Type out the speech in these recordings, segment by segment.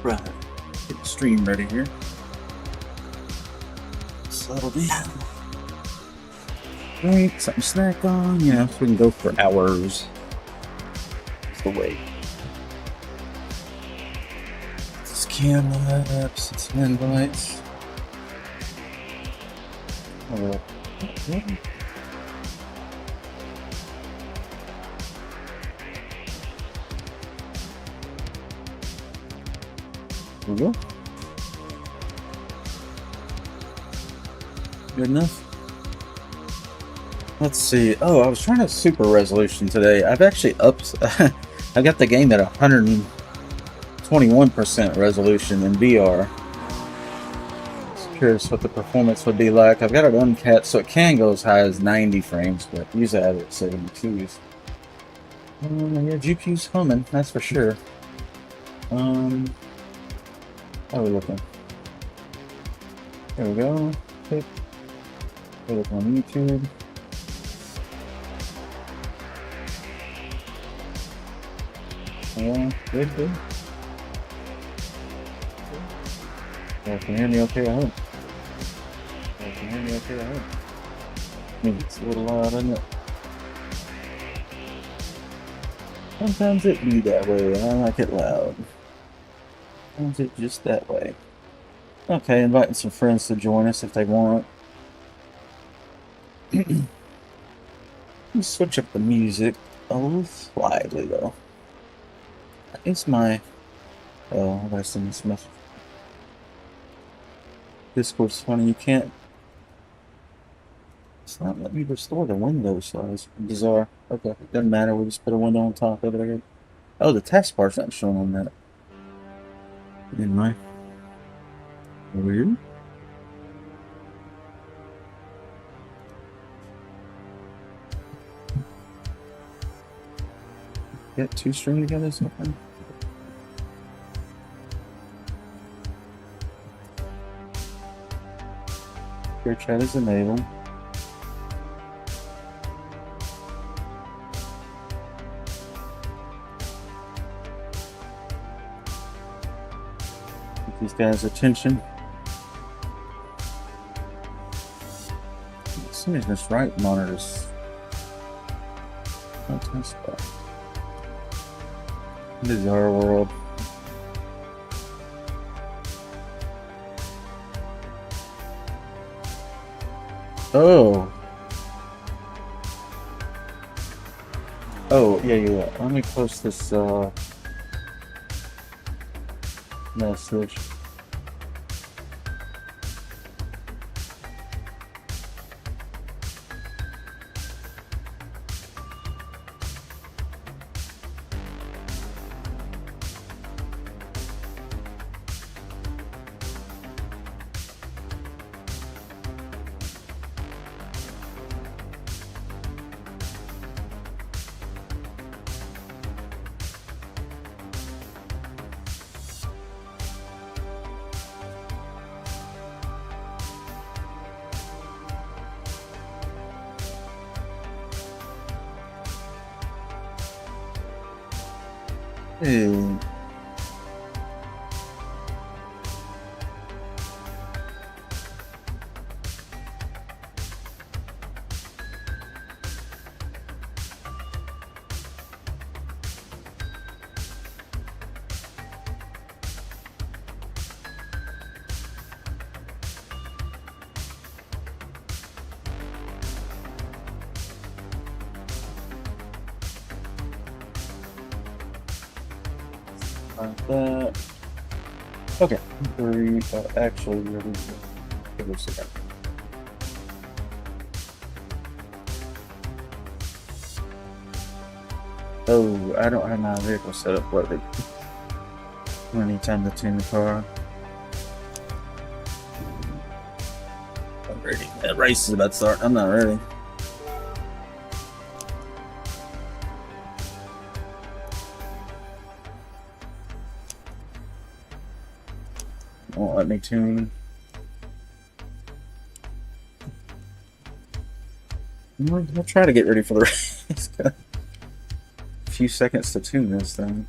Right. Get the stream ready here. Settle down. Drink, something to snack on. Yeah, so we can go for hours. It's the way. This cam apps and some invites. Oh, okay. There we go. Good enough. Let's see. Oh, I was trying to super resolution today. I've actually upped. I got the game at 121% resolution in VR. Just curious what the performance would be like. I've got it uncapped, so it can go as high as 90 frames, but usually I have it at 72s. Yeah, GPU's humming, that's for sure. How are we looking? There we go. Click. Look on YouTube. Yeah, good. Yeah, can you hear me okay? I hope. Yeah, can you hear me okay? I hope. Maybe it's a little loud, isn't it? Sometimes it be that way. I like it loud. Sometimes it just that way. Okay, inviting some friends to join us if they want. Let's switch up the music a little slightly though. It's my how do I send this message? Discord's funny, you can't. It's not letting me restore the window size. Bizarre. Okay, doesn't matter, we just put a window on top of it again. Oh, the taskbar's not showing on that. Anyway. Weird. Get two string together, something. Your chat is enabled. Get these guys' attention. As soon as this right monitor's not my spot. Bizarre world. Oh. Oh, yeah. Let me post this message. Hey. Like that. Okay. Actually, really give us a second. Oh, I don't have my vehicle set up where I need time to tune the car. I'm ready. That race is about to start. I'm not ready. Won't let me tune. I'll try to get ready for the race. A few seconds to tune this thing.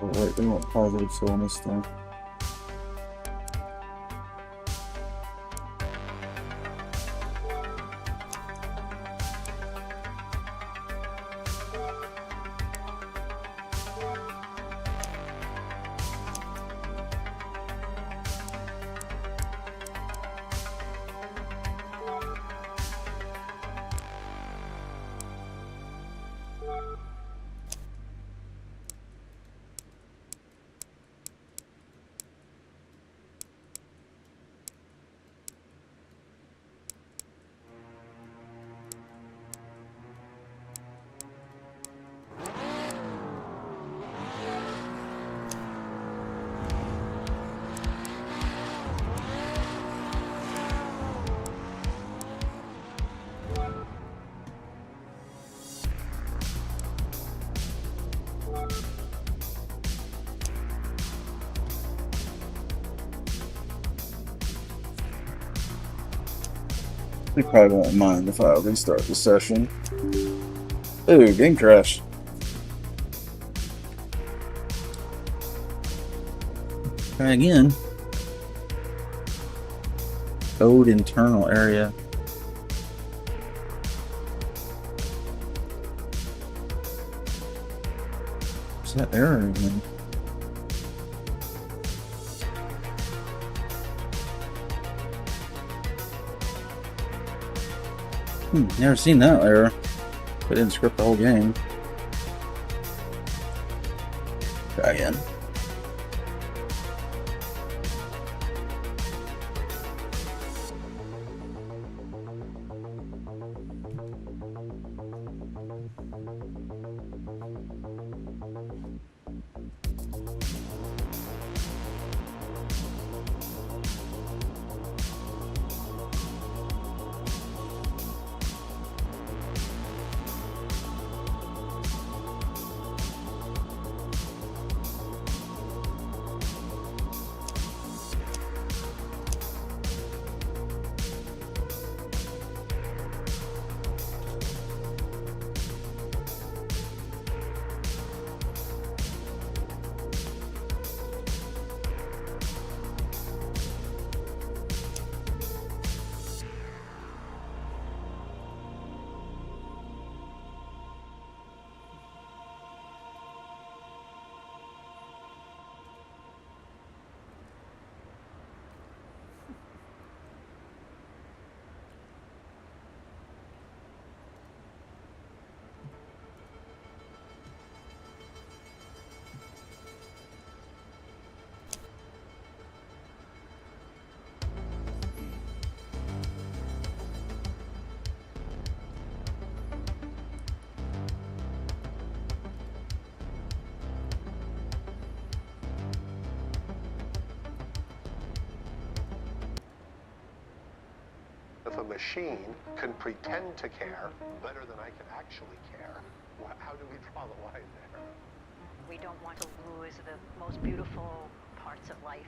Oh, wait, they want positive soul this time. They probably won't mind if I restart the session. Ooh, game crash. Try again. Code internal area. What's that error again? Never seen that error. I didn't script the whole game. Try again. If a machine can pretend to care better than I can actually care, how do we draw the line there? We don't want to lose the most beautiful parts of life.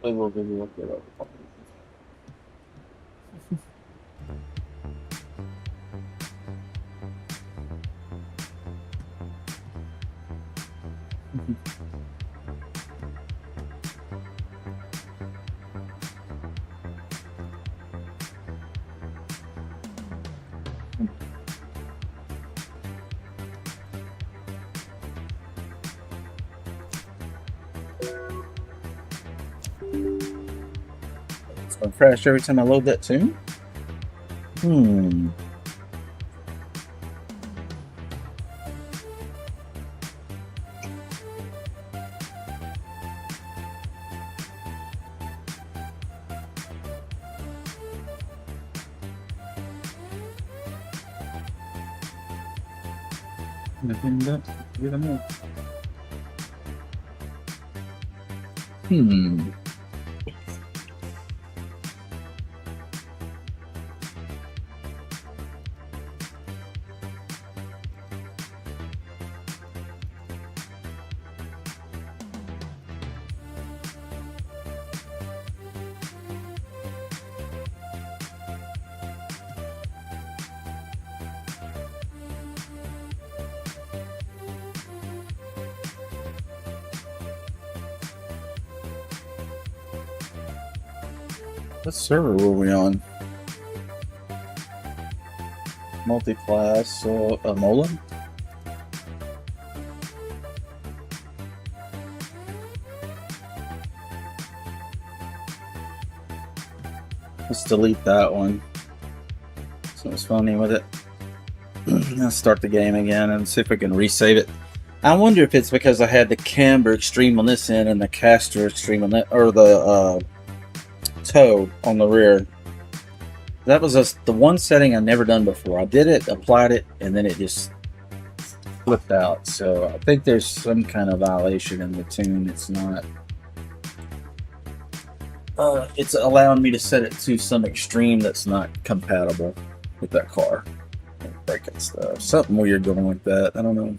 I will give you up there. It's gonna crash every time I load that tune? Nothing but give them up. What server were we on? Multi-class, Molan? Let's delete that one. Something's funny with it. Let's start the game again and see if we can resave it. I wonder if it's because I had the camber extreme on this end and the caster extreme on that, or the toe on the rear. That was the one setting I've never done before. I did it, applied it, and then it just flipped out. So I think there's some kind of violation in the tune. It's not. It's allowing me to set it to some extreme that's not compatible with that car. Breaking stuff. Something weird going with that. I don't know.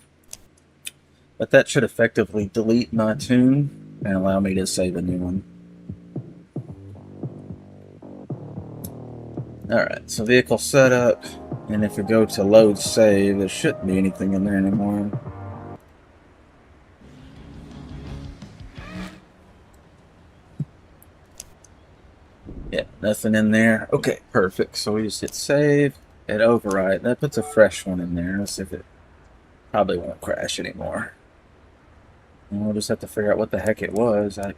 But that should effectively delete my tune and allow me to save a new one. Alright, so vehicle setup. And if we go to load save, there shouldn't be anything in there anymore. Yeah, nothing in there. Okay, perfect. So we just hit save and overwrite. That puts a fresh one in there. Let's see if it probably won't crash anymore. And we'll just have to figure out what the heck it was. I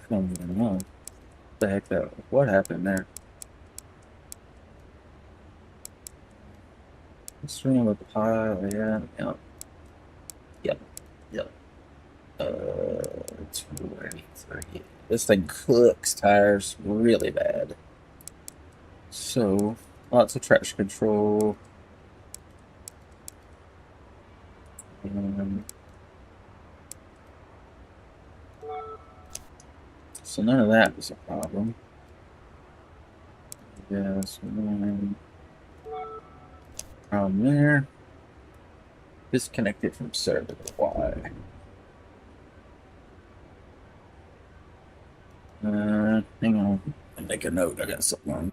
don't even know what the heck what happened there. Stream with pile, yeah. Yep. It's ready. This thing cooks tires really bad. So, lots of traction control. So none of that was a problem. Yes, problem there. Disconnected from server. Why? Hang on. I'll make a note. I got something on.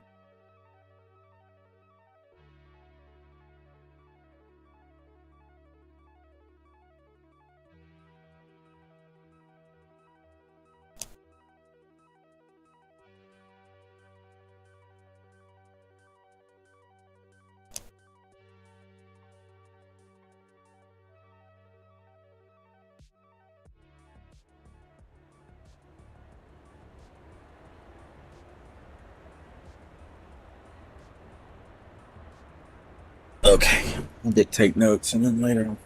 Okay, I'll dictate notes and then later I'll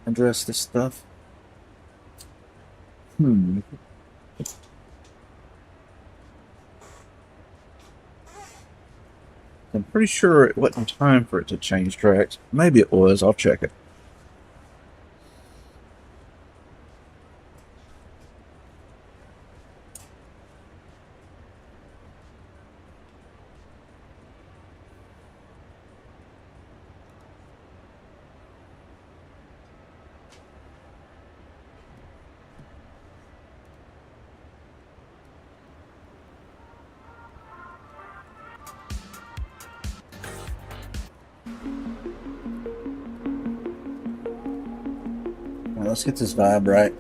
address this stuff. I'm pretty sure it wasn't time for it to change tracks. Maybe it was. I'll check it. Well, let's get this vibe right.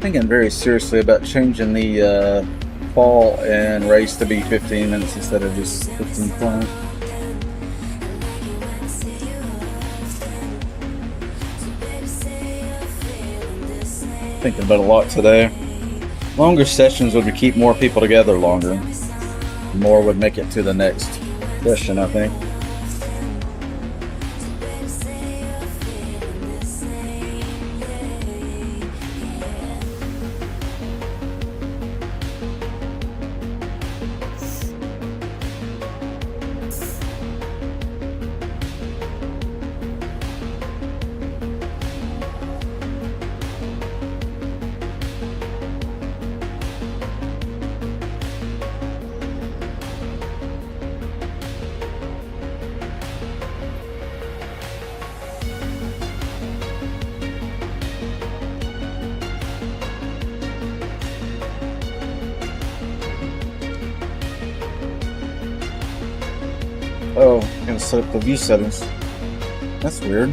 Thinking very seriously about changing the fall and race to be 15 minutes instead of just 15.5. Thinking about a lot today. Longer sessions would keep more people together longer. More would make it to the next session, I think. Oh, I'm gonna set up the view settings. That's weird.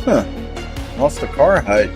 Huh. Lost the car height.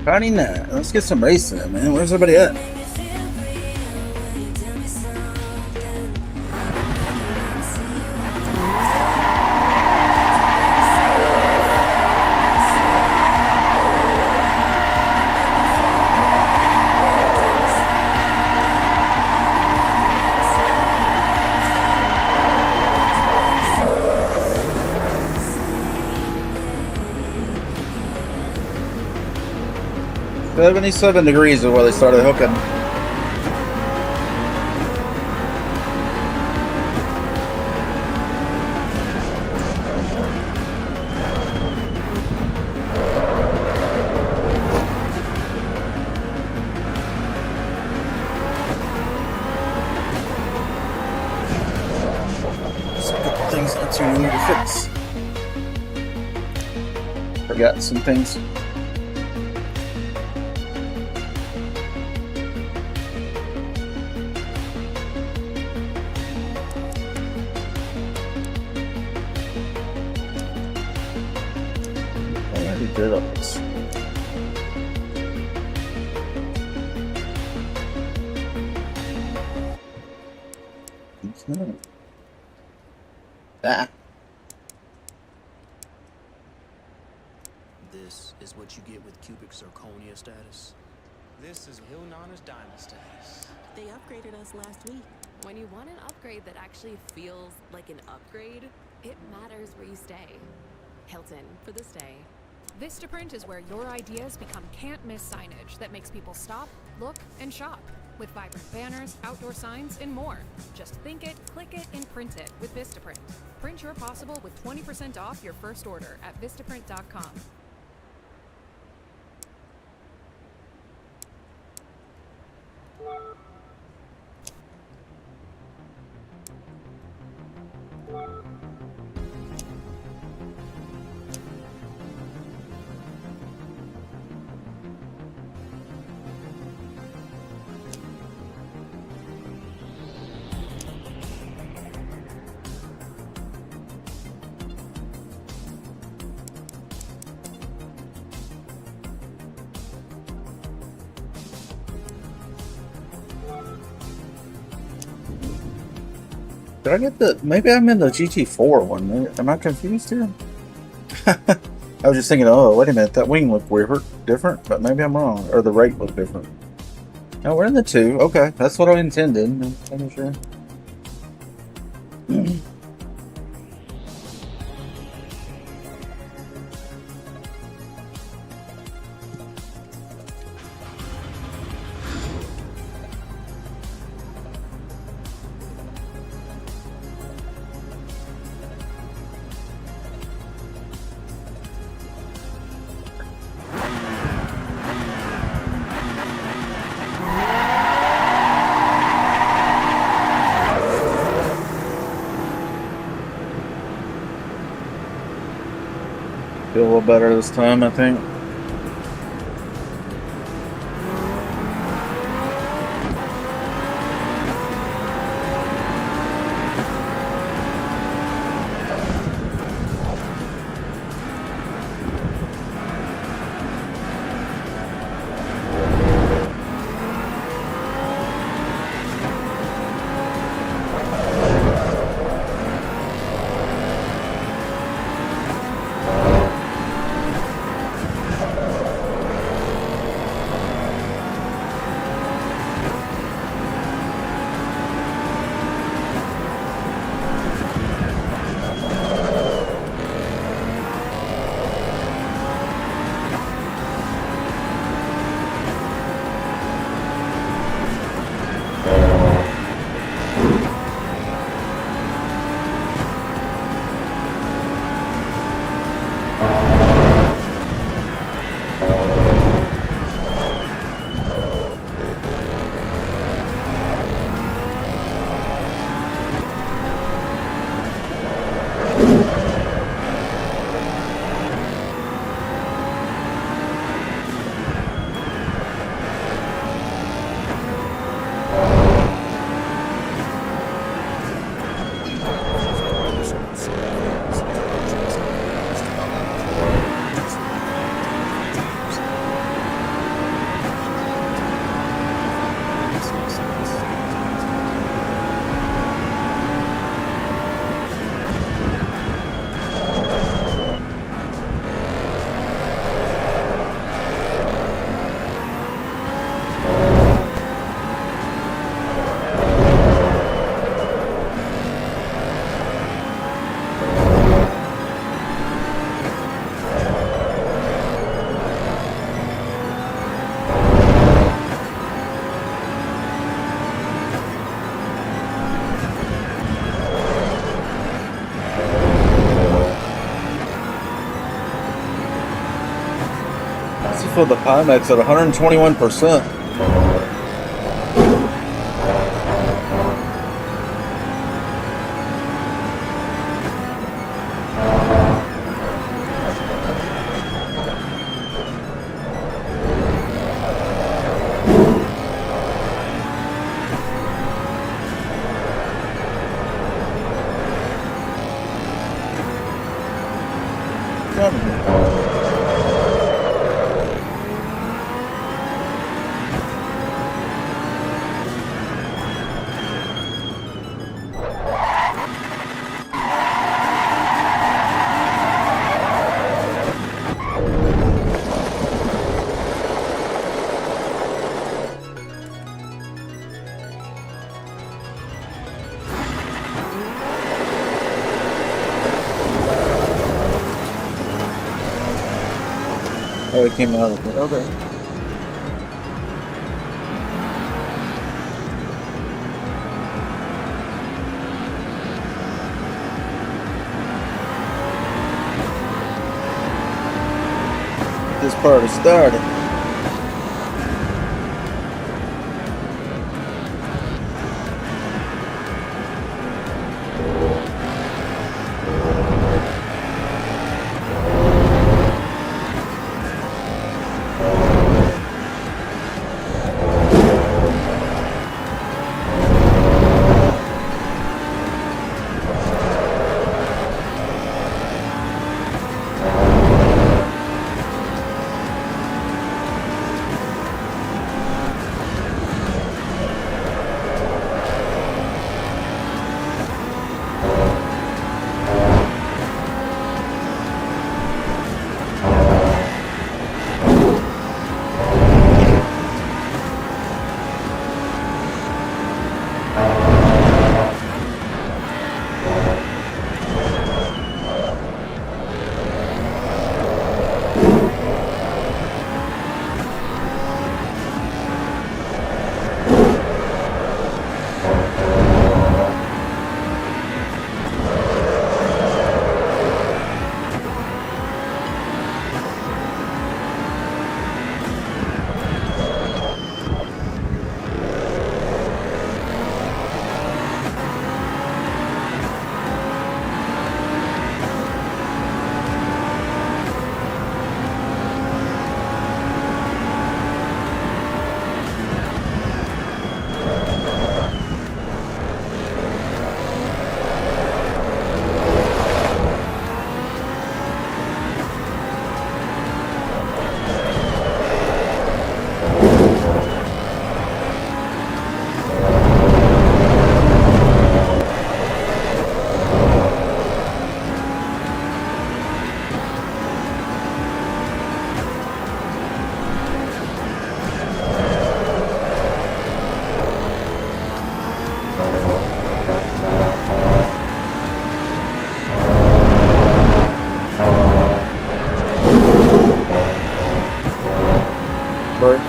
Friday night. Let's get some racing, man. Where's everybody at? $77 degrees is where they started hooking. Some good things that you need to fix. Forgot some things. Did all this. Ah. This is what you get with cubic zirconia status. This is Hill Nana's diamond status. They upgraded us last week. When you want an upgrade that actually feels like an upgrade, it matters where you stay. Hilton for the stay. Vistaprint is where your ideas become can't-miss signage that makes people stop, look, and shop. With vibrant banners, outdoor signs, and more. Just think it, click it, and print it with Vistaprint. Print your possible with 20% off your first order at Vistaprint.com. Did I get the... Maybe I'm in the GT4 one. Am I confused here? I was just thinking, oh, wait a minute, that wing looked weird, different, but maybe I'm wrong. Or the rate looked different. No, we're in the 2. Okay, that's what I intended. I'm sure. Feel a little better this time, I think. For the Pimax at 121%. Oh, it came out of it. Okay. This party started.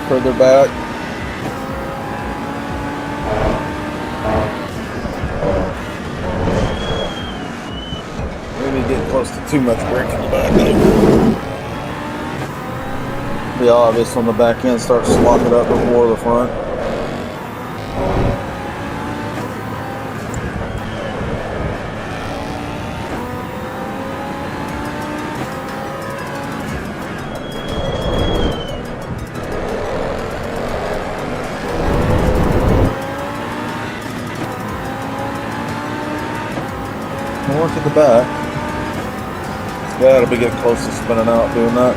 Further back. Maybe getting close to too much brake in the back end. Be obvious when the back end starts to lock it up before the front. More to the back. Yeah, it'll be getting close to spinning out doing that.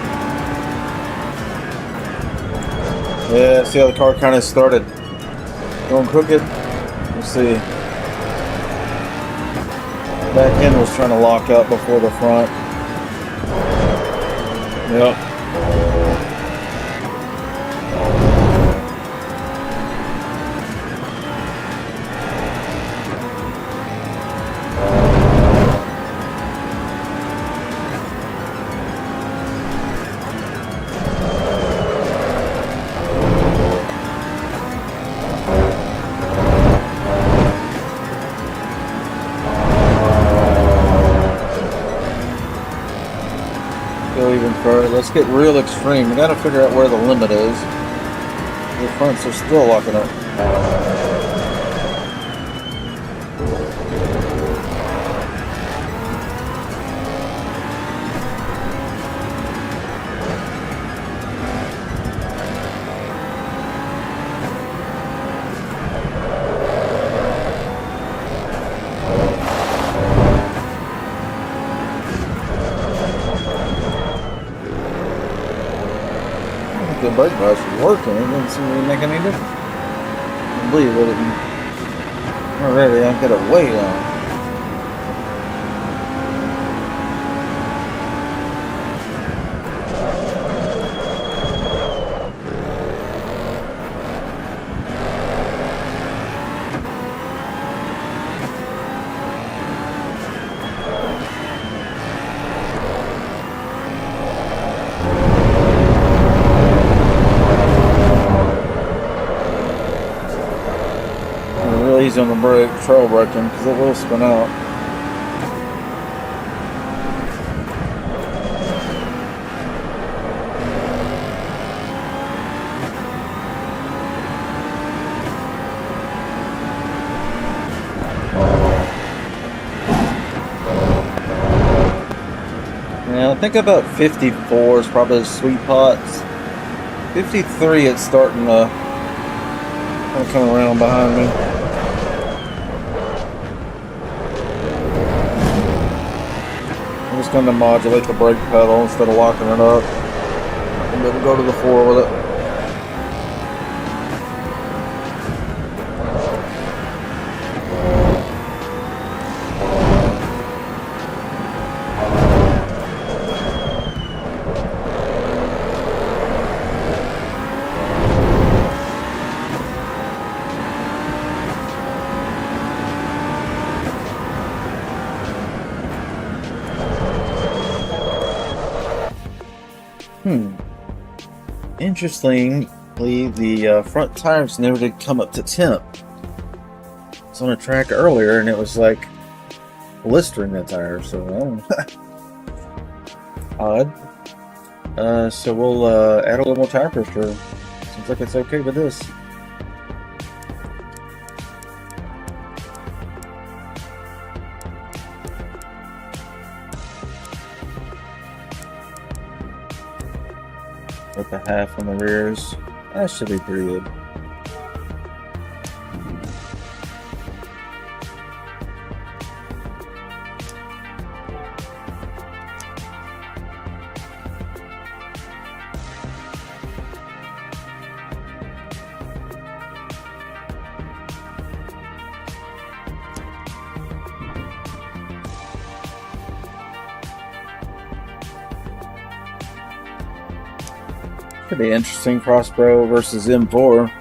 Yeah, see how the car kind of started Gonna cook it. We'll see. Back end was trying to lock up before the front. Yep. Go even further. Let's get real extreme. We gotta figure out where the limit is. The fronts are still locking up. The brake brush was working. It didn't seem to make any difference. I believe it didn't. Already, I've got a weight on. Easy on the brake, trail braking, because it will spin out. Yeah, I think about 54 is probably the sweet spots. 53, it's starting to kind of come around behind me. I'm just going to modulate the brake pedal instead of locking it up. And then go to the floor with it. Interestingly, the front tires never did come up to temp. I was on a track earlier and it was like blistering the tire, so odd. So we'll add a little more tire pressure. Seems like it's okay with this. With a half on the rears. That should be pretty good. Could be interesting. Crossbow versus M4.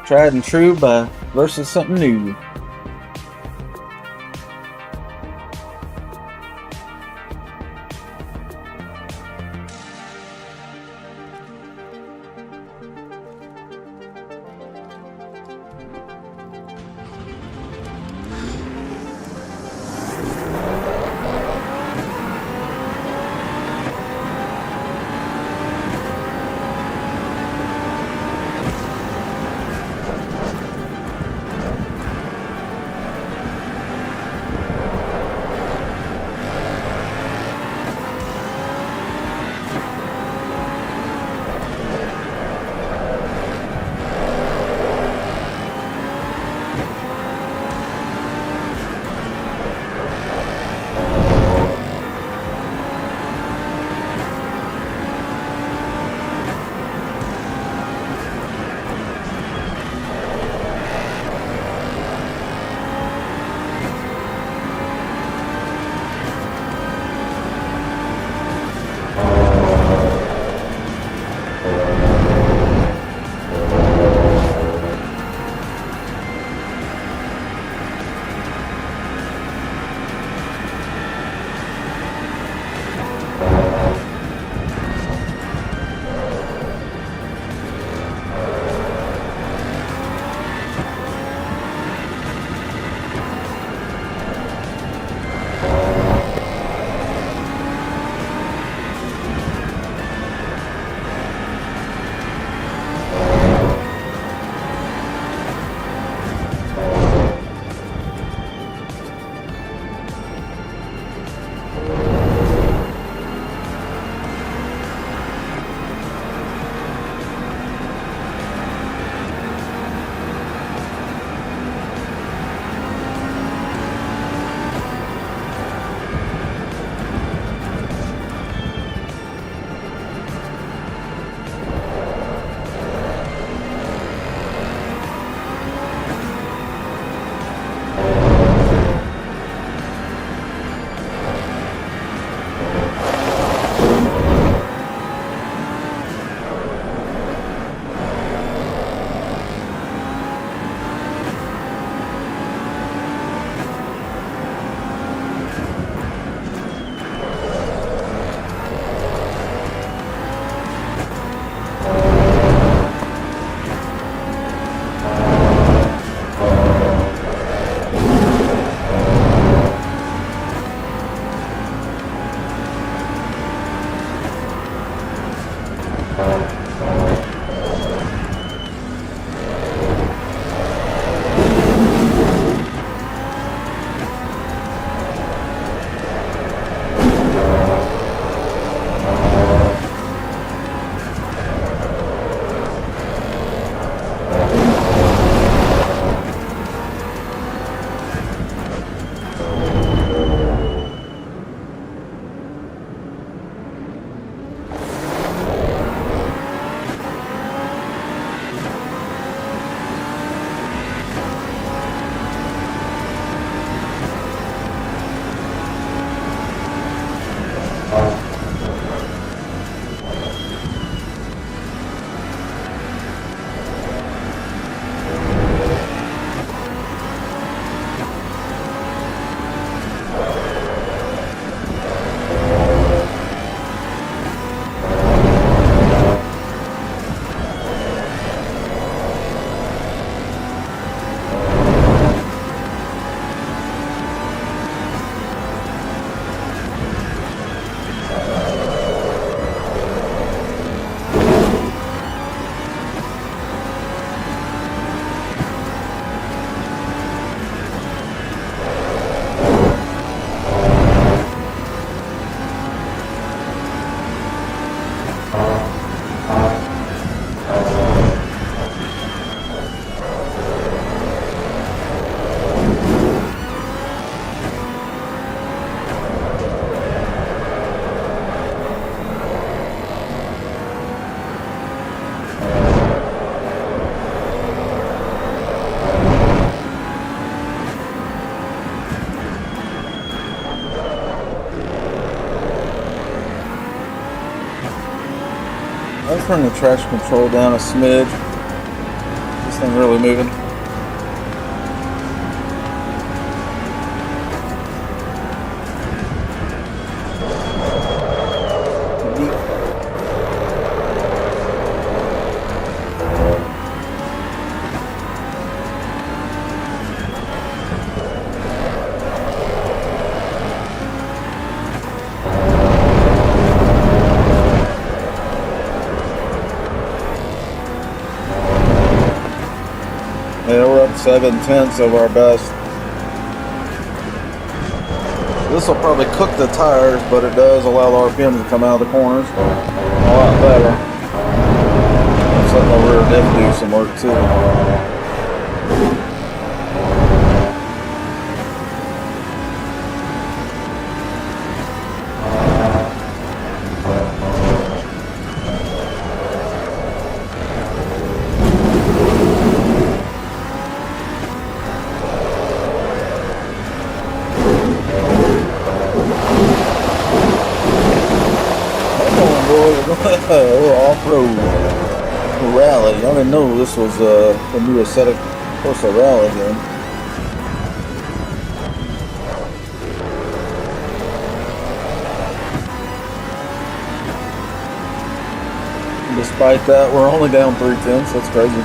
Tried and true versus something new. turn the traction control down a smidge. This thing really moving. Yeah, we're up 7/10 of our best. This will probably cook the tires, but it does allow the RPM to come out of the corners a lot better. It's letting the rear diff do some work too. A little off-road rally. I didn't know this was the new Assetto Corsa rally game. Despite that, we're only down 3/10. That's crazy.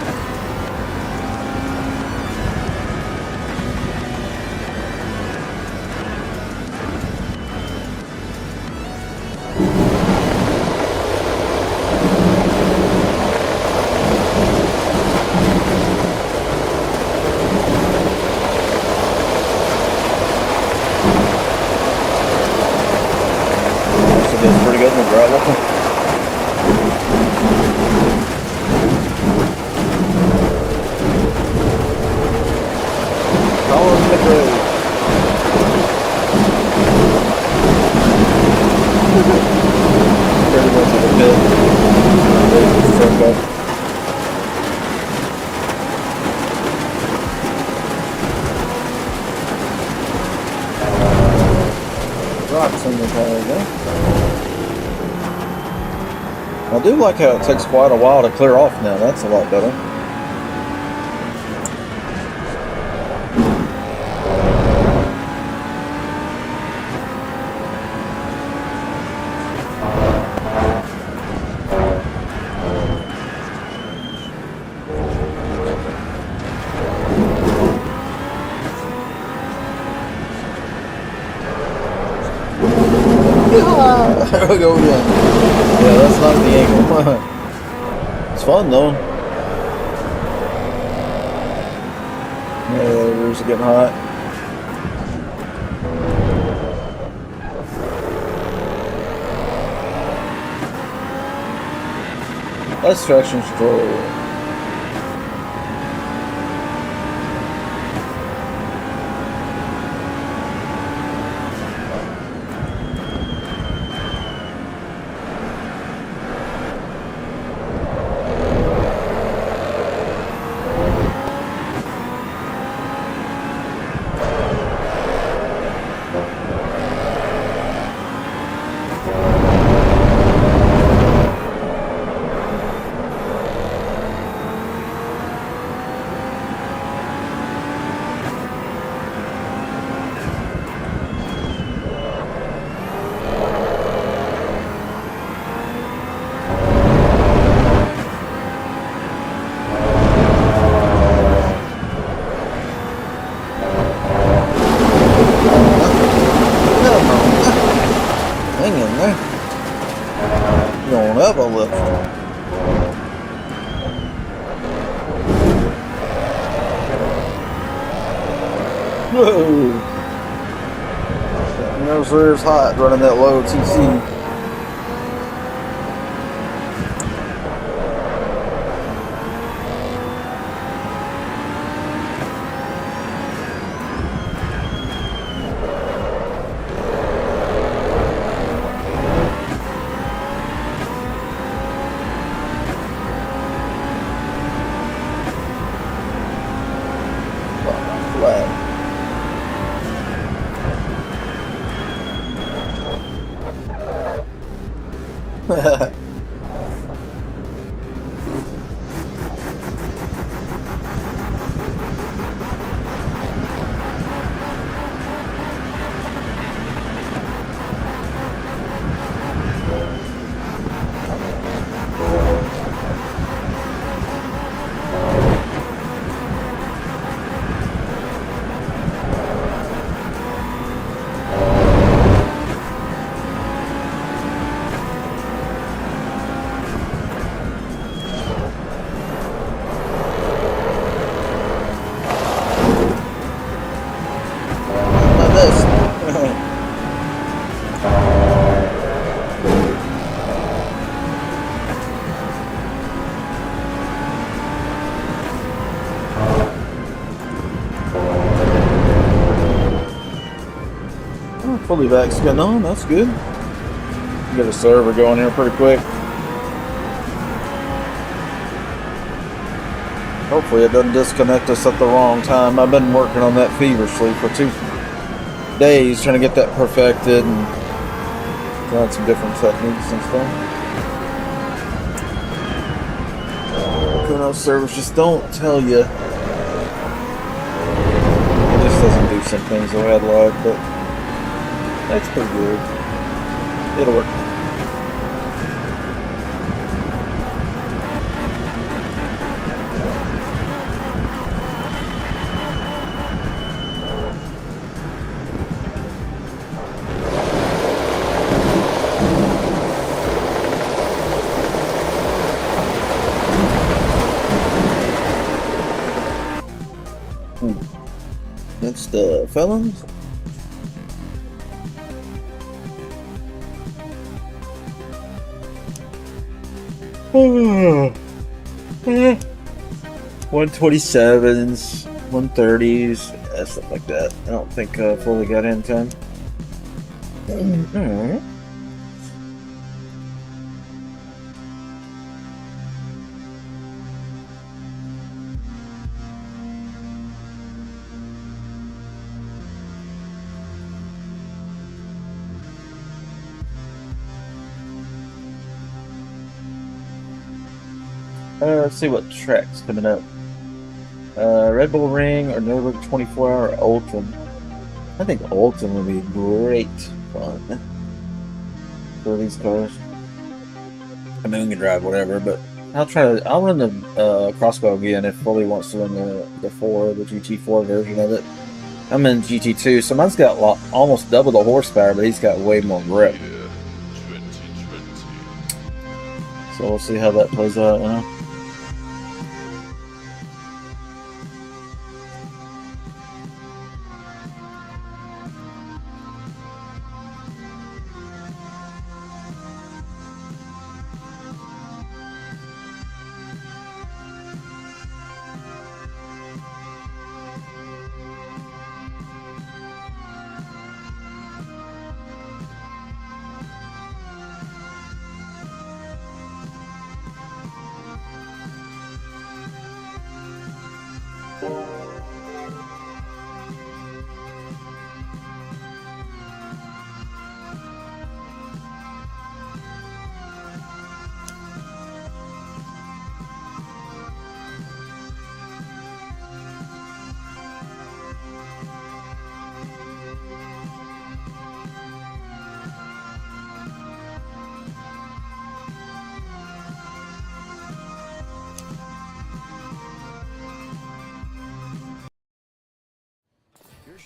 It's pretty good in the gravel. Colin McRae. Pretty much like a pit. Raise this truck up. Rocks in the tire there. I do like how it takes quite a while to clear off now. That's a lot better. There we go again. Yeah, that's not the angle. It's fun though. Yeah, the rears are getting hot. That's traction control. Going up a lift. Whoa! Those rears hot running that low TC. fully back's getting on. That's good. Get a server going here pretty quick. Hopefully it doesn't disconnect us at the wrong time. I've been working on that feverishly for 2 days trying to get that perfected and trying some different techniques and stuff. Servers just don't tell you. It just doesn't do some things the way I'd like, but that's pretty good. It'll work. Next, felons. Oh. 127s, 130s, stuff like that. I don't think fully got in time. Let's see what track's coming up. Red Bull Ring or Nürburgring 24-hour Ultim. I think Ultim would be great fun for these cars. I mean, we can drive whatever, but I'll run the crossbow again if Fully wants to run the GT4 version of it. I'm in GT2, so mine's got almost double the horsepower, but he's got way more grip. So we'll see how that plays out, you know?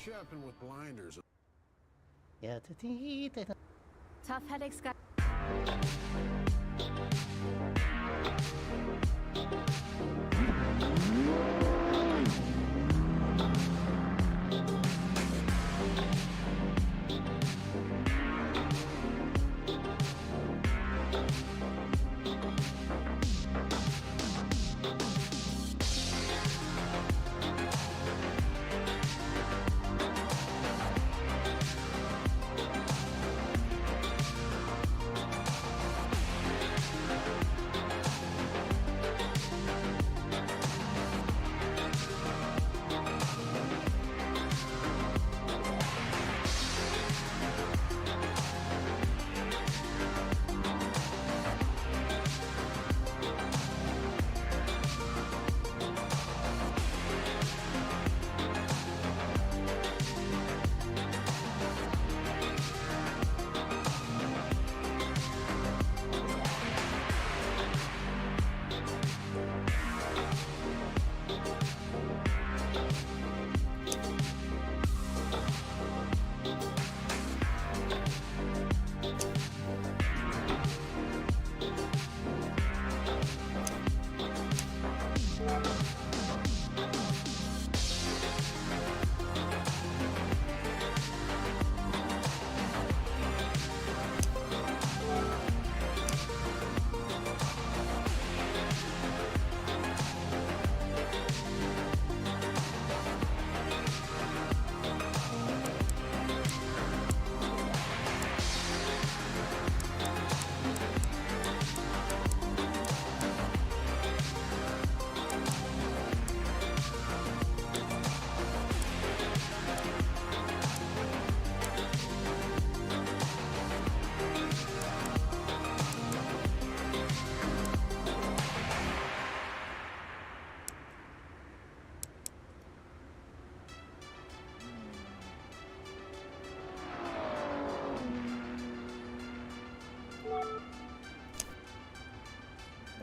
Shopping with blinders. Yeah. Tough headaches, guys.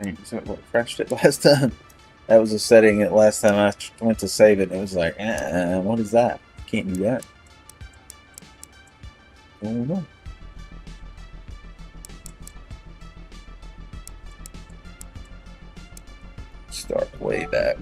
Is that what crashed it last time? That was a setting that last time I went to save it, and it was like, what is that? Can't do that. I don't know. Start way back.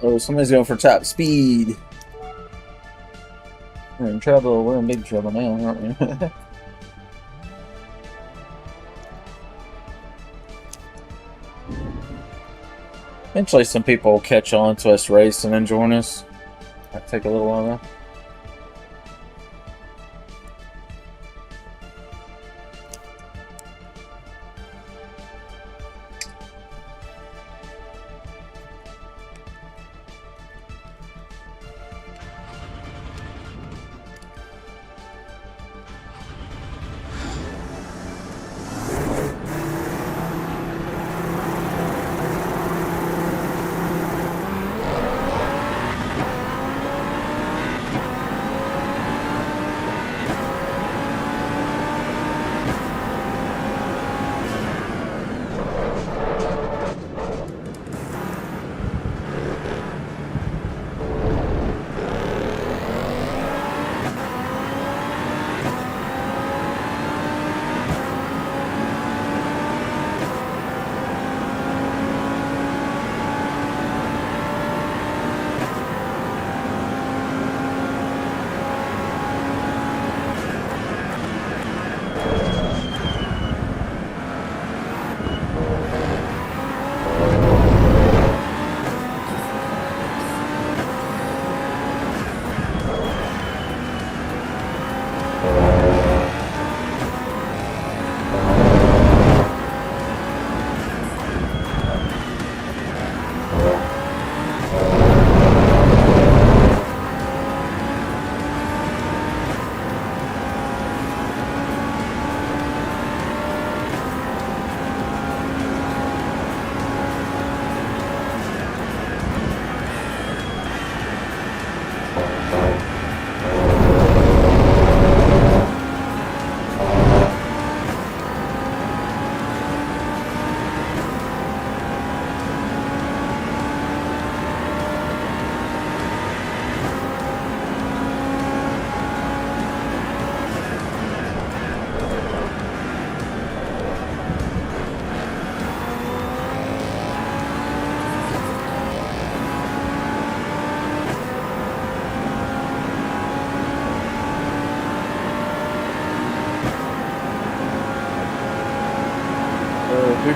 Oh, somebody's going for top speed. We're in trouble. We're in big trouble now, aren't we? Eventually some people will catch on to us racing and join us. Might take a little while though.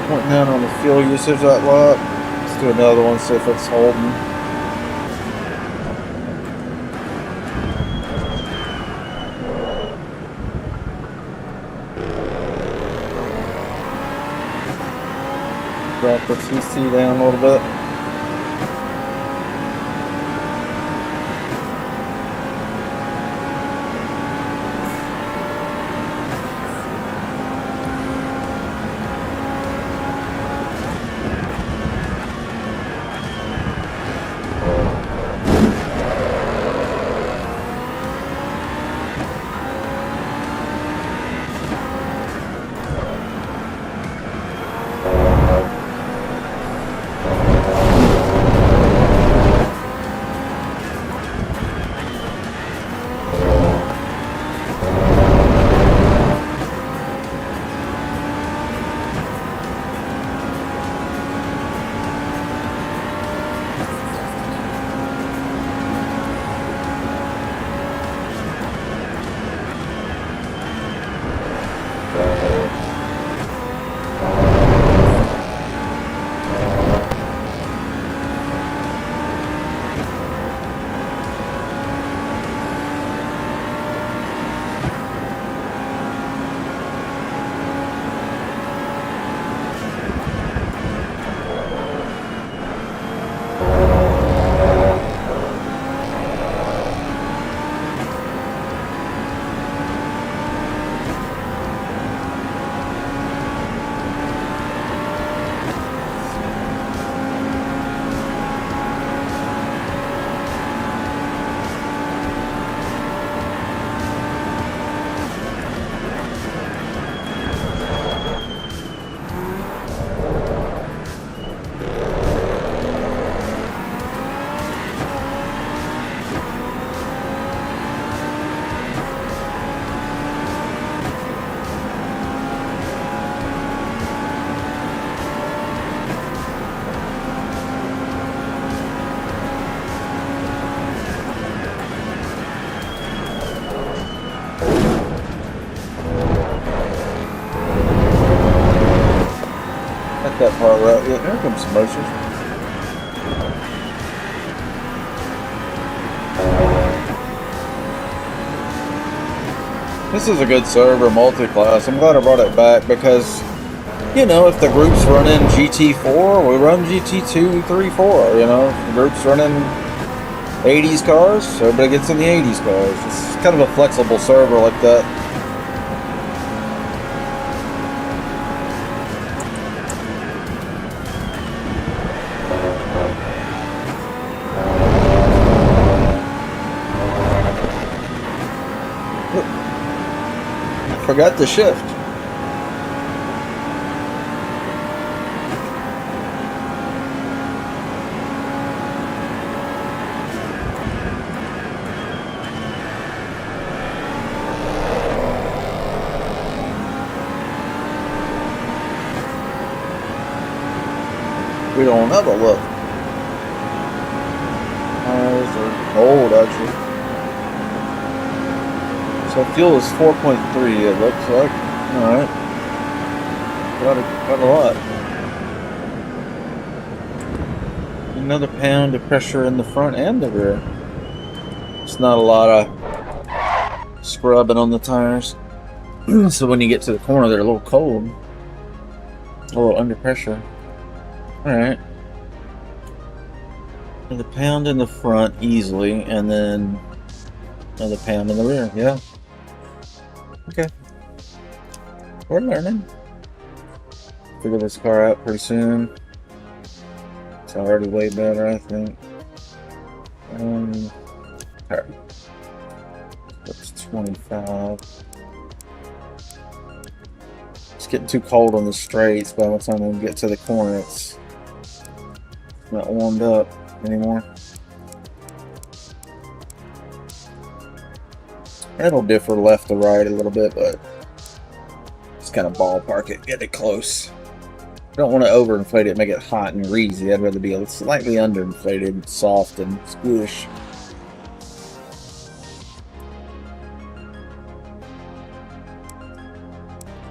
Pointing down on the fuel usage that lot. Let's do another one, see if it's holding. Drop the CC down a little bit. got that part right yet. There comes some motion. This is a good server, multi-class. I'm glad I brought it back because, you know, if the group's running GT4, we run GT2, 3, 4. You know, if the group's running 80s cars, everybody gets in the 80s cars. It's kind of a flexible server like that. Forgot to shift. We don't have a look. Tires are old actually. So fuel is 4.3, it looks like. Alright. Got a lot. Another pound of pressure in the front and the rear. It's not a lot of scrubbing on the tires. So when you get to the corner, they're a little cold. A little under pressure. Alright. Another pound in the front easily, and then another pound in the rear, yeah. Okay. We're learning. Figure this car out pretty soon. It's already way better, I think. Alright. That's 25. It's getting too cold on the straights. By the time we get to the corner, it's not warmed up anymore. It'll differ left to right a little bit, but just kind of ballpark it, get it close. I don't want to overinflate it, make it hot and greasy. I'd rather be slightly underinflated, soft and squish.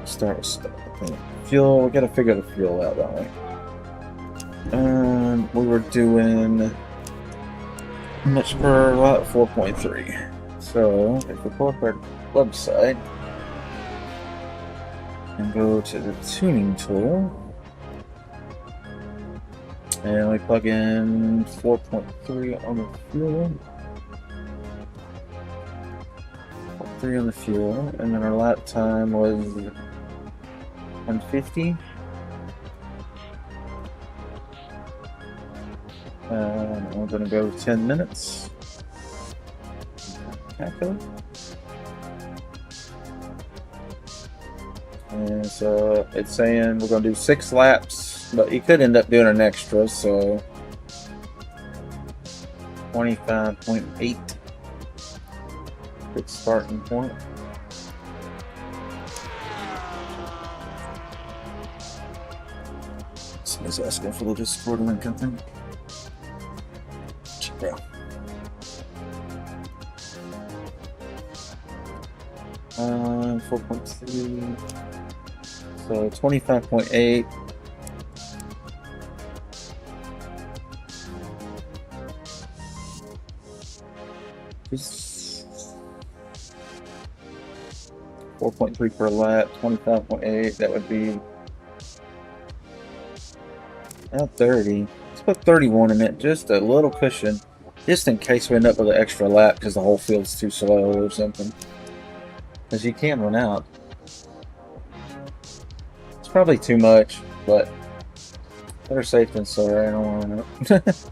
Start with stuff. Fuel, we gotta figure the fuel out, don't we? And we were doing how much per lot? 4.3. So if we pull up our website and go to the tuning tool, and we plug in 4.3 on the fuel, 4.3 on the fuel, and then our lap time was 150. We're gonna go 10 minutes. Calculate. And so it's saying we're gonna do 6 laps, but you could end up doing an extra, so 25.8. Good starting point. Somebody's asking for the Discord link, I think. Check it out. 4.3, so 25.8. Just 4.3 per lap, 25.8. That would be 30. Let's put 31 in it, just a little cushion, just in case we end up with an extra lap because the whole field's too slow or something. Because you can run out. It's probably too much, but better safe than sorry. I don't want to run out.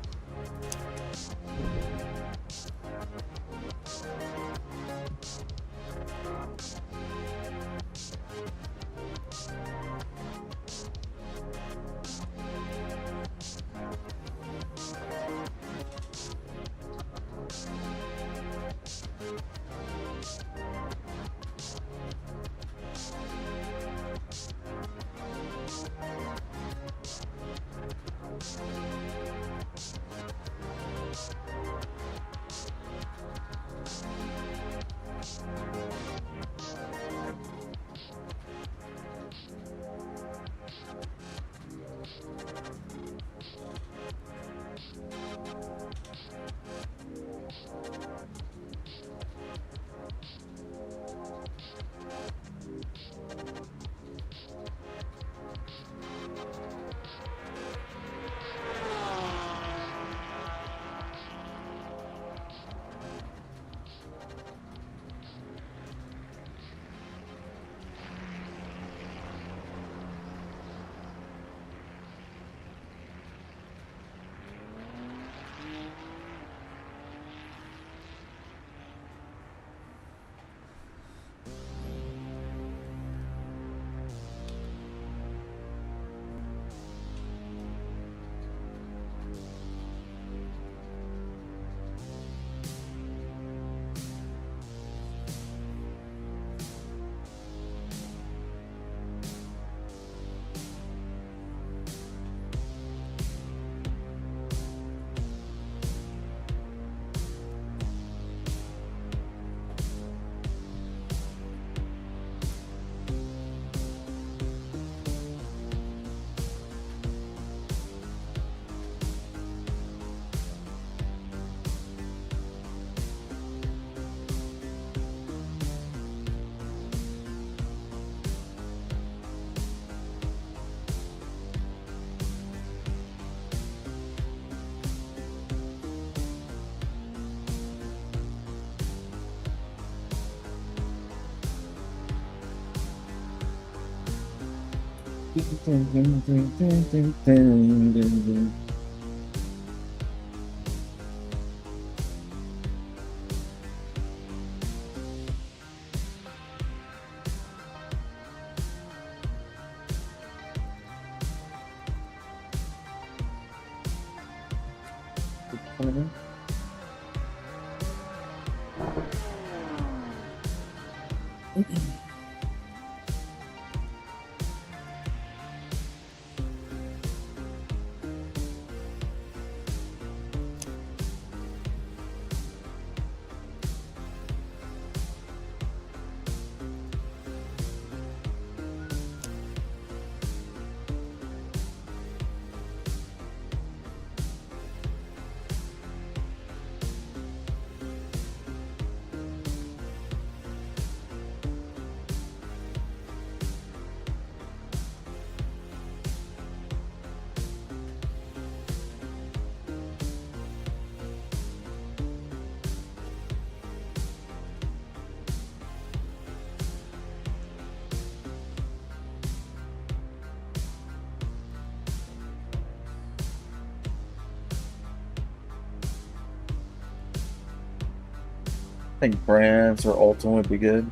I think brands or Ultim would be good.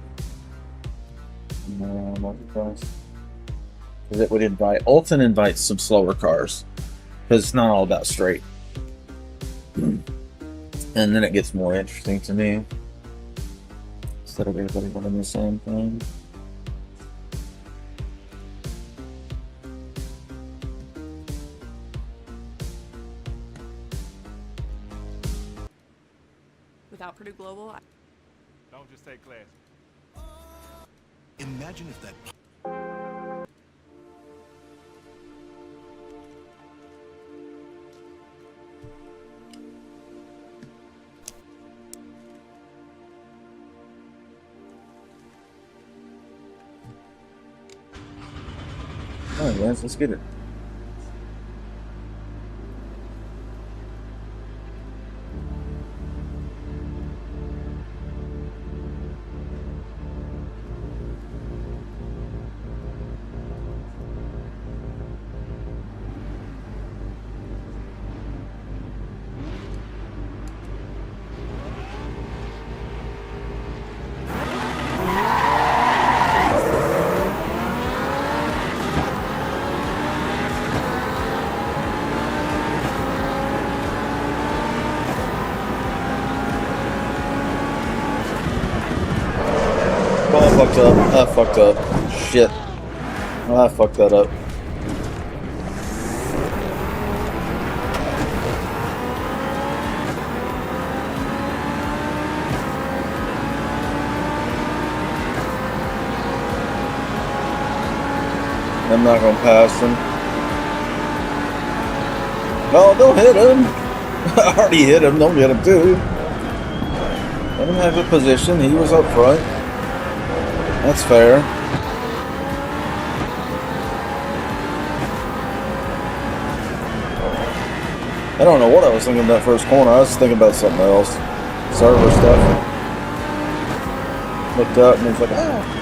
No, because it would invite Ultim invites some slower cars because it's not all about straight, and then it gets more interesting to me instead of everybody running the same thing. Without Purdue Global, Don't just take class. Imagine if that. Alright guys, let's get it. I fucked up. Shit. I fucked that up. I'm not gonna pass him. No, don't hit him. I already hit him. Don't get him too. Let him have a position. He was up front. That's fair. I don't know what I was thinking that first corner. I was thinking about something else. Server stuff. Looked up and was like, ah.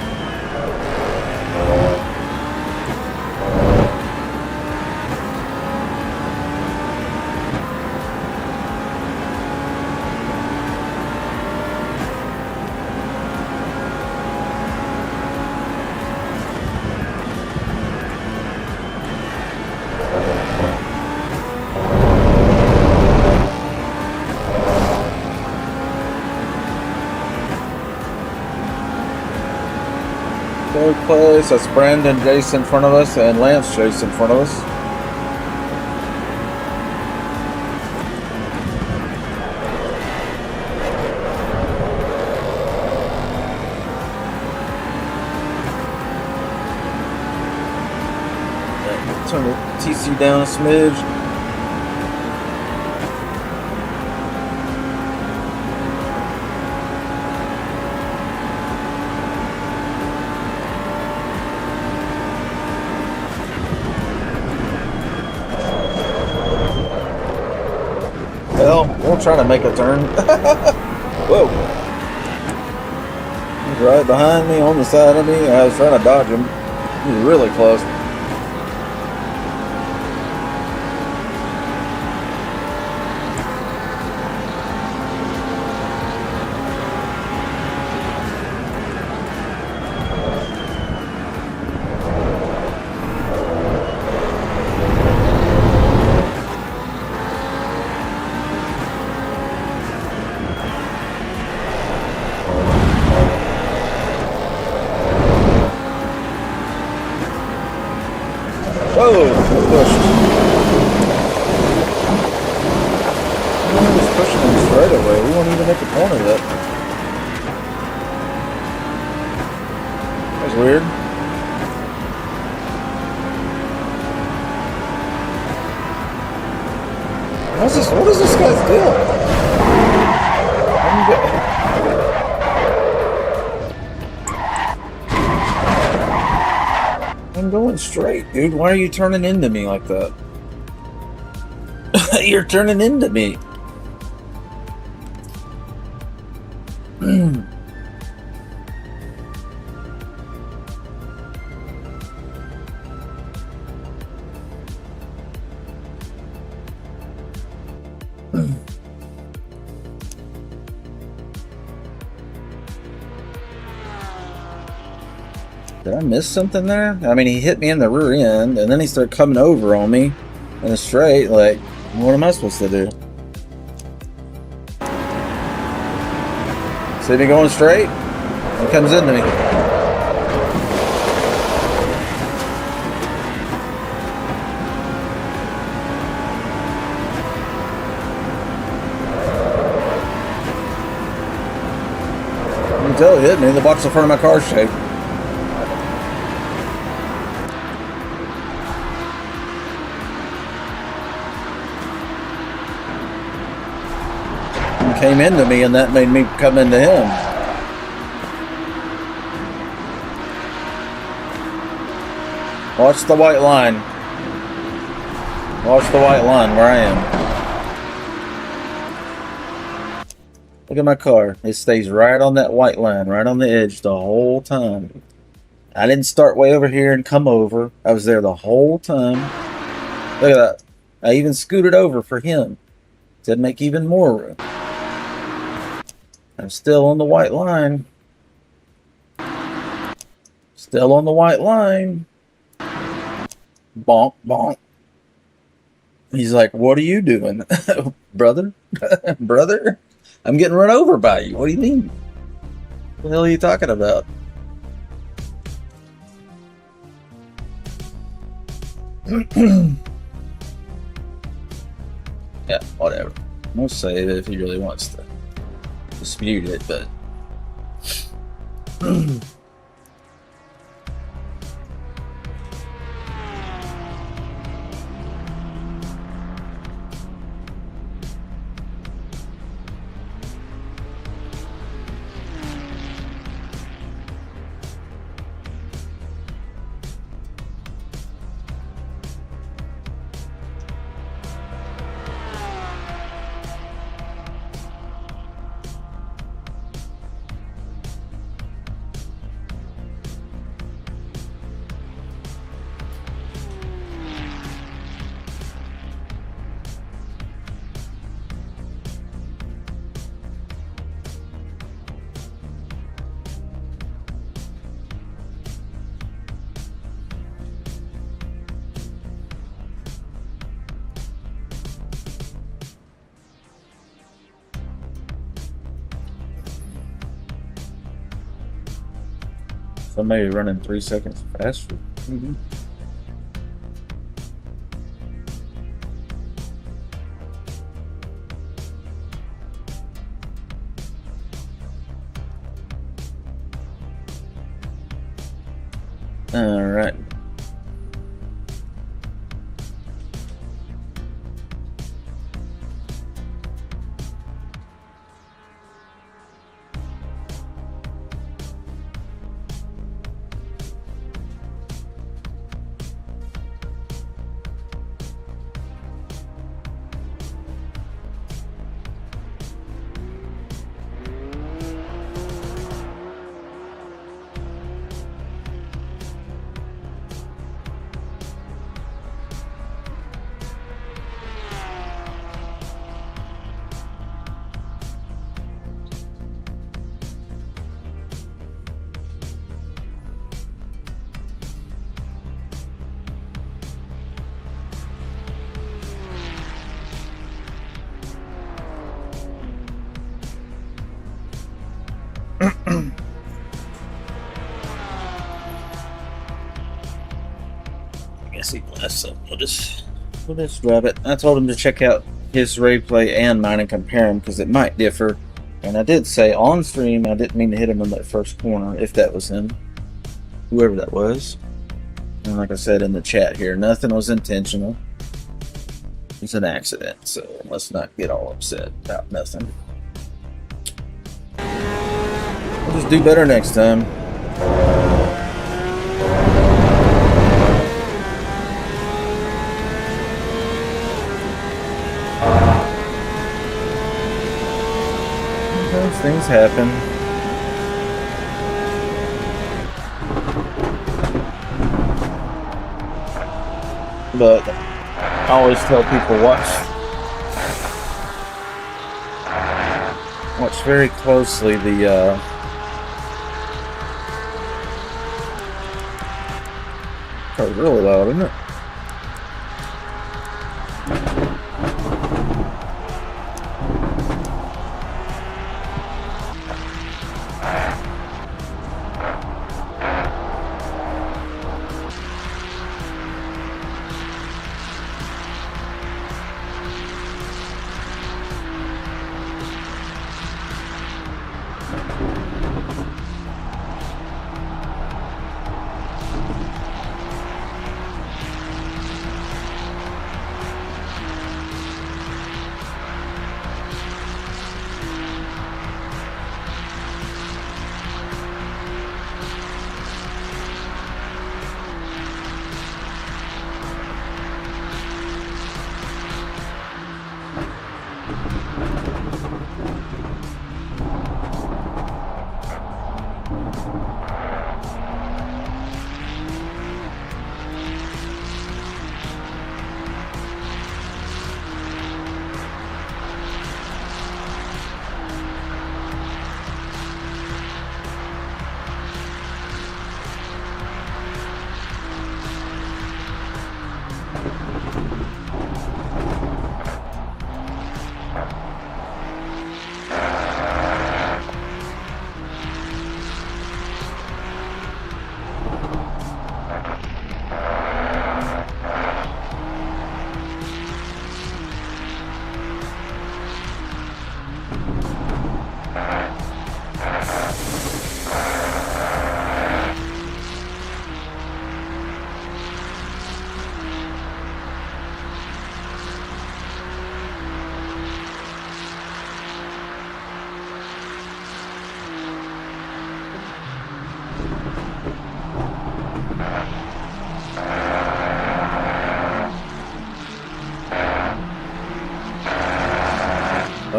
Third place, that's Brandon Jace in front of us and Lance Chase in front of us. Turn the TC down a smidge. Well, we'll try to make a turn. Whoa. He's right behind me, on the side of me. I was trying to dodge him. He was really close. Whoa! Push. He's pushing him straight away. We won't even make a point of it. That's weird. What is this guy's deal? I'm going straight, dude. Why are you turning into me like that? You're turning into me. Did I miss something there? I mean, he hit me in the rear end, and then he started coming over on me in a straight. Like, what am I supposed to do? See me going straight? He comes into me. You can tell he hit me. The box in front of my car shake. Came into me, and that made me come into him. Watch the white line. Watch the white line where I am. Look at my car. It stays right on that white line, right on the edge the whole time. I didn't start way over here and come over. I was there the whole time. Look at that. I even scooted over for him to make even more room. I'm still on the white line. Still on the white line. Bonk, bonk. He's like, what are you doing? Brother? Brother? I'm getting run over by you. What do you mean? What the hell are you talking about? Yeah, whatever. We'll save it if he really wants to dispute it, but somebody running 3 seconds faster. All right. guess he left, so we'll just grab it. I told him to check out his replay and mine and compare them because it might differ. And I did say on stream, I didn't mean to hit him in that first corner, if that was him, whoever that was. And like I said in the chat here, nothing was intentional. It's an accident, so let's not get all upset about nothing. We'll just do better next time. Sometimes things happen. But I always tell people watch very closely the car's really loud, isn't it?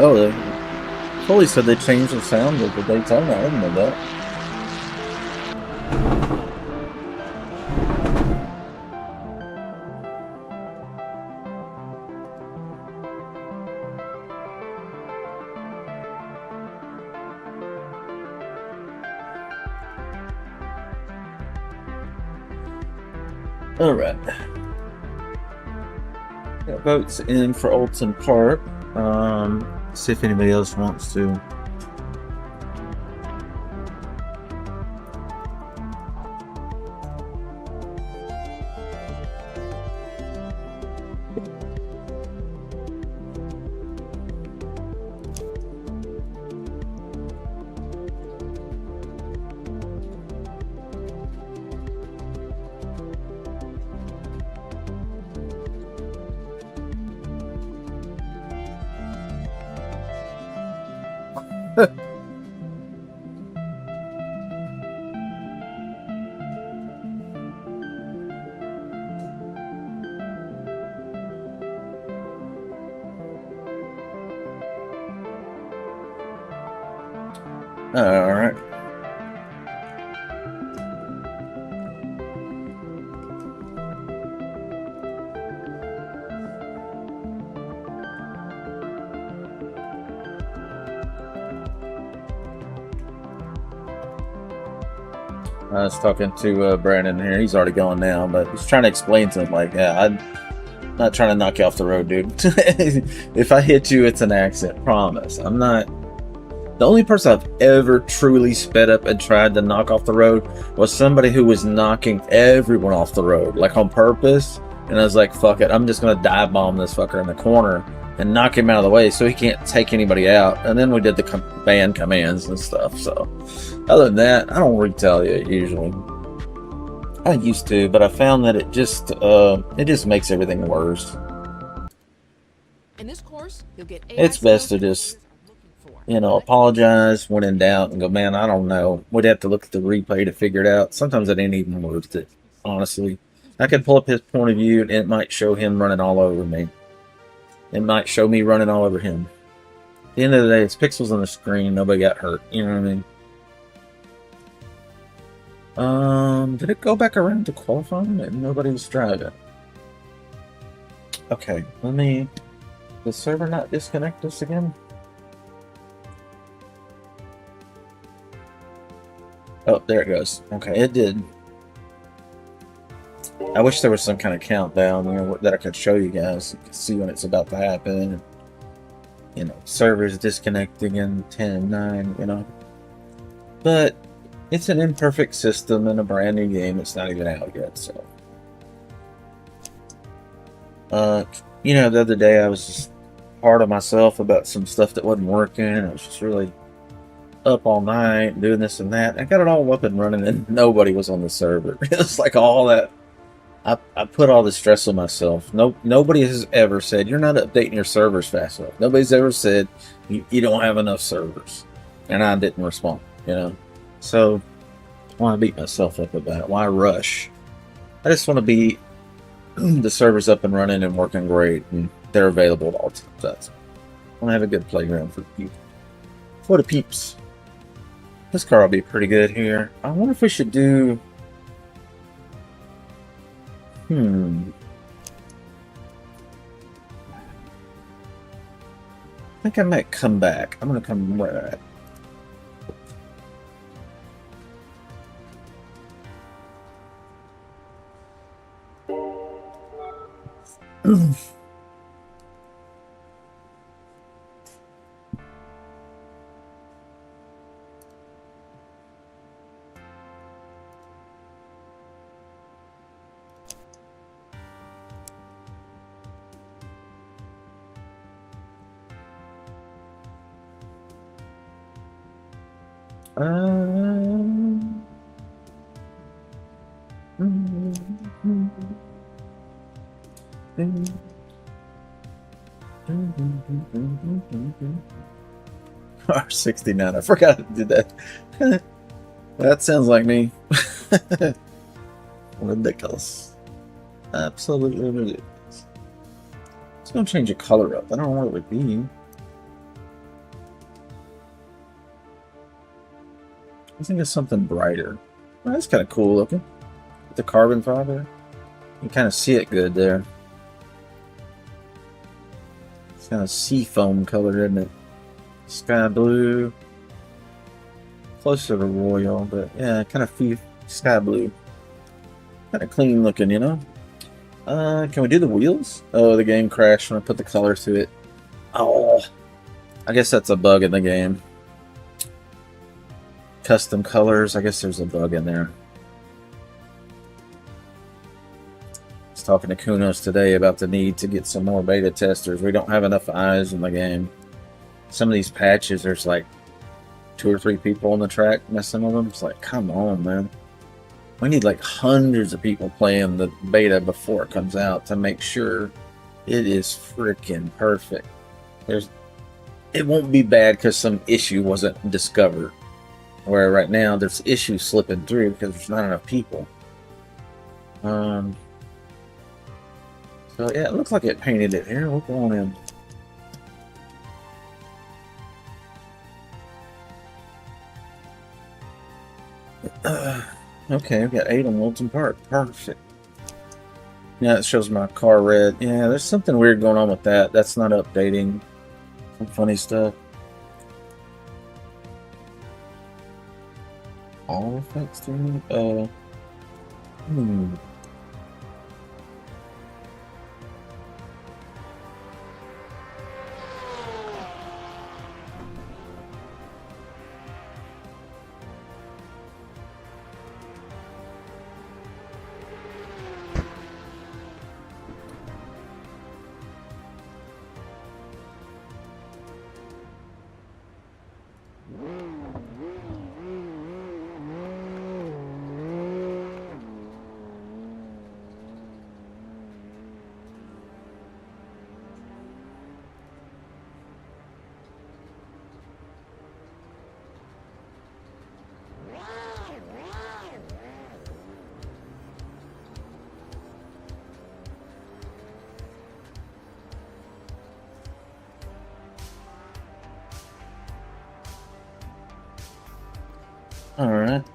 Oh, the police said they changed the sound of the Daytona. I didn't know that. All right. Got votes in for Olson Park. See if anybody else wants to. All right. I was talking to Brandon here. He's already gone now, but he's trying to explain to him, like, yeah, I'm not trying to knock you off the road, dude. If I hit you, it's an accident. Promise. I'm not The only person I've ever truly sped up and tried to knock off the road was somebody who was knocking everyone off the road, like on purpose. And I was like, fuck it, I'm just gonna dive bomb this fucker in the corner and knock him out of the way so he can't take anybody out. And then we did the band commands and stuff. So other than that, I don't retaliate usually. I used to, but I found that it just makes everything worse. In this course, you'll get It's best to just, you know, apologize when in doubt and go, man, I don't know. We'd have to look at the replay to figure it out. Sometimes it ain't even worth it, honestly. I could pull up his point of view and it might show him running all over me. It might show me running all over him. At the end of the day, it's pixels on the screen. Nobody got hurt. You know what I mean? Did it go back around to qualifying and nobody was driving? Okay, let me... Does the server not disconnect us again? Oh, there it goes. Okay, it did. I wish there was some kind of countdown, you know, that I could show you guys. You can see when it's about to happen. You know, servers disconnecting in 10, 9, you know. But it's an imperfect system in a brand new game. It's not even out yet, so. You know, the other day I was just hard on myself about some stuff that wasn't working. I was just really up all night doing this and that. I got it all up and running and nobody was on the server. It was like all that. I put all the stress on myself. Nobody has ever said, you're not updating your servers fast enough. Nobody's ever said, you don't have enough servers. And I didn't respond, you know. So, why beat myself up about it? Why rush? I just want to be the servers up and running and working great, and they're available at all times. That's, I want to have a good playground for the people. For the peeps. This car will be pretty good here. I wonder if we should do... I think I might come back. I'm going to come right back. R69, I forgot to do that. That sounds like me. Ridiculous. Absolutely ridiculous. It's gonna change the color up. I don't know what it would be. I think it's something brighter. Well, that's kind of cool looking. With the carbon fiber. You can kind of see it good there. It's kind of seafoam color, isn't it? Sky blue. Closer to royal, but yeah, kind of sky blue. Kind of clean looking, you know? Can we do the wheels? Oh, the game crashed when I put the color to it. Oh, I guess that's a bug in the game. Custom colors, I guess there's a bug in there. I was talking to Kunos today about the need to get some more beta testers. We don't have enough eyes in the game. Some of these patches, there's like 2 or 3 people on the track messing with them. It's like, come on, man. We need like hundreds of people playing the beta before it comes out to make sure it is freaking perfect. It won't be bad because some issue wasn't discovered. Where right now there's issues slipping through because there's not enough people. So yeah, it looks like it painted it here. We'll go on in. Okay, I've got 8 on Wilton Park. Perfect. Yeah, it shows my car red. Yeah, there's something weird going on with that. That's not updating. Some funny stuff. All effects through. Alright.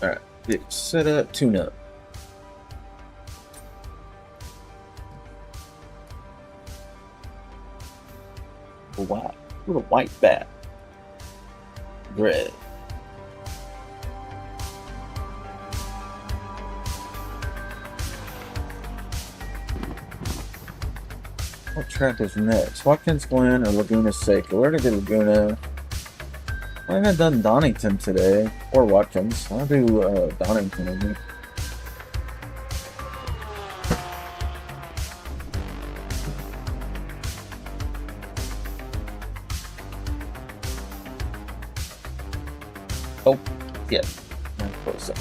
Alright, set up, tune up. Wow, what a white bat. Red. What track is next? Watkins Glen or Laguna Seca? Where to get Laguna? I haven't done Donington today, or Watkins. I'll do Donington, I think. Oh, yeah. I'm close up.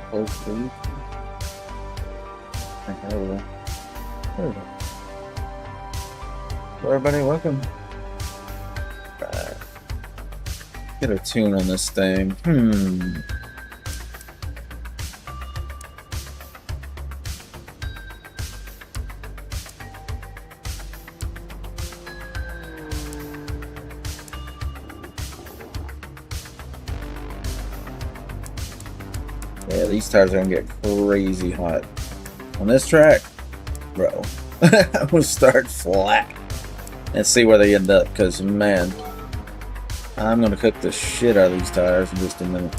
Hopefully. There we go. There we go. Hello, everybody, welcome. Right. Get a tune on this thing. Yeah, these tires are gonna get crazy hot. On this track, bro, I'm gonna start flat and see where they end up, because man, I'm gonna cook the shit out of these tires in just a minute.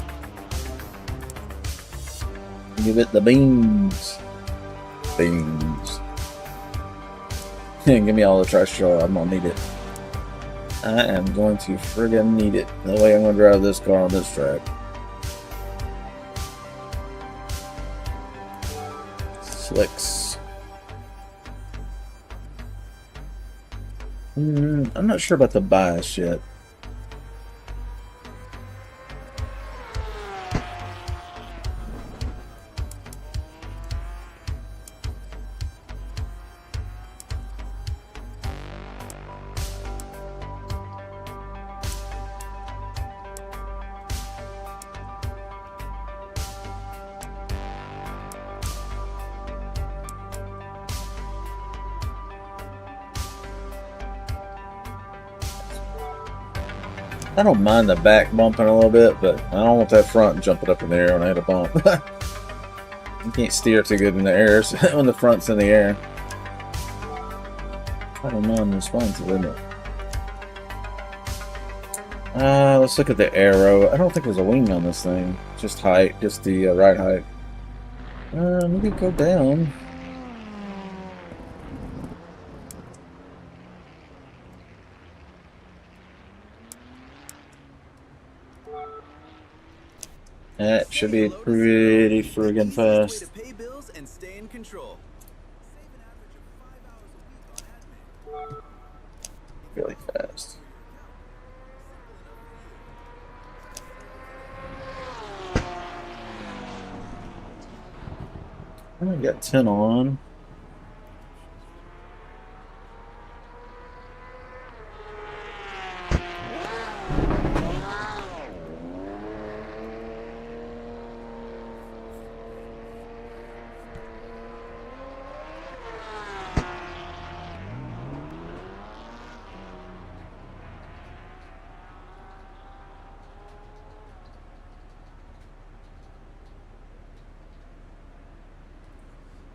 Give it the beans. Beans. Give me all the trash straw, I'm gonna need it. I am going to friggin' need it. The way I'm gonna drive this car on this track. Slicks. I'm not sure about the bias yet. I don't mind the back bumping a little bit, but I don't want that front jumping up in the air when I hit a bump. You can't steer too good in the air when the front's in the air. I don't mind responsive, isn't it? Let's look at the arrow. I don't think there's a wing on this thing. Just height, just the right height. Maybe go down. That should be pretty friggin' fast. Pay bills and stay in control. Really fast. I got 10 on.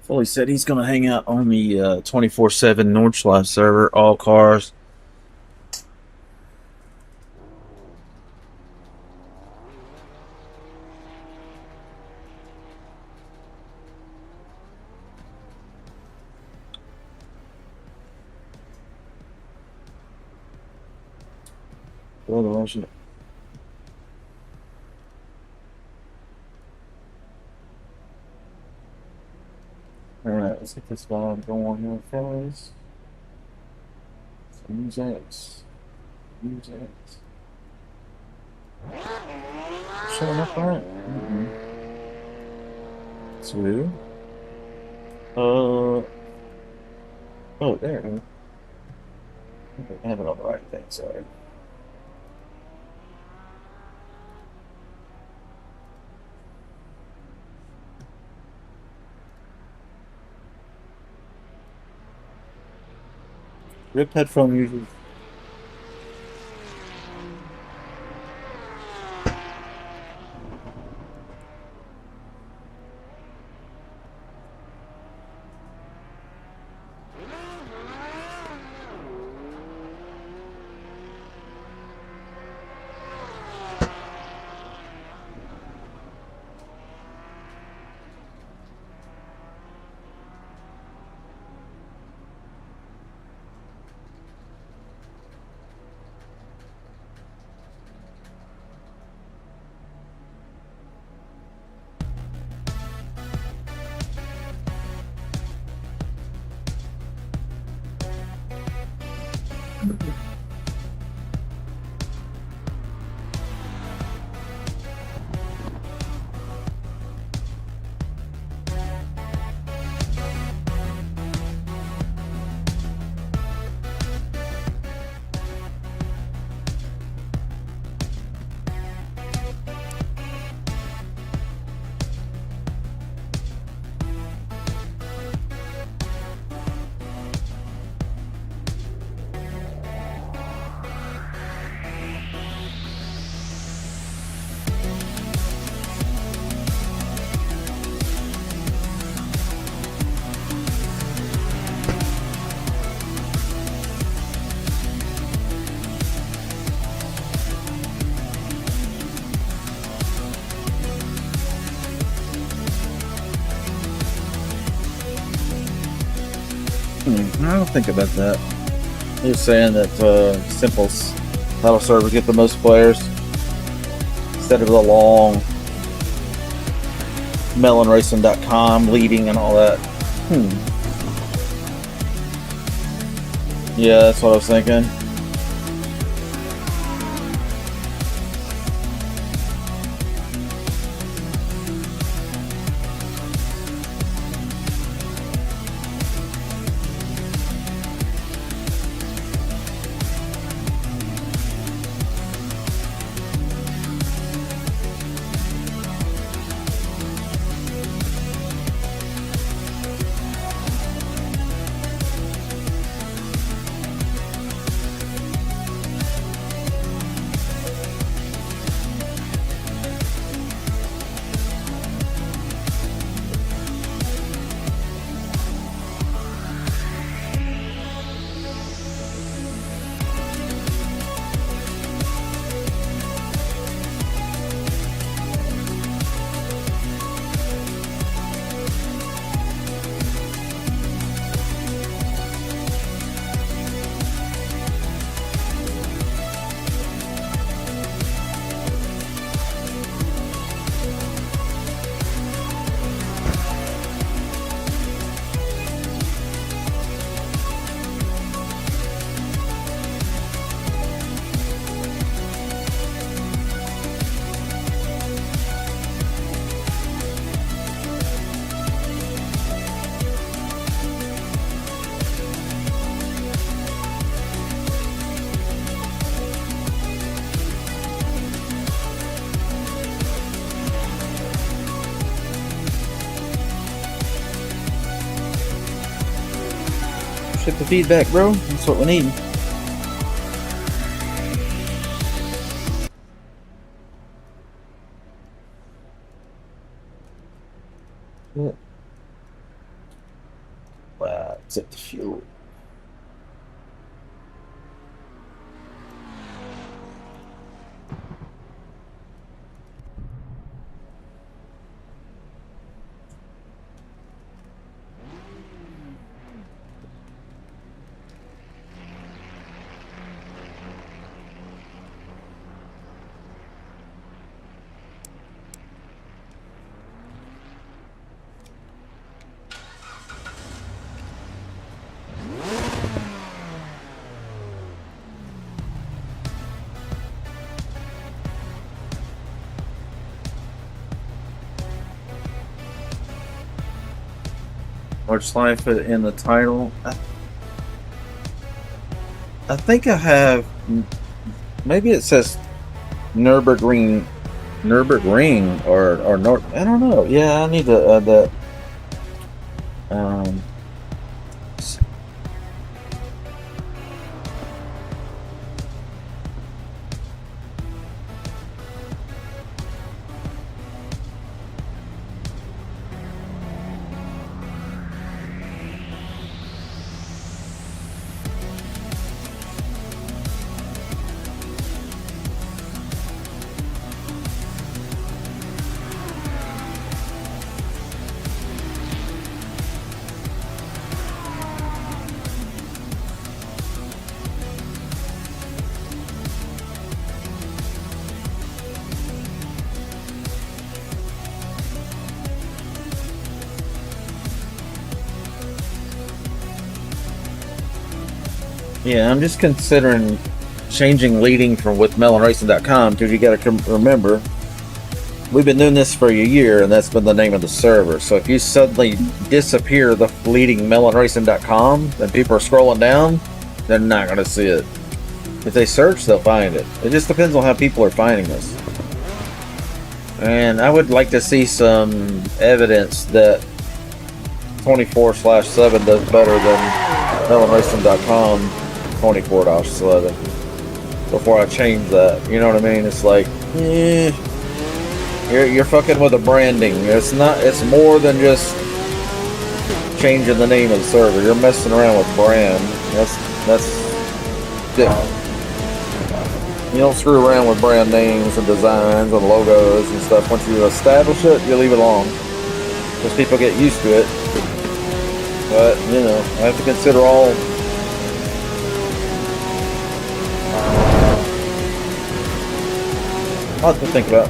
Fully said he's going to hang out on the 24/7 Nordschleife server, all cars. Alright, let's get this vibe going here, fellas. Use X. Use X. Showing up on it? Mm-hmm. It's weird. Oh, there. I have it on the right thing, sorry. Rip headphone users. I don't think about that. They're saying that simple title servers get the most players instead of the long melonracing.com leading and all that. Yeah, that's what I was thinking. Ship the feedback, bro. That's what we need. Yeah. Wow, except the fuel. or slide it in the title. I think I have. Maybe it says Nürburgring or North. I don't know. Yeah, I need to add that. Yeah, I'm just considering changing leading from with melonracing.com because you got to remember we've been doing this for a year and that's been the name of the server. So if you suddenly disappear the leading melonracing.com and people are scrolling down, they're not going to see it. If they search, they'll find it. It just depends on how people are finding this. And I would like to see some evidence that 24/7 does better than melonracing.com 24/7 before I change that. You know what I mean? It's like, you're fucking with the branding. It's not. It's more than just changing the name of the server. You're messing around with brand. That's different. You don't screw around with brand names and designs and logos and stuff. Once you establish it, you leave it alone because people get used to it. But you know, I have to consider all. I'll have to think about.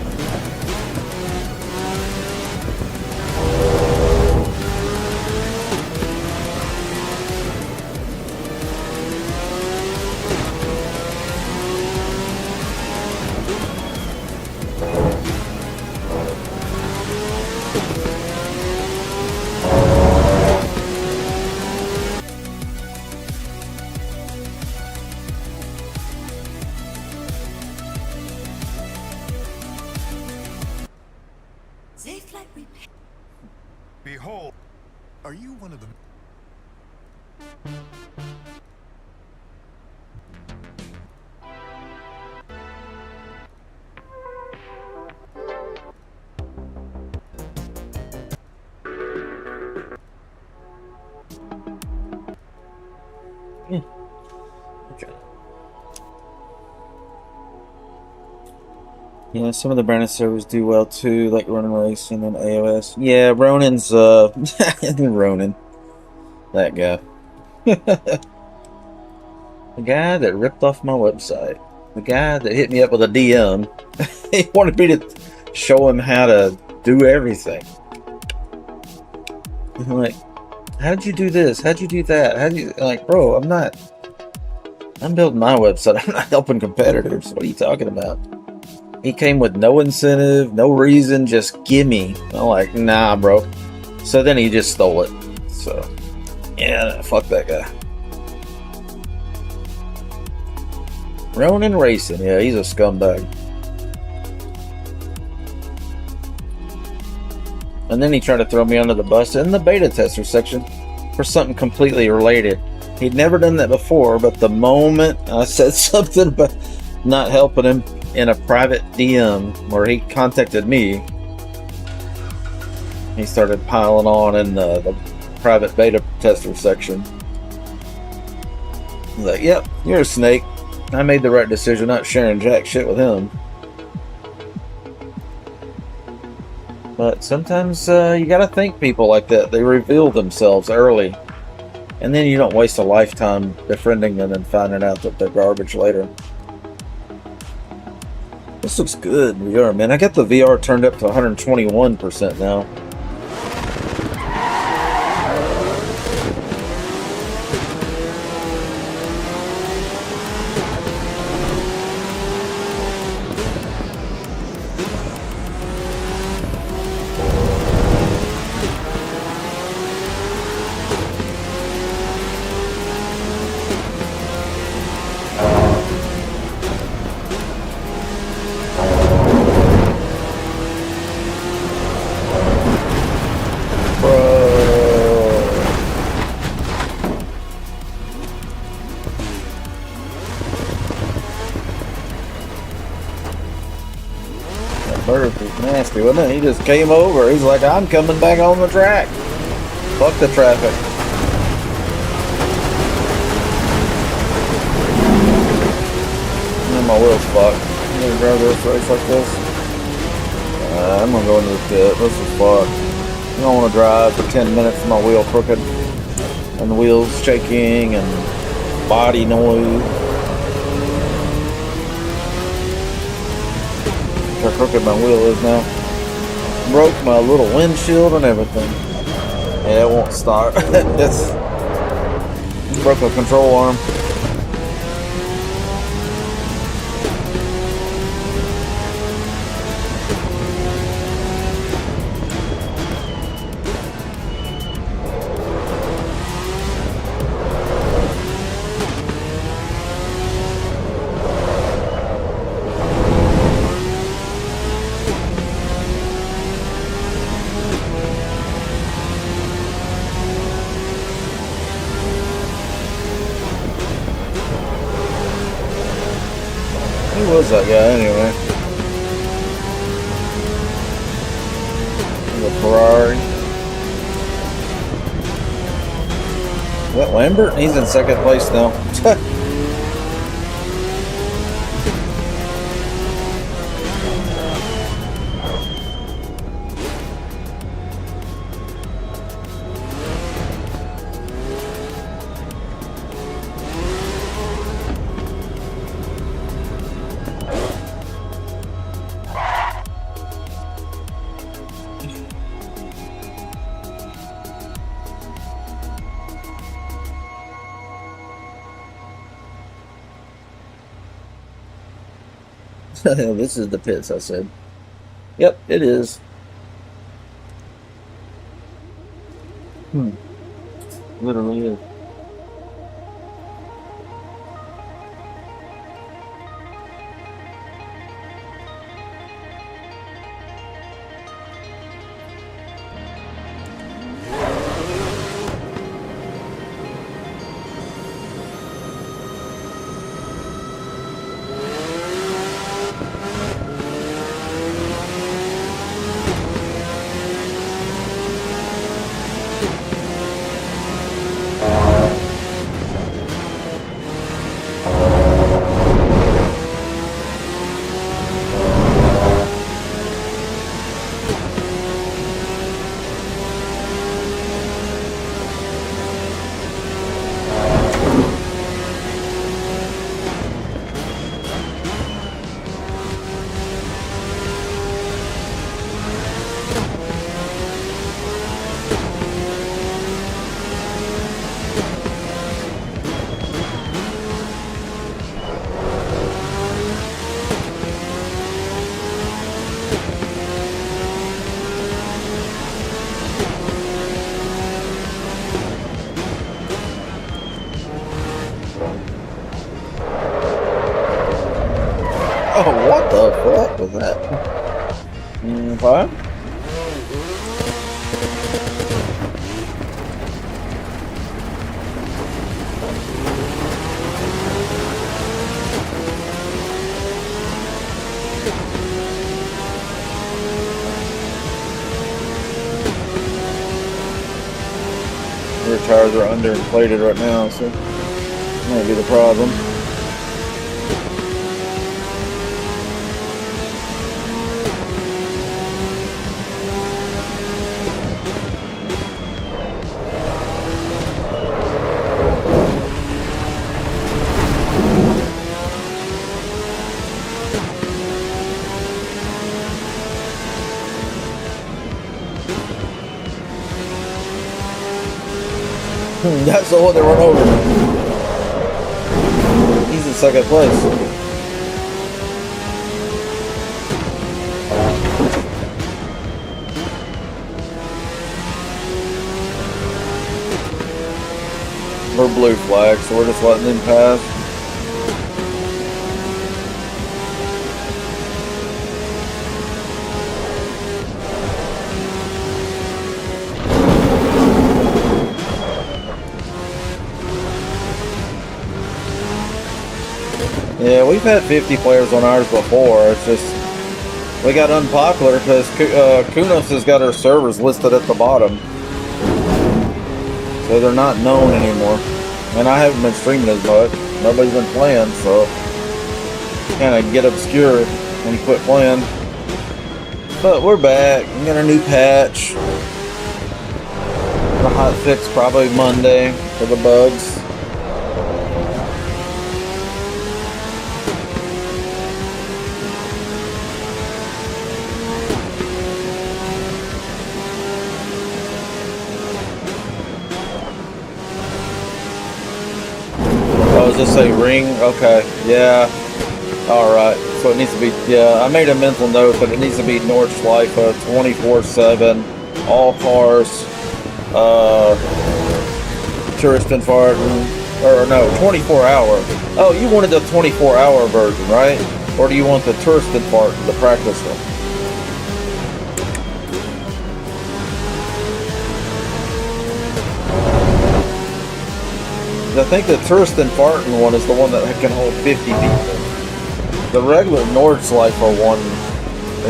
Behold, are you one of them? Okay. Yeah, some of the branded servers do well too, like Ronin Racing and AOS. Yeah, Ronin's Ronin. That guy. The guy that ripped off my website. The guy that hit me up with a DM. He wanted me to show him how to do everything. And I'm like, how'd you do this? How'd you do that? How'd you like, bro, I'm building my website. I'm not helping competitors. What are you talking about? He came with no incentive, no reason, just gimme. I'm like, nah, bro. So then he just stole it. So, yeah, fuck that guy. Ronin Racing, yeah, he's a scumbag. And then he tried to throw me under the bus in the beta tester section for something completely related. He'd never done that before, but the moment I said something about not helping him in a private DM where he contacted me, he started piling on in the private beta tester section. I was like, yep, you're a snake. I made the right decision not sharing jack shit with him. But sometimes you gotta thank people like that. They reveal themselves early. And then you don't waste a lifetime befriending them and finding out that they're garbage later. This looks good, VR, man. I got the VR turned up to 121% now. Burp was nasty, wasn't it? He just came over. He's like, I'm coming back on the track. Fuck the traffic. And my wheel's fucked. I'm gonna drive this race like this. I'm gonna go into the pit. This is fucked. I don't want to drive for 10 minutes with my wheel crooked and the wheels shaking and body noise. Look how crooked my wheel is now. Broke my little windshield and everything. Yeah, it won't start. It's broke my control arm. Who was that guy anyway? The Ferrari. Is that Lambert? He's in second place now. This is the pits, I said. Yep, it is. Literally is. Oh, what the fuck was that? What? Rear tires are underinflated right now, so that might be the problem. That's the one that run over me. He's in second place. We're blue flag, so we're just letting them pass. Yeah, we've had 50 players on ours before. It's just we got unpopular because Kunos has got our servers listed at the bottom. So they're not known anymore. And I haven't been streaming as much. Nobody's been playing, so kind of get obscure when you quit playing. But we're back. We got a new patch. The hot fix probably Monday for the bugs. Oh, does this say ring? Okay, yeah. Alright, so it needs to be, yeah, I made a mental note that it needs to be Nordschleife 24/7, all cars, tourist and farting, or no, 24-hour. Oh, you wanted the 24-hour version, right? Or do you want the tourist and farting, the practice one? I think the tourist and farting one is the one that can hold 50 people. The regular Nordschleife one,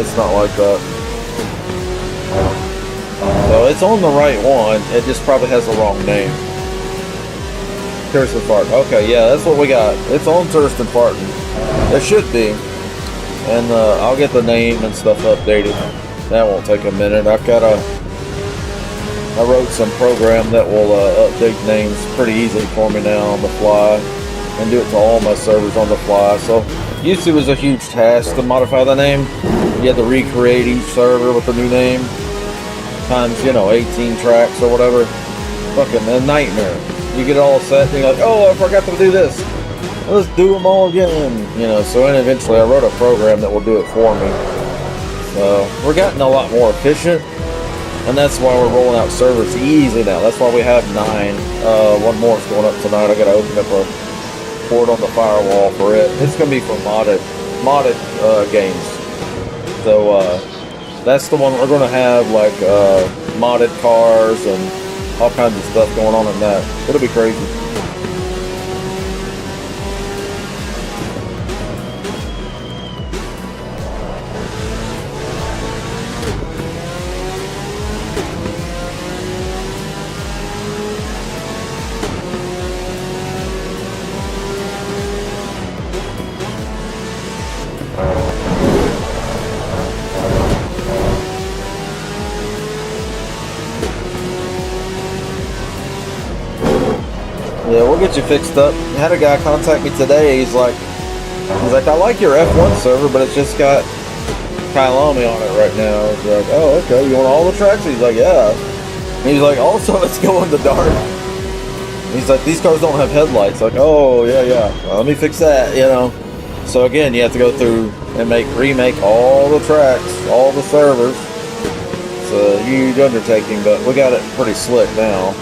it's not like that. So it's on the right one, it just probably has the wrong name. Tourist and Farting. Okay, yeah, that's what we got. It's on Tourist and Farting. It should be. And I'll get the name and stuff updated. That won't take a minute. I wrote some program that will update names pretty easily for me now on the fly. And do it to all my servers on the fly. So used to was a huge task to modify the name. You had to recreate each server with a new name. Times, 18 tracks or whatever. Fucking a nightmare. You get it all set and you're like, oh, I forgot to do this. Let's do them all again. So and eventually I wrote a program that will do it for me. So we're getting a lot more efficient. And that's why we're rolling out servers easy now. That's why we have 9. One more is going up tonight. I gotta open up a port on the firewall for it. It's gonna be for modded games. So that's the one we're gonna have, like modded cars and all kinds of stuff going on in that. It'll be crazy. Yeah, we'll get you fixed up. I had a guy contact me today. He's like, I like your F1 server, but it's just got Kylomi on it right now. I was like, oh, okay, you want all the tracks? He's like, yeah. And he's like, also, it's going to dark. He's like, these cars don't have headlights. Like, oh, yeah. Well, let me fix that, So again, you have to go through and remake all the tracks, all the servers. It's a huge undertaking, but we got it pretty slick now.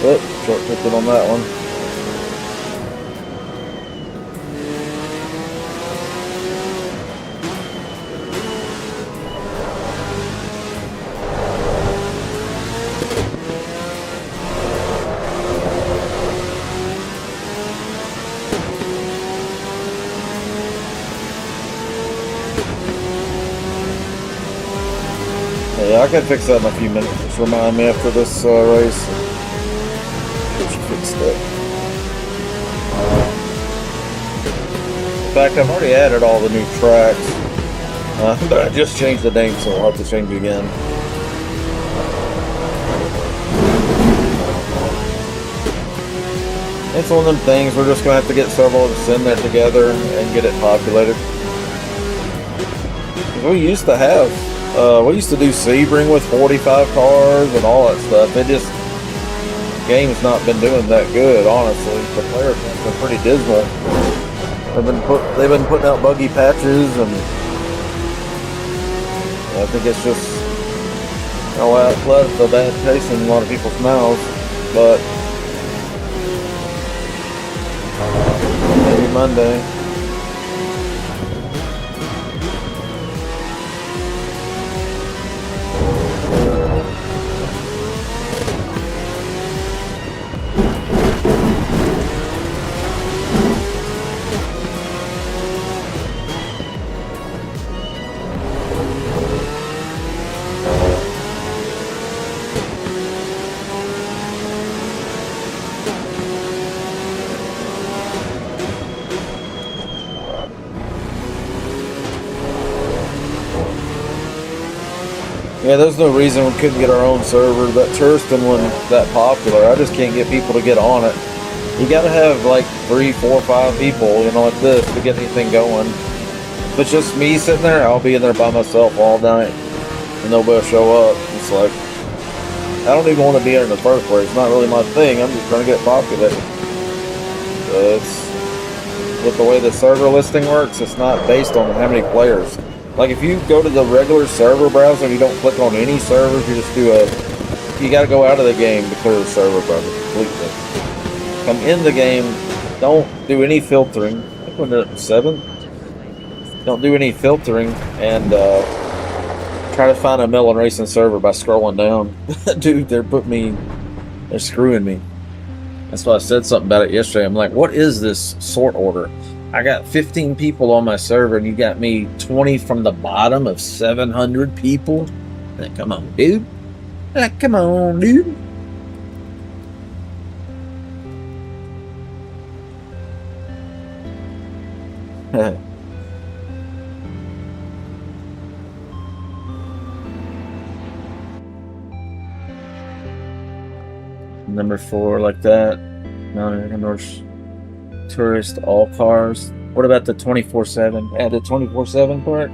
Oh, short-clicked on that one. Yeah, I can fix that in a few minutes. Just remind me after this race. Fixed it. In fact, I've already added all the new tracks, but I just changed the name, so I'll have to change it again. It's one of them things, we're just going to have to get several of us in there together and get it populated. We used to have, we used to do Sebring with 45 cars and all that stuff. It just, game's not been doing that good, honestly. The players have been pretty dismal. They've been putting out buggy patches, and I think it's just left a bad taste in a lot of people's mouths. But maybe Monday. Yeah, there's no reason we couldn't get our own server. That Turistan one that popular. I just can't get people to get on it. You gotta have like 3, 4, 5 people, you know, like this to get anything going. If it's just me sitting there, I'll be in there by myself all night and nobody will show up. It's like, I don't even want to be here in the first place. It's not really my thing. I'm just trying to get populated. It's with the way the server listing works, it's not based on how many players. Like if you go to the regular server browser and you don't click on any servers, you just do you gotta go out of the game to clear the server browser completely. Come in the game, don't do any filtering. I think we're at 7. Don't do any filtering and try to find a Melon Racing server by scrolling down. Dude, they're screwing me. That's why I said something about it yesterday. I'm like, what is this sort order? I got 15 people on my server and you got me 20 from the bottom of 700 people? Like, come on, dude. Like, come on, dude. Number 4, like that. No, tourist, all cars. What about the 24/7? Add the 24/7 part.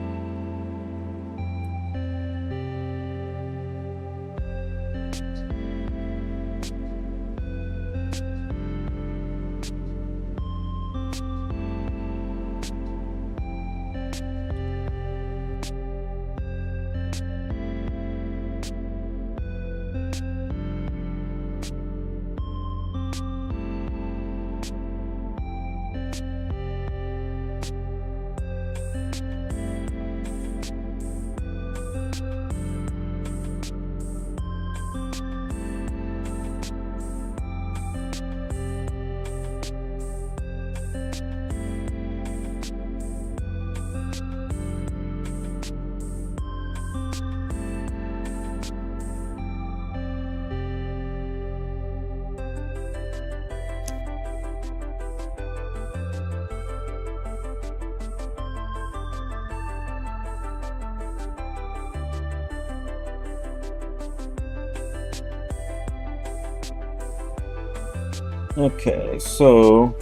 Okay, so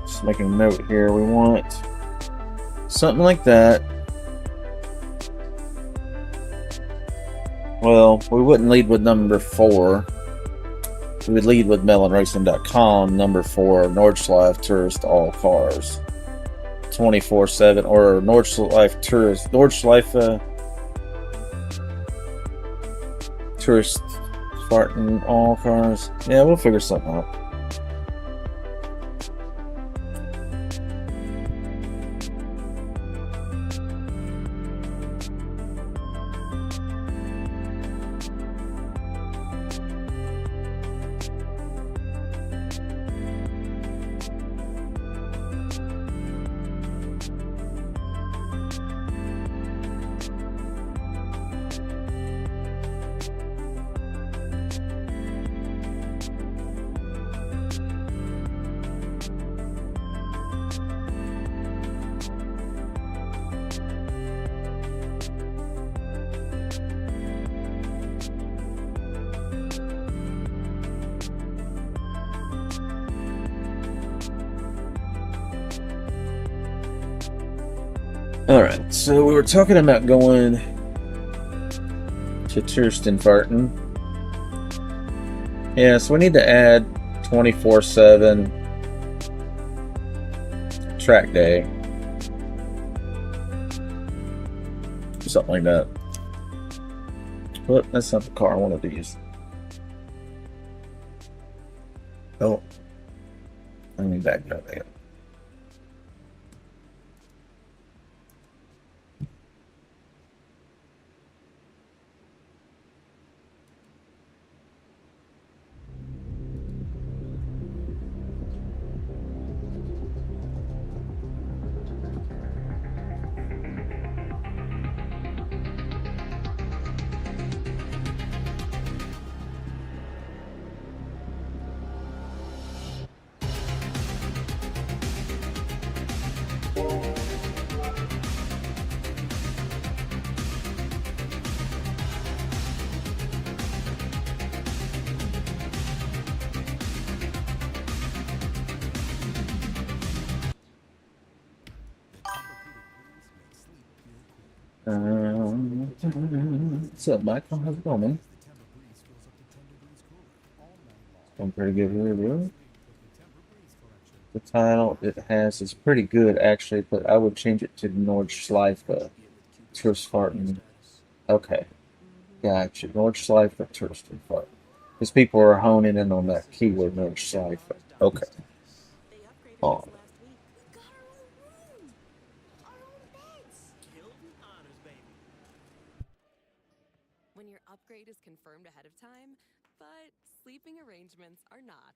just making a note here. We want something like that. Well, we wouldn't lead with number 4. We would lead with melonracing.com, number 4, Nordschleife Tourist All Cars. 24/7 or Nordschleife Tourist, Nordschleife Tourist Spartan All Cars. Yeah, we'll figure something out. Alright, so we were talking about going to Kirstenfarten. Yeah, so we need to add 24/7 track day. Something like that. But that's not the car I wanted to use. Oh. Let me back up there. What's up, Michael? How's it going, man? I'm pretty good here, bro. The title it has is pretty good, actually, but I would change it to Nordschleife Touristfahrten. Okay, gotcha. Nordschleife Touristfahrten. Because people are honing in on that keyword, Nordschleife. Okay. They upgraded Oh. us last week. We got our own room! Our own beds! Hilton honors, baby. When your upgrade is confirmed ahead of time, but sleeping arrangements are not.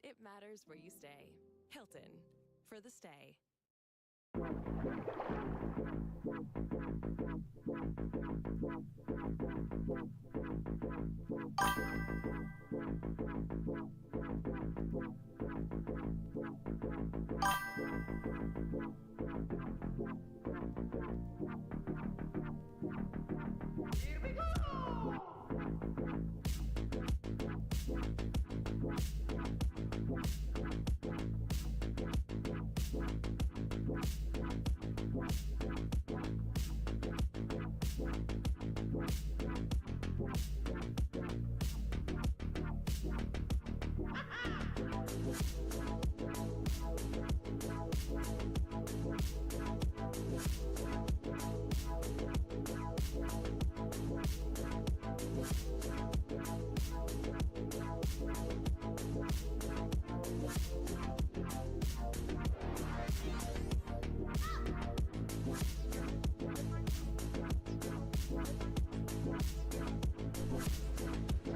It matters where you stay. Hilton. For the stay.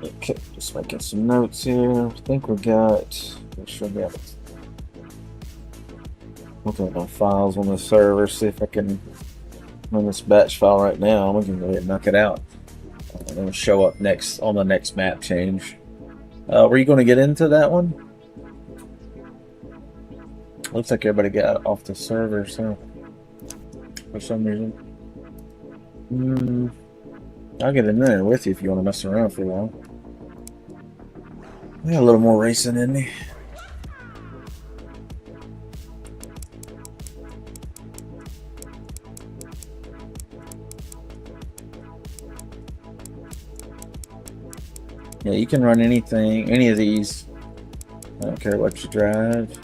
Okay, just making some notes here. I think we got. We should be able to look at my files on the server, see if I can run this batch file right now. We can go ahead and knock it out. It'll show up next on the next map change. Were you going to get into that one? Looks like everybody got off the server, so for some reason. I'll get in there with you if you want to mess around for a while. I got a little more racing in me. Yeah, you can run anything, any of these. I don't care what you drive.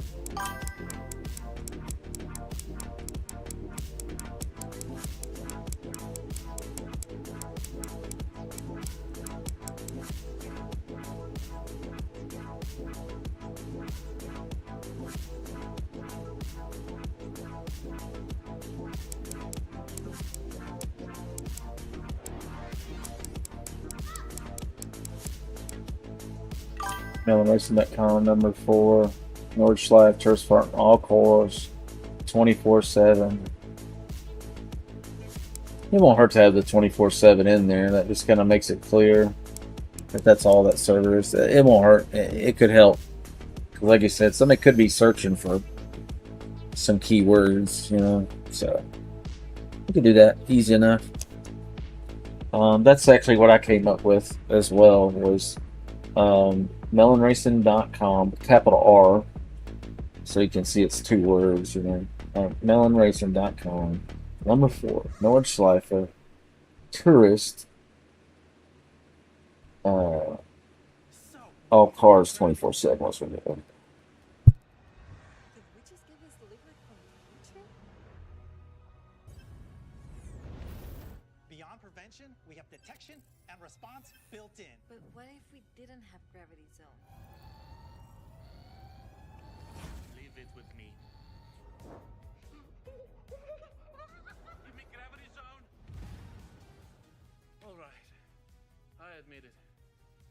MelonRacing.com, number 4, Nordschleife, Touristfahrten, all cores, 24/7. It won't hurt to have the 24/7 in there. That just kind of makes it clear that that's all that server is. It won't hurt. It could help. Like I said, somebody could be searching for some keywords, you know. So we could do that easy enough. That's actually what I came up with as well. Was melonracing.com, capital R, so you can see it's 2 words, you know. Melonracing.com, number 4, Nordschleife, tourist, all cars 24/7. What's with it? Did we just get his delivery from the future? Beyond prevention, we have detection and response built in. But what if we didn't have gravity zone? Leave it with me. Give me gravity zone. All right. I admit it.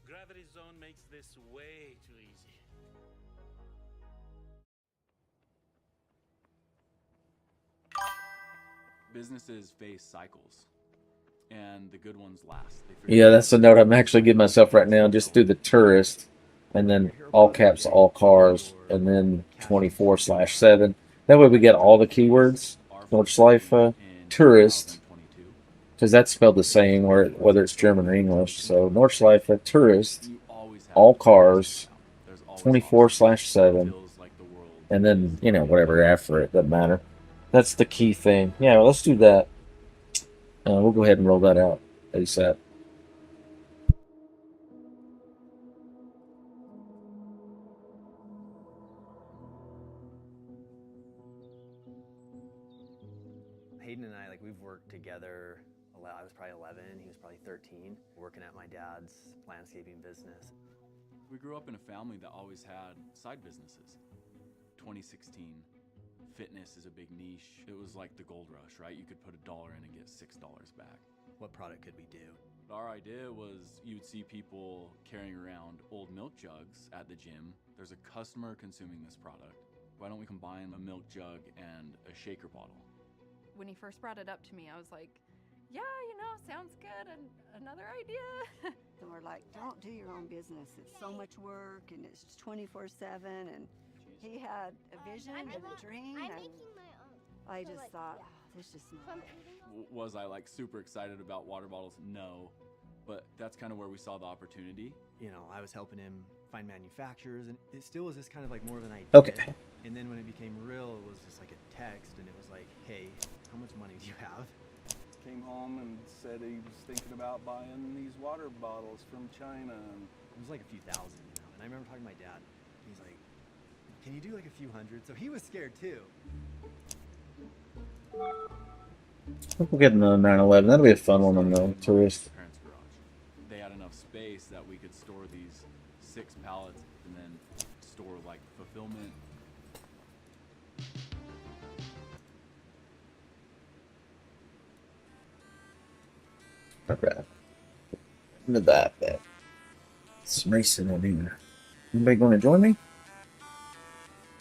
Gravity zone makes this way too easy. Businesses face cycles, and the good ones last. Yeah, that's the note I'm actually giving myself right now. Just do the tourist, and then all caps, all cars, and then 24/7. That way we get all the keywords. Nordschleife, tourist, because that's spelled the same whether it's German or English. So Nordschleife, tourist, all cars, 24/7, and then, you know, whatever after it, doesn't matter. That's the key thing. Yeah, let's do that. We'll go ahead and roll that out ASAP. Hayden and I, like, we've worked together a lot. I was probably 11, he was probably 13, working at my dad's landscaping business. We grew up in a family that always had side businesses. 2016, fitness is a big niche. It was like the gold rush, right? You could put $1 in and get $6 back. What product could we do? Our idea was you would see people carrying around old milk jugs at the gym. There's a customer consuming this product. Why don't we combine a milk jug and a shaker bottle? When he first brought it up to me, I was like, yeah, you know, sounds good, and another idea. And we're like, don't do your own business. It's so much work, and it's 24/7, and he had a vision and a dream, and I just thought, this just Was I like super excited about water bottles? No, but that's kind of where we saw the opportunity. You know, I was helping him find manufacturers, and it still was this kind of like more of an idea. Okay. And then when it became real, it was just like a text, and it was like, hey, how much money do you have? Came home and said he was thinking about buying these water bottles from China. And it was like a few thousand, you know. And I remember talking to my dad. He's like, can you do like a few hundred? So he was scared too. We'll get another 911. That'll be a fun one on the tourist. Parents' garage. They had enough space that we could store these 6 pallets and then store like fulfillment. Alright. Into that bit. Some racing in here. Anybody going to join me?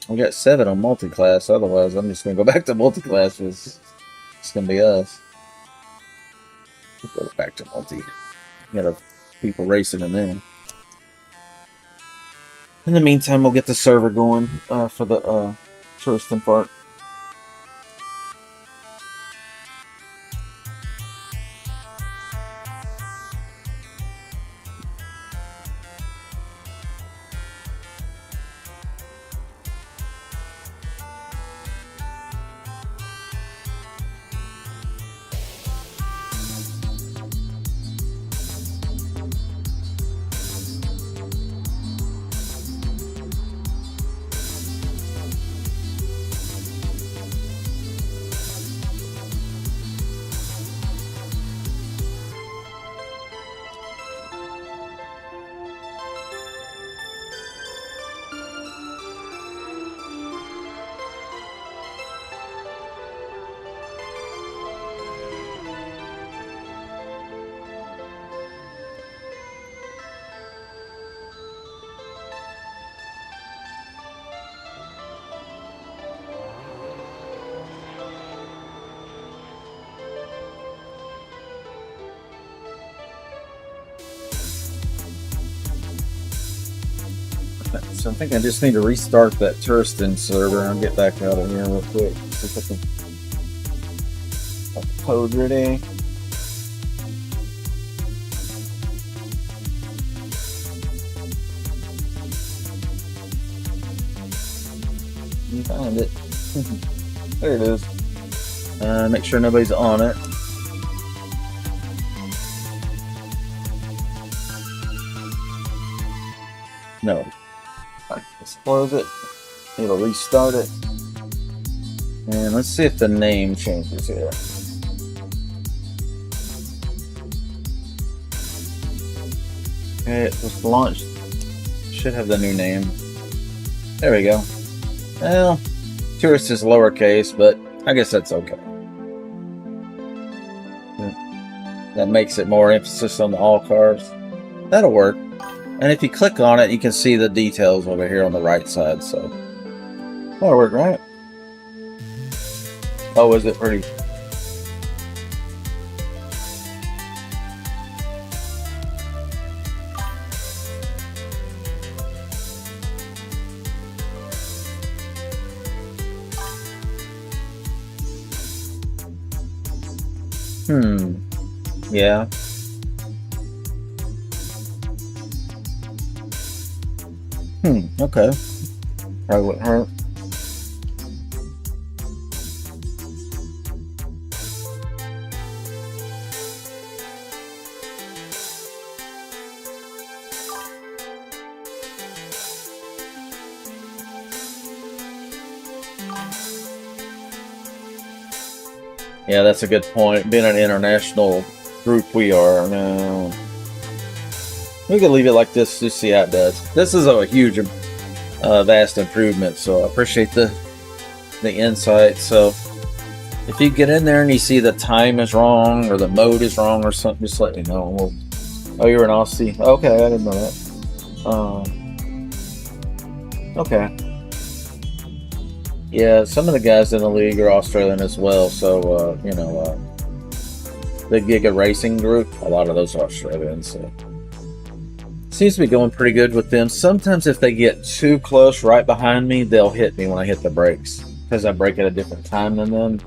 We got 7 on multi-class, otherwise I'm just going to go back to multi-class. It's going to be us. We'll go back to multi. Got a people racing in there. In the meantime, we'll get the server going for the touristing part. So I think I just need to restart that touristing server and get back out of here real quick. See if I can get the code ready. Find it. There it is. Make sure nobody's on it. No. Let's close it. It'll restart it. And let's see if the name changes here. Okay, it was launched. Should have the new name. There we go. Well, tourist is lowercase, but I guess that's okay. That makes it more emphasis on the all cars. That'll work. And if you click on it, you can see the details over here on the right side, so that'll work, right? Oh, is it pretty? Yeah. Okay. Probably wouldn't hurt. Yeah, that's a good point. Being an international group we are, no. We could leave it like this to see how it does. This is a huge, vast improvement, so I appreciate the insight. So if you get in there and you see the time is wrong or the mode is wrong or something, just let me know. Oh, you're an Aussie? Okay, I didn't know that. Okay. Yeah, some of the guys in the league are Australian as well, so, you know, the Giga Racing group, a lot of those are Australians, so. Seems to be going pretty good with them. Sometimes if they get too close right behind me, they'll hit me when I hit the brakes, because I brake at a different time than them,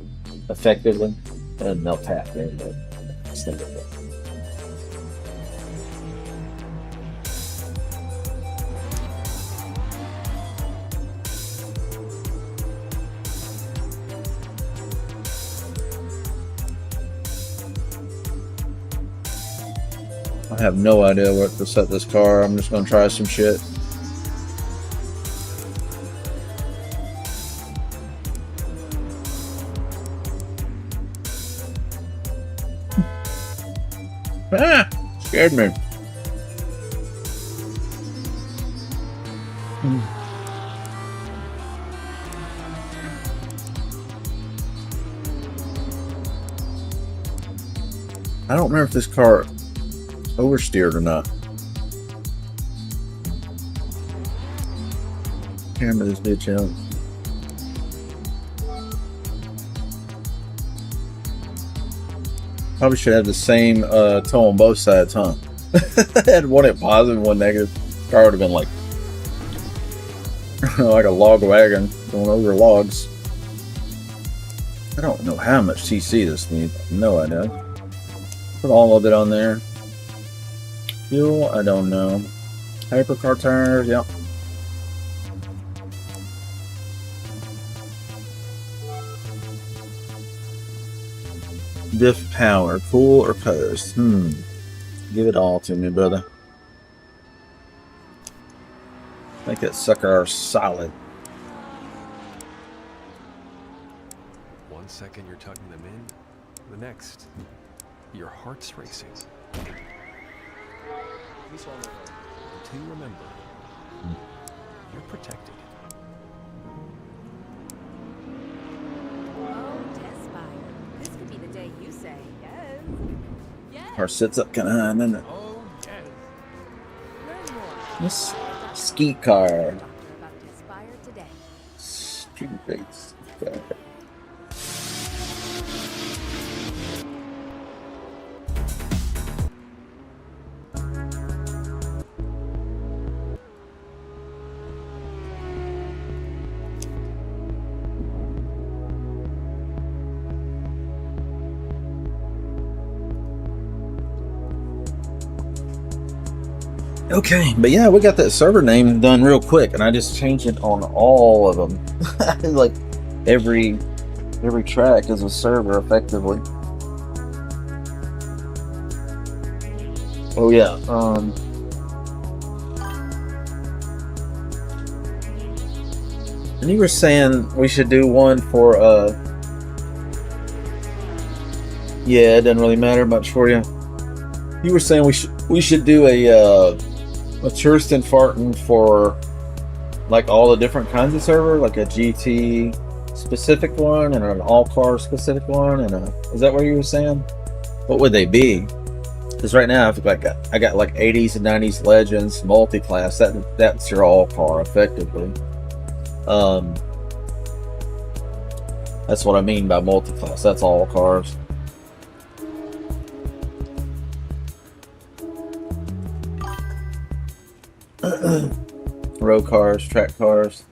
effectively, and they'll tap me, but it's not good. I have no idea where to set this car. I'm just gonna try some shit. Ah! Scared me. I don't remember if this car oversteered or not. Hammer this bitch out. Probably should have the same toe on both sides, huh? Had one at positive, one negative. Car would have been like like a log wagon going over logs. I don't know how much CC this needs. No idea. Put all of it on there. Fuel, I don't know. Hypercar tires, yep. Diff power, cool or coast? Give it all to me, brother. Make that sucker solid. 1 second you're tucking them in, the next, your heart's racing. Until you remember, you're protected. Oh, test fire. This could be the day you say yes. Yes. Car sits up kind of high, doesn't it? Oh, yes. Learn more. This ski car. About test fire today. Ski race car. Okay, but yeah, we got that server name done real quick, and I just changed it on all of them. Like every track is a server, effectively. Oh yeah, and you were saying we should do one for yeah, it doesn't really matter much for you. You were saying we should do a Churston Farton for like all the different kinds of server, like a GT specific one and an all car specific one, and is that what you were saying? What would they be? Because right now I got like 80s and 90s Legends multi-class. That's your all car effectively. That's what I mean by multi-class. That's all cars. Road cars, track cars.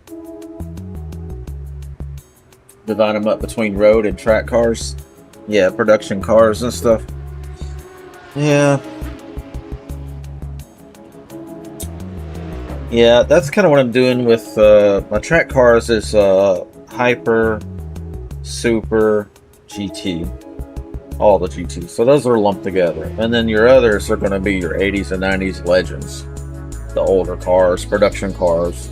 Divide them up between road and track cars. Yeah, production cars and stuff. Yeah. Yeah, that's kind of what I'm doing with my track cars is Hyper, Super, GT. All the GTs. So those are lumped together. And then your others are going to be your 80s and 90s Legends. The older cars, production cars.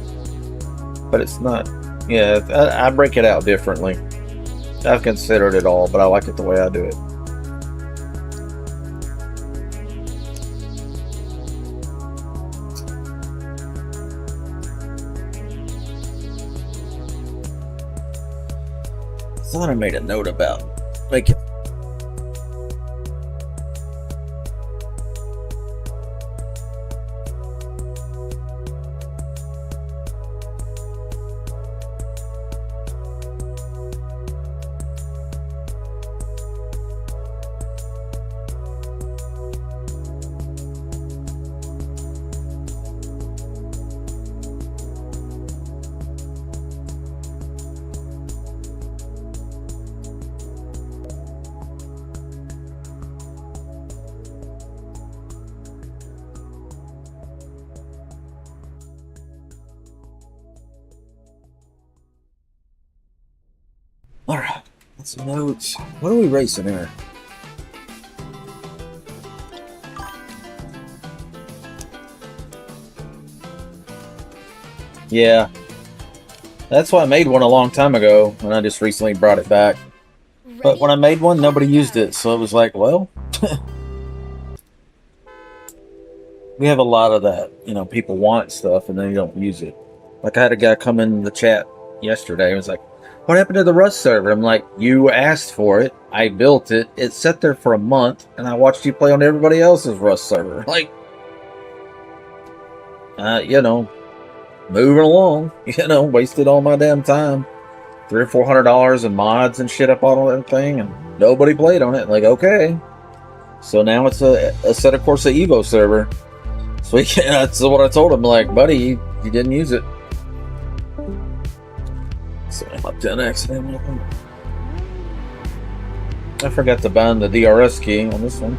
But it's not, yeah, I break it out differently. I've considered it all, but I like it the way I do it. I thought I made a note about making. Alright, that's some notes. What are we racing here? Yeah. That's why I made one a long time ago, and I just recently brought it back. But when I made one, nobody used it, so it was like, well... we have a lot of that. You know, people want stuff, and they don't use it. Like, I had a guy come in the chat yesterday, and was like, what happened to the Rust server? I'm like, you asked for it, I built it, it sat there for a month, and I watched you play on everybody else's Rust server. Like, you know, moving along, you know, wasted all my damn time. $300 or $400 in mods and shit up on everything, and nobody played on it. Like, okay. So now it's a Assetto Corsa EVO server. So that's what I told him, like, buddy, you didn't use it. So I'm up to an accident. I forgot to bind the DRS key on this one.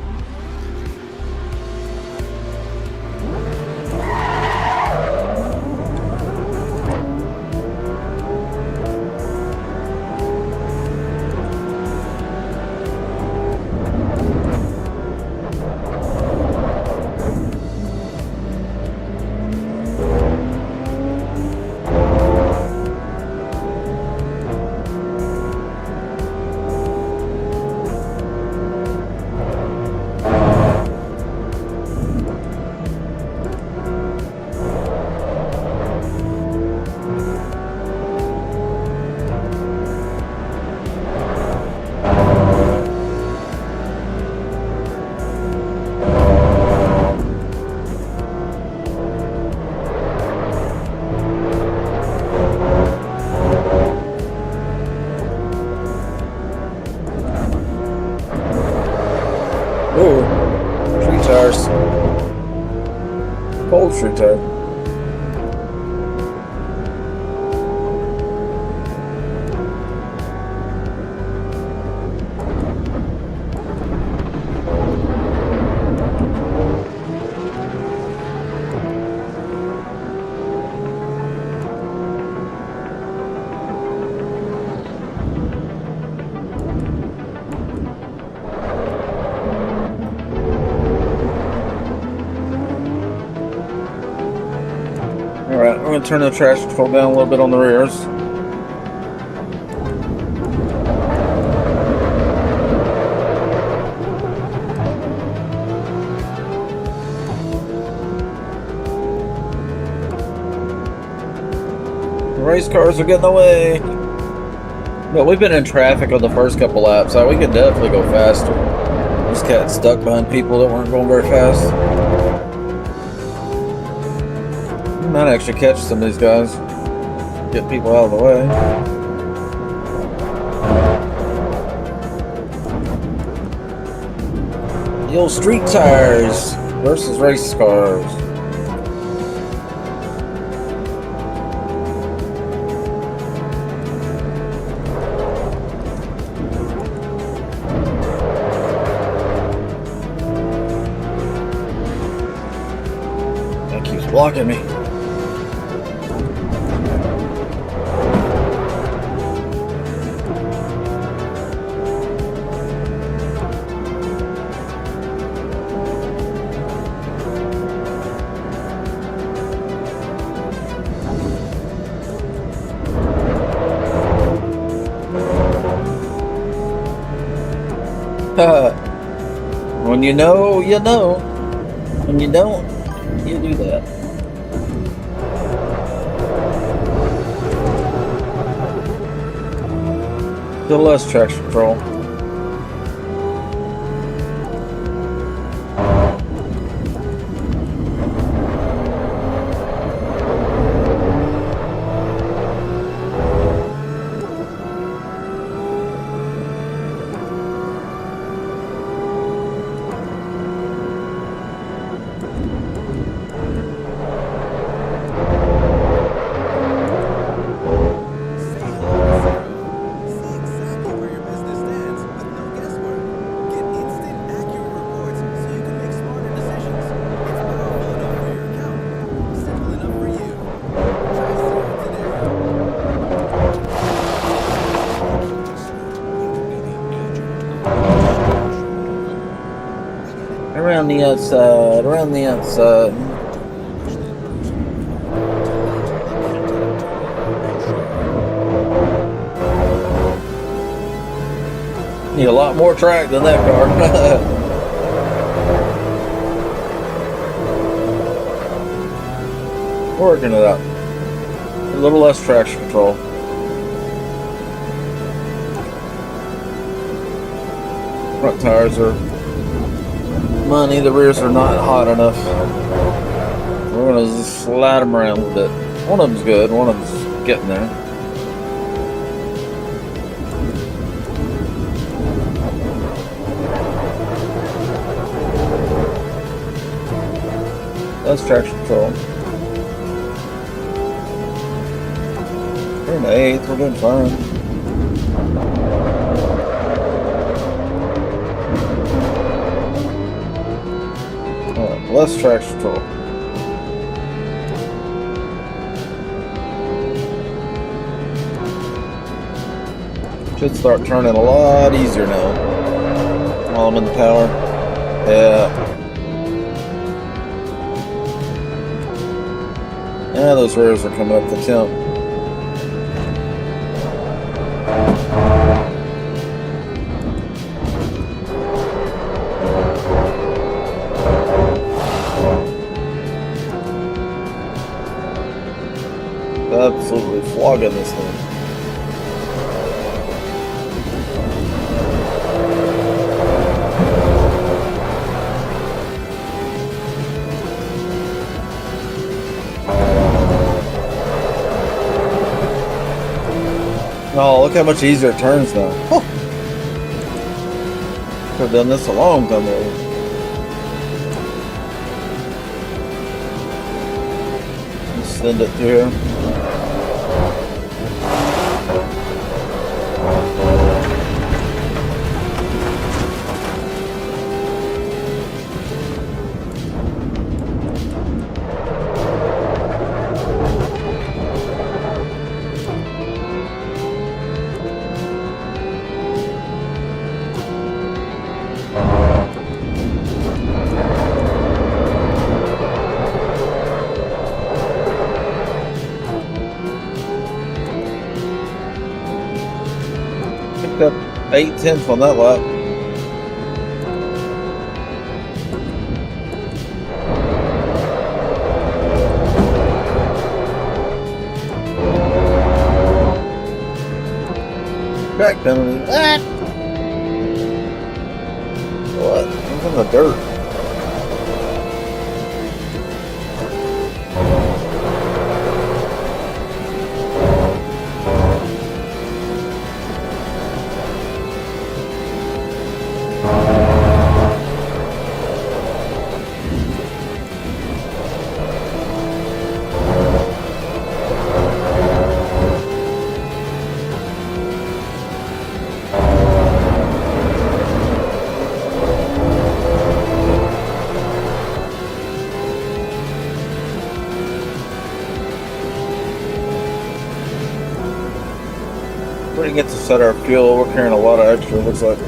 Ooh, tree tires. Cold tree tire. Alright, I'm going to turn the trash control down a little bit on the rears. The race cars are getting away. But we've been in traffic on the first couple laps, so we could definitely go faster. This cat's stuck behind people that weren't going very fast. Might actually catch some of these guys. Get people out of the way. The old street tires versus race cars. That keeps blocking me. When you know, you know. When you don't, you do that. Still less traction control. Around the outside, around the outside. Need a lot more track than that car. Working it out. A little less traction control. Front tires are money, the rears are not hot enough. We're gonna just slide them around a little bit. One of them's good, one of them's getting there. That's traction control. We're in the 8th, we're doing fine. Less traction control. Should start turning a lot easier now while I'm in the power. Yeah. Yeah, those rears are coming up the temp. Absolutely flogging this thing. Oh, look how much easier it turns now. Huh. Could have done this a long time ago. Send it through here. Up 8/10 on that lap. Back penalty. Ah! What? I'm in the dirt. We didn't get to set our fuel. We're carrying a lot of extra, it looks like.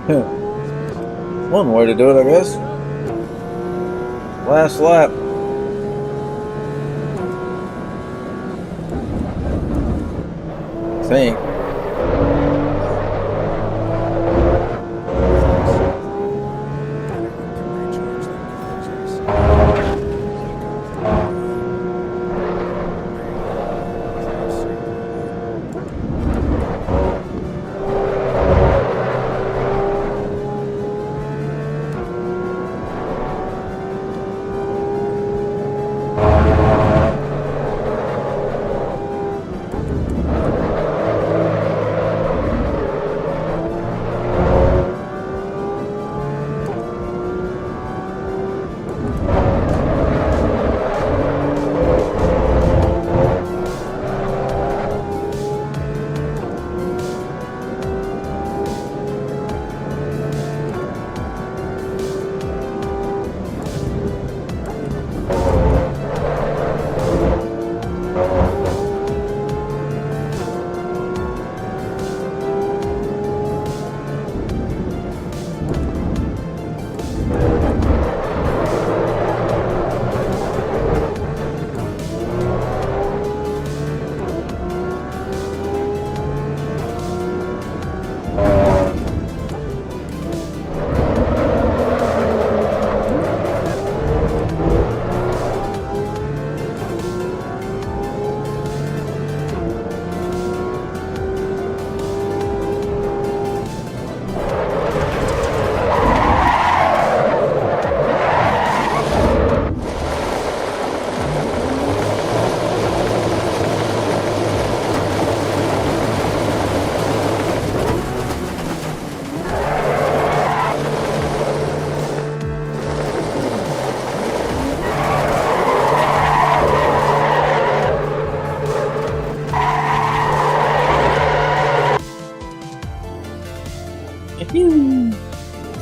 One way to do it, I guess. Last lap. I think.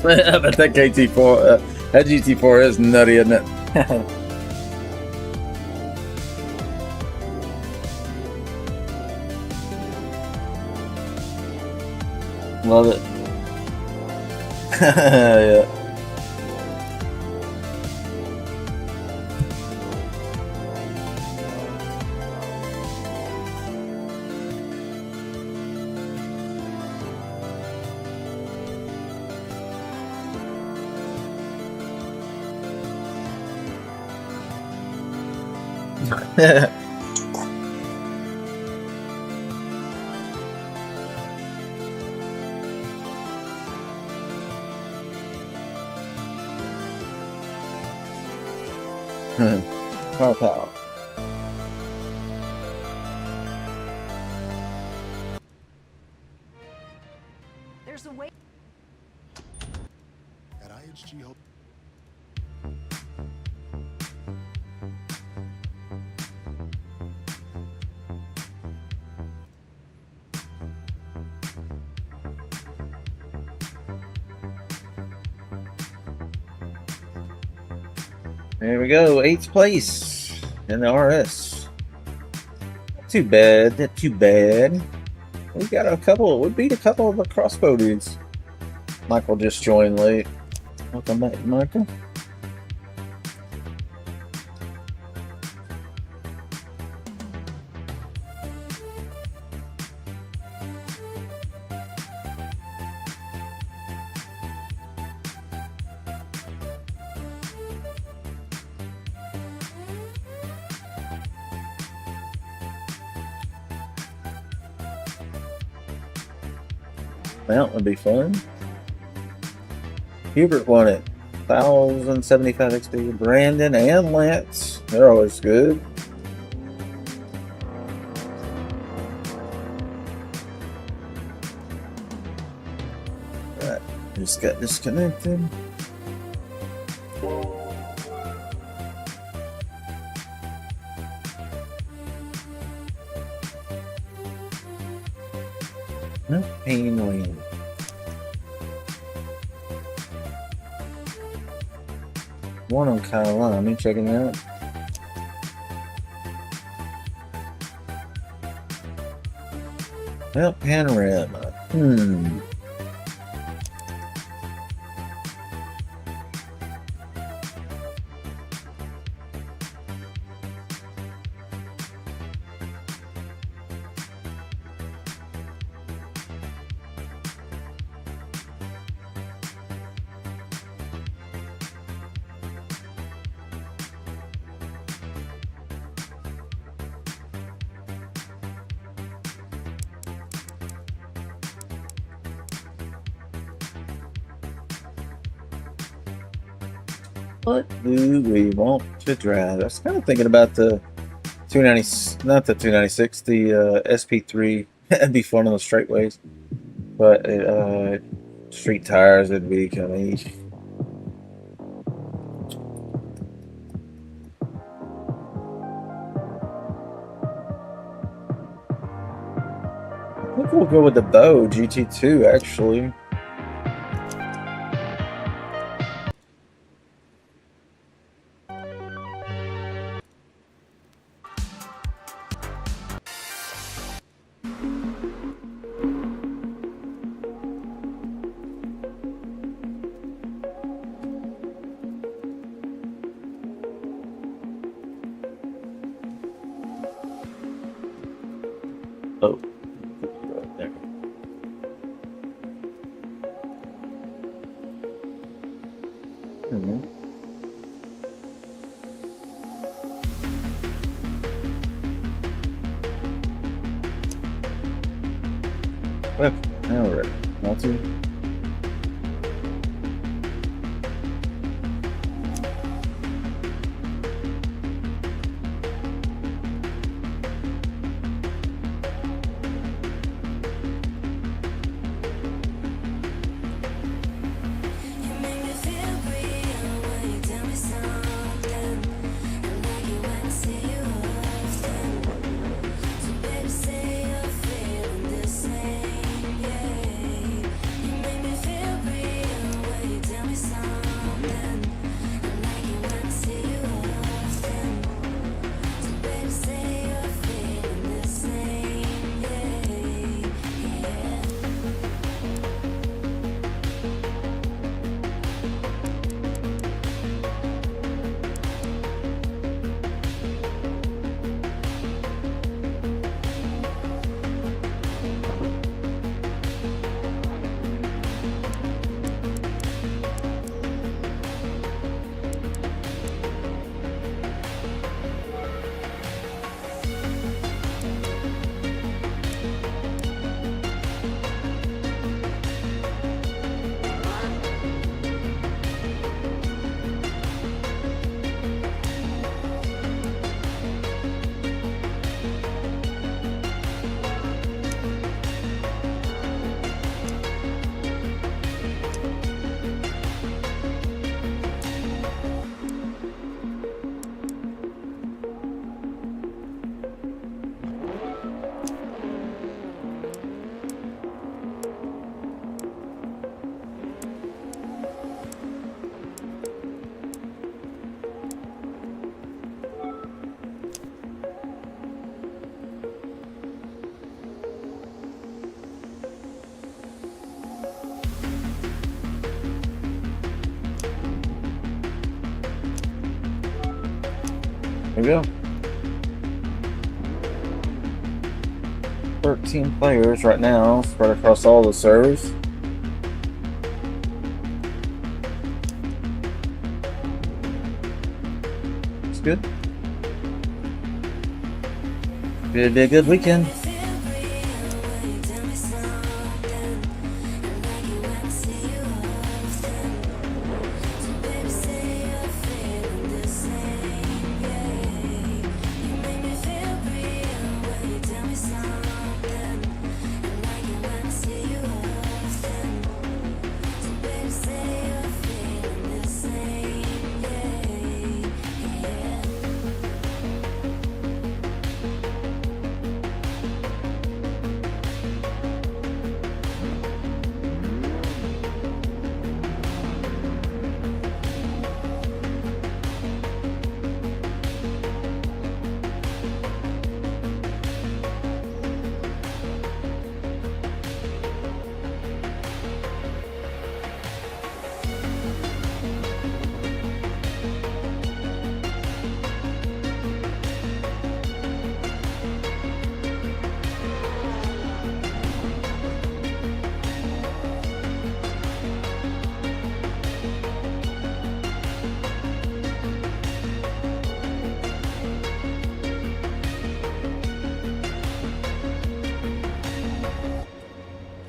But that KT4, that GT4 is nutty, isn't it? Love it. Yeah. Car power. There's a way. At IHG Hope. There we go, 8th place in the RS. Not too bad, not too bad. We got a couple, we beat a couple of the crossbow dudes. Michael just joined late. Welcome back, Michael. That would be fun. Hubert won it. 1,075 XP. Brandon and Lance. They're always good. Right. Just got disconnected. No pain win. One on Carolina, me checking it out. Well, panorama. What do we want to drive? I was kind of thinking about the 290, not the 296, the SP3. That'd be fun on the straightaways, but street tires would be kind of easy. I think we'll go with the Bow GT2 actually. Oh, right there. Okay, now we're ready. Multi. There we go. 13 players right now, spread across all the servers. It's good. It'll be a good weekend.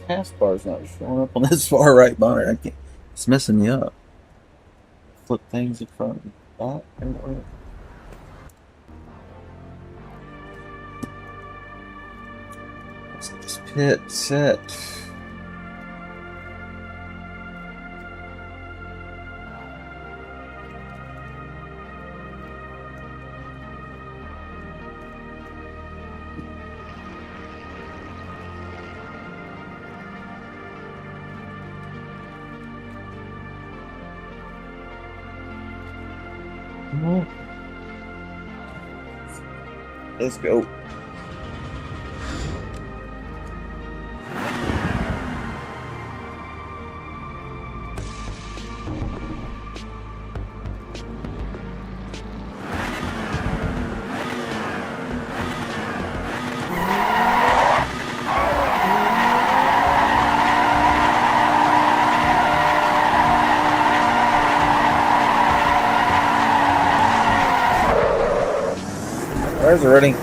Taskbar's not showing up on this far right monitor. It's messing me up. put things in front of that. Let's get this pit set. Let's go. There's already.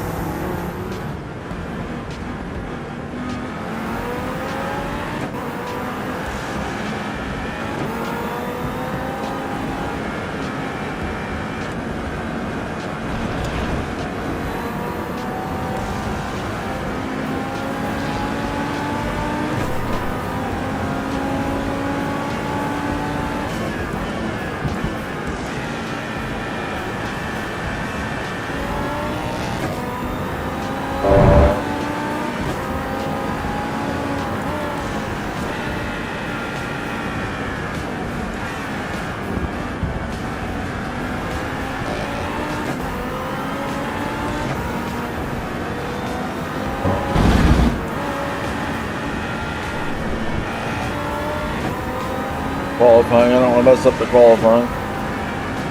Qualifying, I don't want to mess up the qualifying.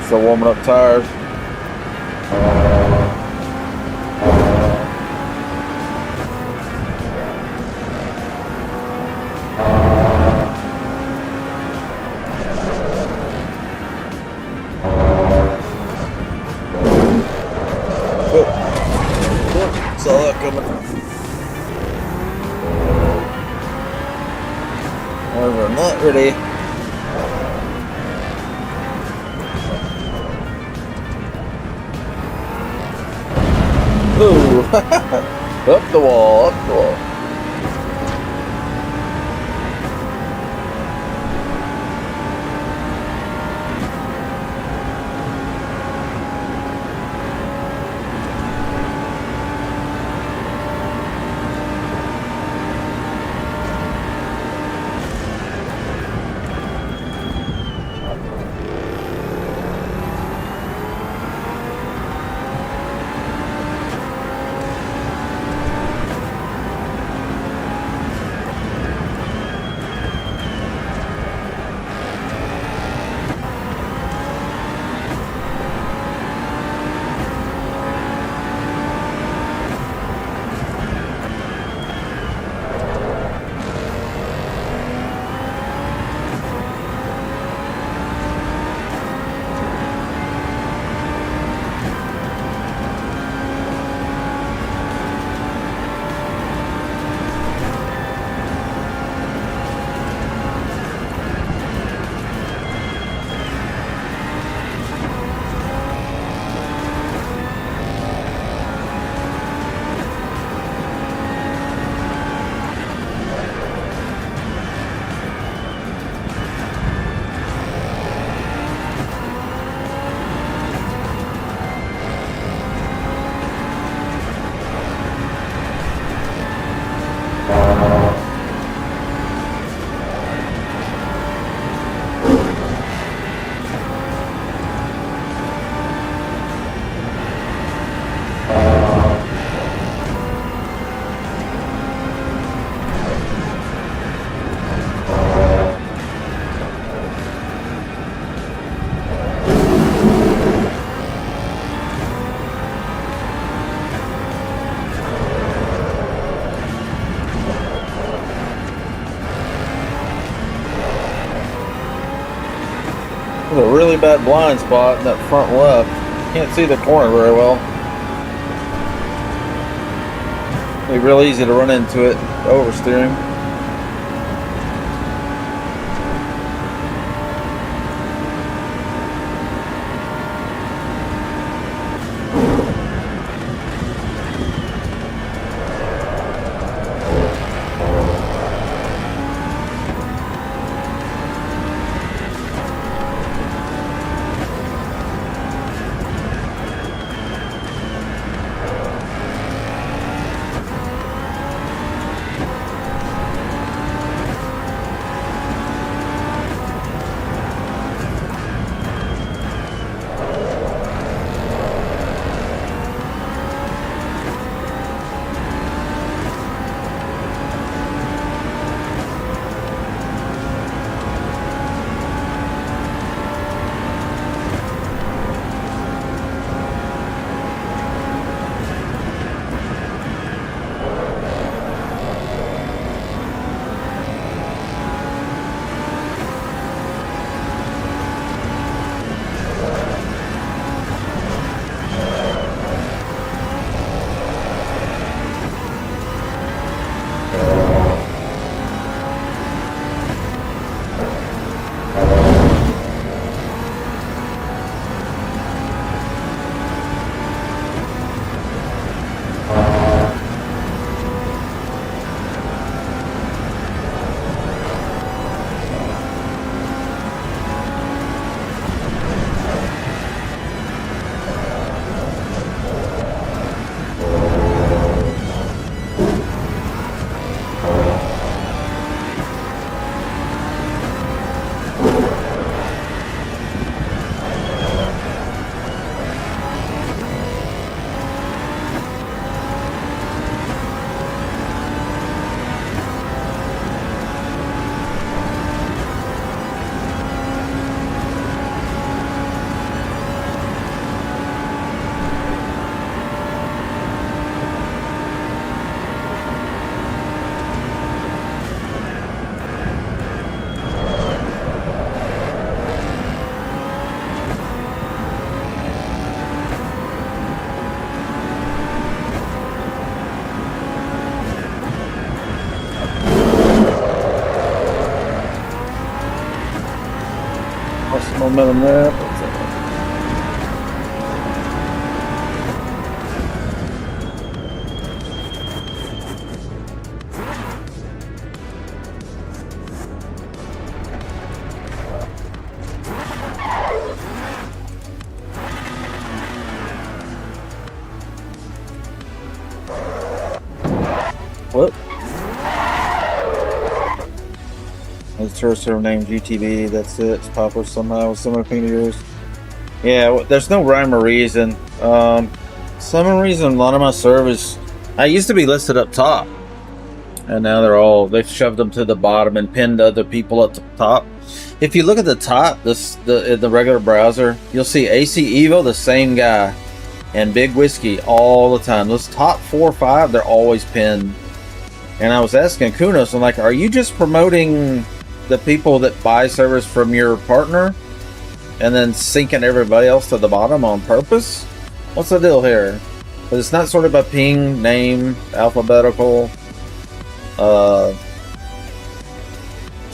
Still warming up tires. Saw that coming. However, not ready. Ooh. Up the wall, up the wall. There's a really bad blind spot in that front left. Can't see the corner very well. It'd be real easy to run into it, oversteering. momentum there. Whoop. His tourist server named GTV, that's it. It's popular somehow with similar thing to yours. Yeah, well, there's no rhyme or reason. Some reason a lot of my servers, I used to be listed up top, and now they've shoved them to the bottom and pinned other people at the top. If you look at the top, the regular browser, you'll see AC Evo, the same guy, and Big Whiskey all the time. Those top 4 or 5, they're always pinned. And I was asking Kunos, I'm like, are you just promoting the people that buy servers from your partner and then sinking everybody else to the bottom on purpose? What's the deal here? But it's not sort of a ping, name, alphabetical,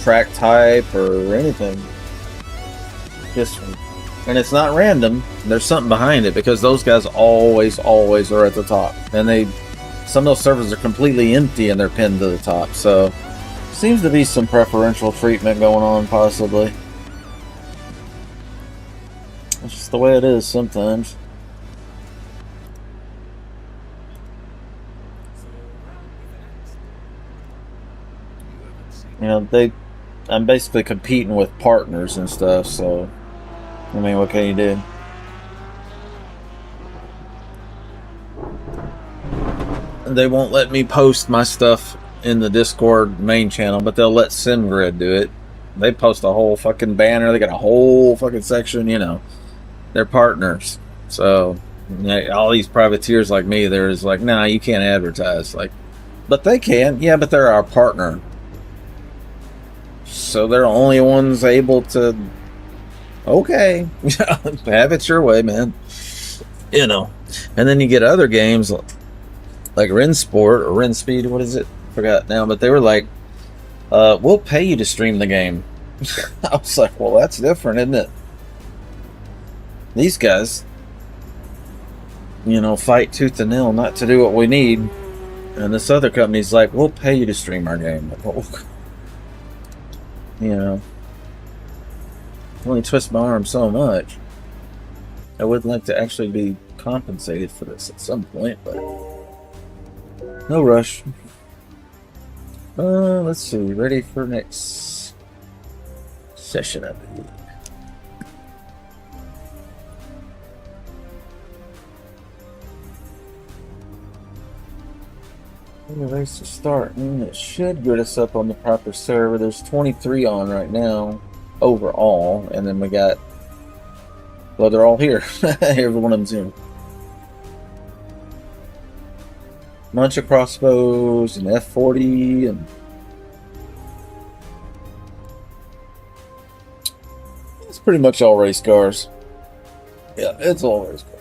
track type or anything. Just, and it's not random. There's something behind it because those guys always are at the top. And some of those servers are completely empty and they're pinned to the top. So seems to be some preferential treatment going on, possibly. It's just the way it is sometimes. You know, I'm basically competing with partners and stuff, so I mean, what can you do? They won't let me post my stuff in the Discord main channel, but they'll let SimGrid do it. They post a whole fucking banner. They got a whole fucking section, you know. They're partners. So, all these privateers like me, they're just like, nah, you can't advertise. Like, but they can. Yeah, but they're our partner. So they're the only ones able to, okay, have it your way, man. You know. And then you get other games like Rensport or Renspeed, what is it? Forgot now, but they were like, we'll pay you to stream the game. I was like, well, that's different, isn't it? These guys, you know, fight tooth and nail not to do what we need. And this other company's like, we'll pay you to stream our game. Like, oh, you know, only twist my arm so much. I would like to actually be compensated for this at some point, but no rush. Let's see. Ready for next session, I believe. Race to start. It should get us up on the proper server. There's 23 on right now overall, and then we got, well, they're all here. Every one of them's here. Bunch of crossbows and F40 and it's pretty much all race cars. Yeah, it's all race cars.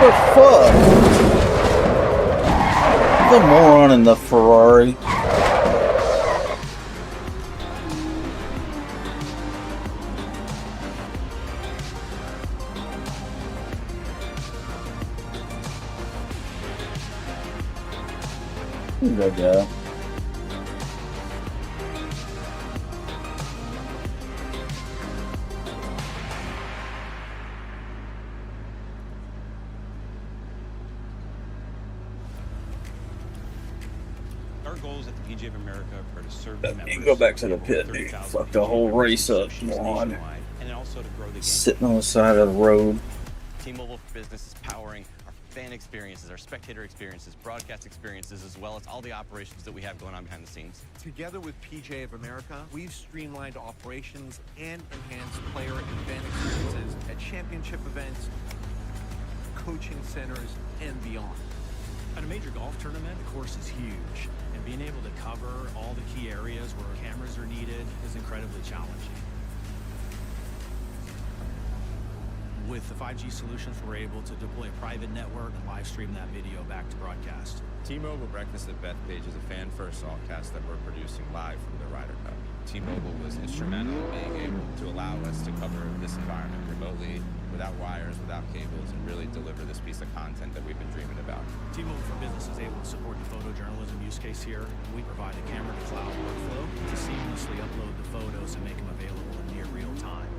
the fuck? The moron in the Ferrari. Good guy. Our goals at the PGA of America are to serve the members. Go back to the pit, dude. Fuck the whole race up, moron. And also to grow the game. Sitting on the side of the road. T-Mobile for Business is powering our fan experiences, our spectator experiences, broadcast experiences, as well as all the operations that we have going on behind the scenes. Together with PGA of America, we've streamlined operations and enhanced player and fan experiences at championship events, coaching centers, and beyond. At a major golf tournament, the course is huge, and being able to cover all the key areas where cameras are needed is incredibly challenging. With the 5G solutions, we're able to deploy a private network and live stream that video back to broadcast. T-Mobile Breakfast at Bethpage is a fan-first allcast that we're producing live from the Ryder Cup. T-Mobile was instrumental in being able to allow us to cover this environment remotely, without wires, without cables, and really deliver this piece of content that we've been dreaming about. T-Mobile for Business is able to support the photojournalism use case here. We provide a camera-to-cloud workflow to seamlessly upload the photos and make them available in near real time.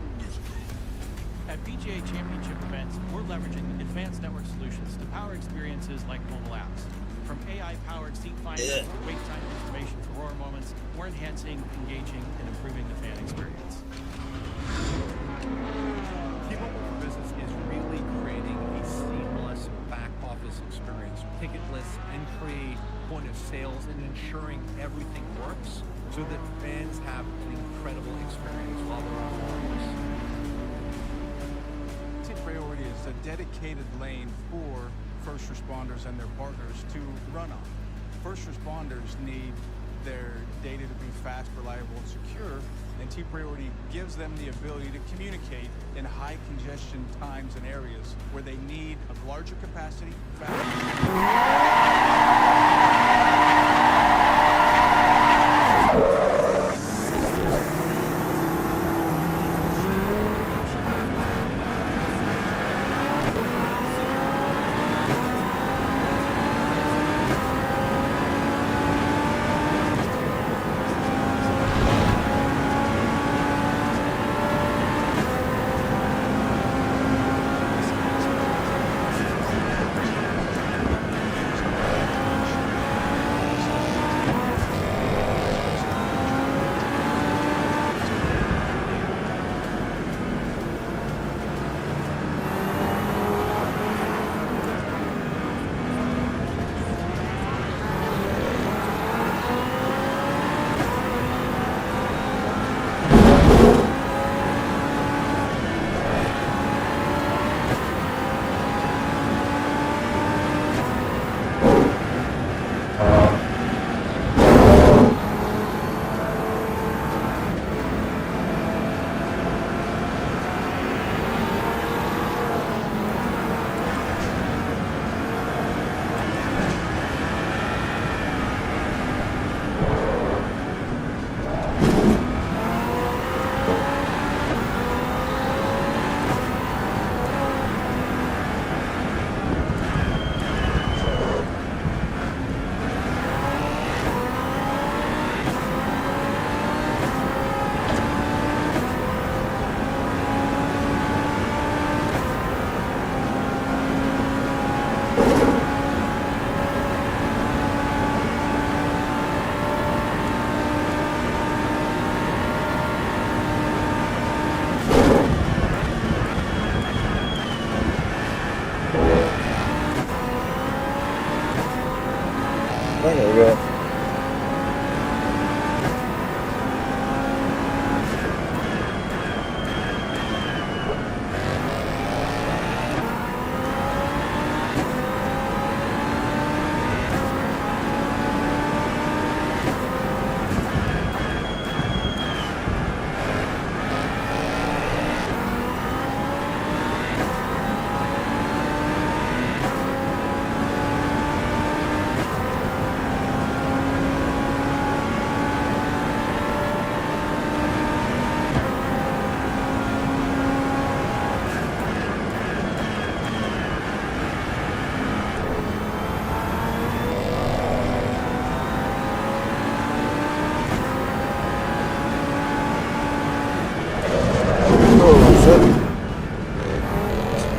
At PGA Championship events, we're leveraging advanced network solutions to power experiences like mobile apps. From AI-powered seat finding to wait time information for roar moments, we're enhancing, engaging, and improving the fan experience. T-Mobile for Business is really creating a seamless back office experience, ticket lists, entry, point of sales, and ensuring everything works so that fans have an incredible experience while they're on the course. Priority is a dedicated lane for first responders and their partners to run on. First responders need their data to be fast, reliable, and secure, and T-Priority gives them the ability to communicate in high congestion times and areas where they need a larger capacity,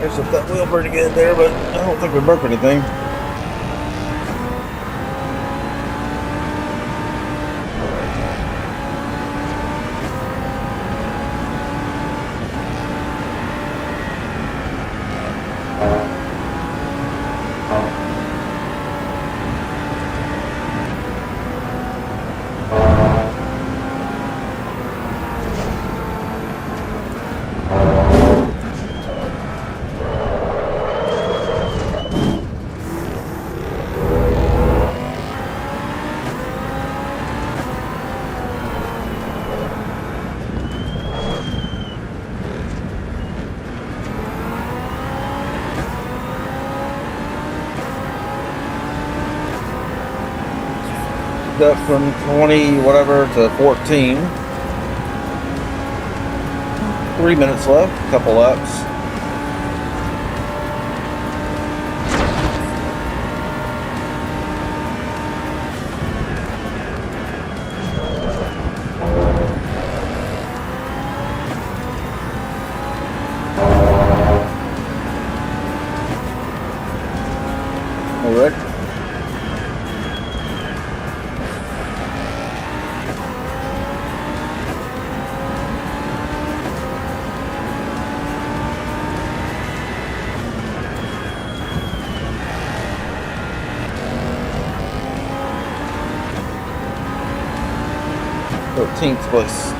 There's that wheel pretty good there, but I don't think we broke anything. Up from 20 whatever to 14. 3 minutes left, a couple laps. All right. Place.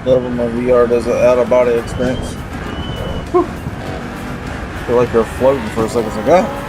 Love when my VR does an out-of-body experience. Whew. Feel like you're floating for a second. It's like, ah.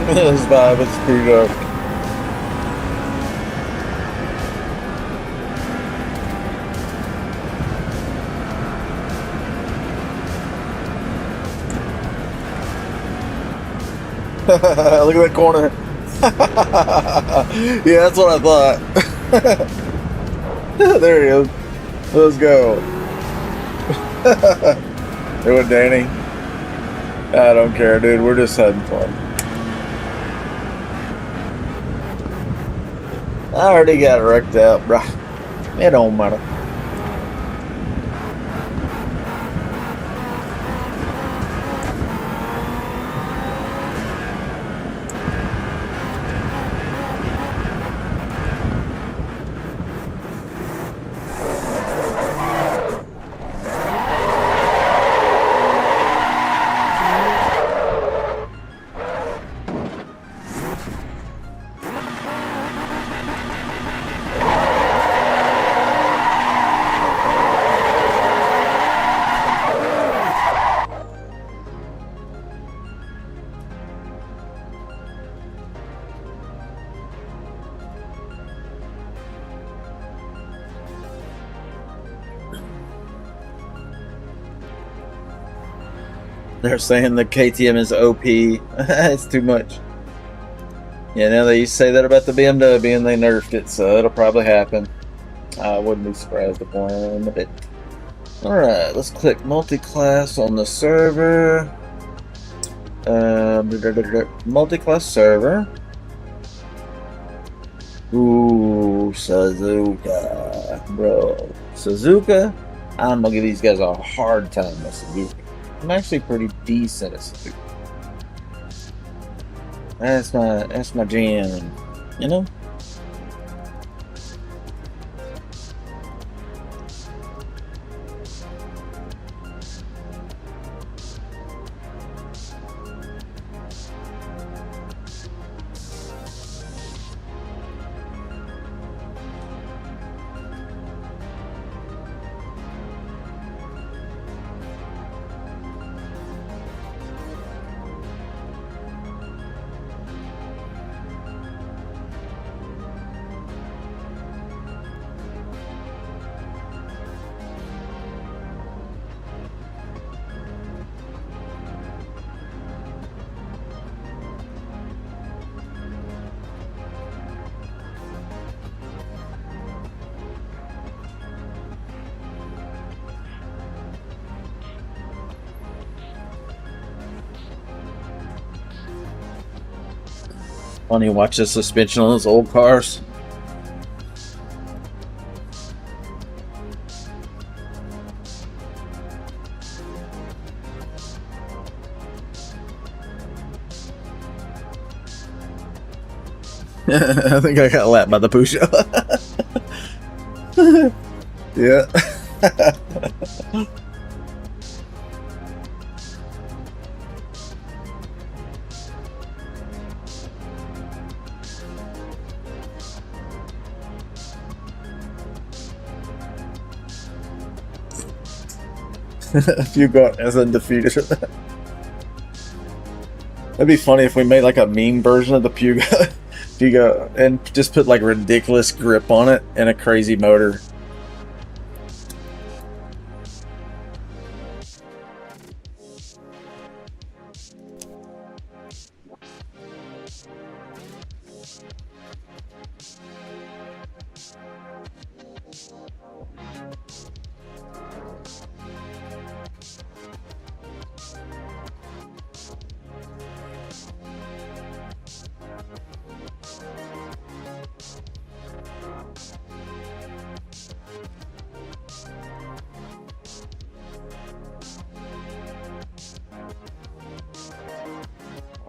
This vibe is pretty dark. Look at that corner. Yeah, that's what I thought. There he is. Let's go. Hey, what, Danny? I don't care, dude. We're just having fun. I already got it wrecked out, bruh. It don't matter. They're saying the KTM is OP. It's too much. Yeah, now they used to say that about the BMW and they nerfed it, so it'll probably happen. I wouldn't be surprised one bit. Alright, let's click multi-class on the server. Multi-class server. Ooh, Suzuka. Bro. Suzuka? I'm gonna give these guys a hard time with Suzuka. I'm actually pretty decent at Suzuka. That's my jam, you know? Funny, watch the suspension on those old cars. I think I got lapped by the Pusha. Yeah. If you got as undefeated. That'd be funny if we made like a meme version of the Puga. Puga and just put like ridiculous grip on it and a crazy motor.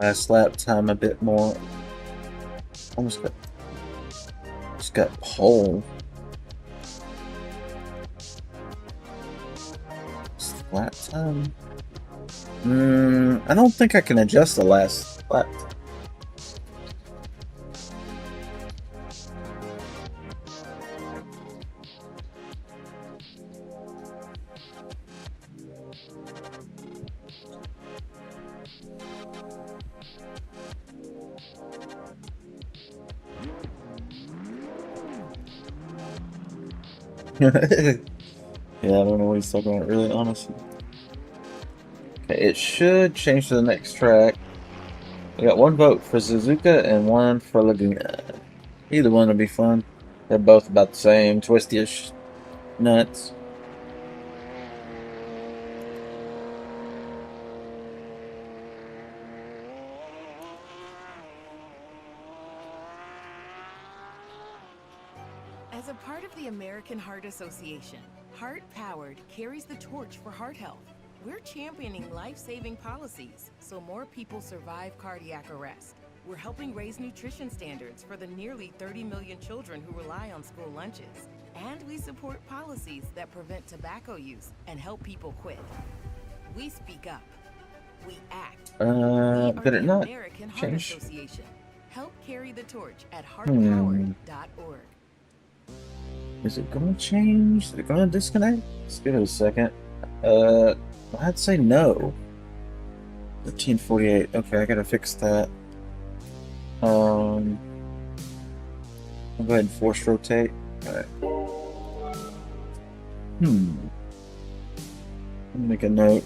Last lap time a bit more. Almost got pole. Lap time. I don't think I can adjust the last lap. Yeah, I don't know what he's talking about, really, honestly. Okay, it should change to the next track. We got 1 vote for Suzuka and 1 for Laguna. Either one would be fun. They're both about the same, twisty-ish nuts. As a part of the American Heart Association, Heart Powered carries the torch for heart health. We're championing life-saving policies so more people survive cardiac arrest. We're helping raise nutrition standards for the nearly 30 million children who rely on school lunches. And we support policies that prevent tobacco use and help people quit. We speak up. We act. We are Did it the not American Heart change? Association. Help carry the torch at heartpowered.org. Is it gonna change? Is it gonna disconnect? Let's give it a second. I'd say no. 1348. Okay, I gotta fix that. I'll go ahead and force rotate. Alright. Let me make a note.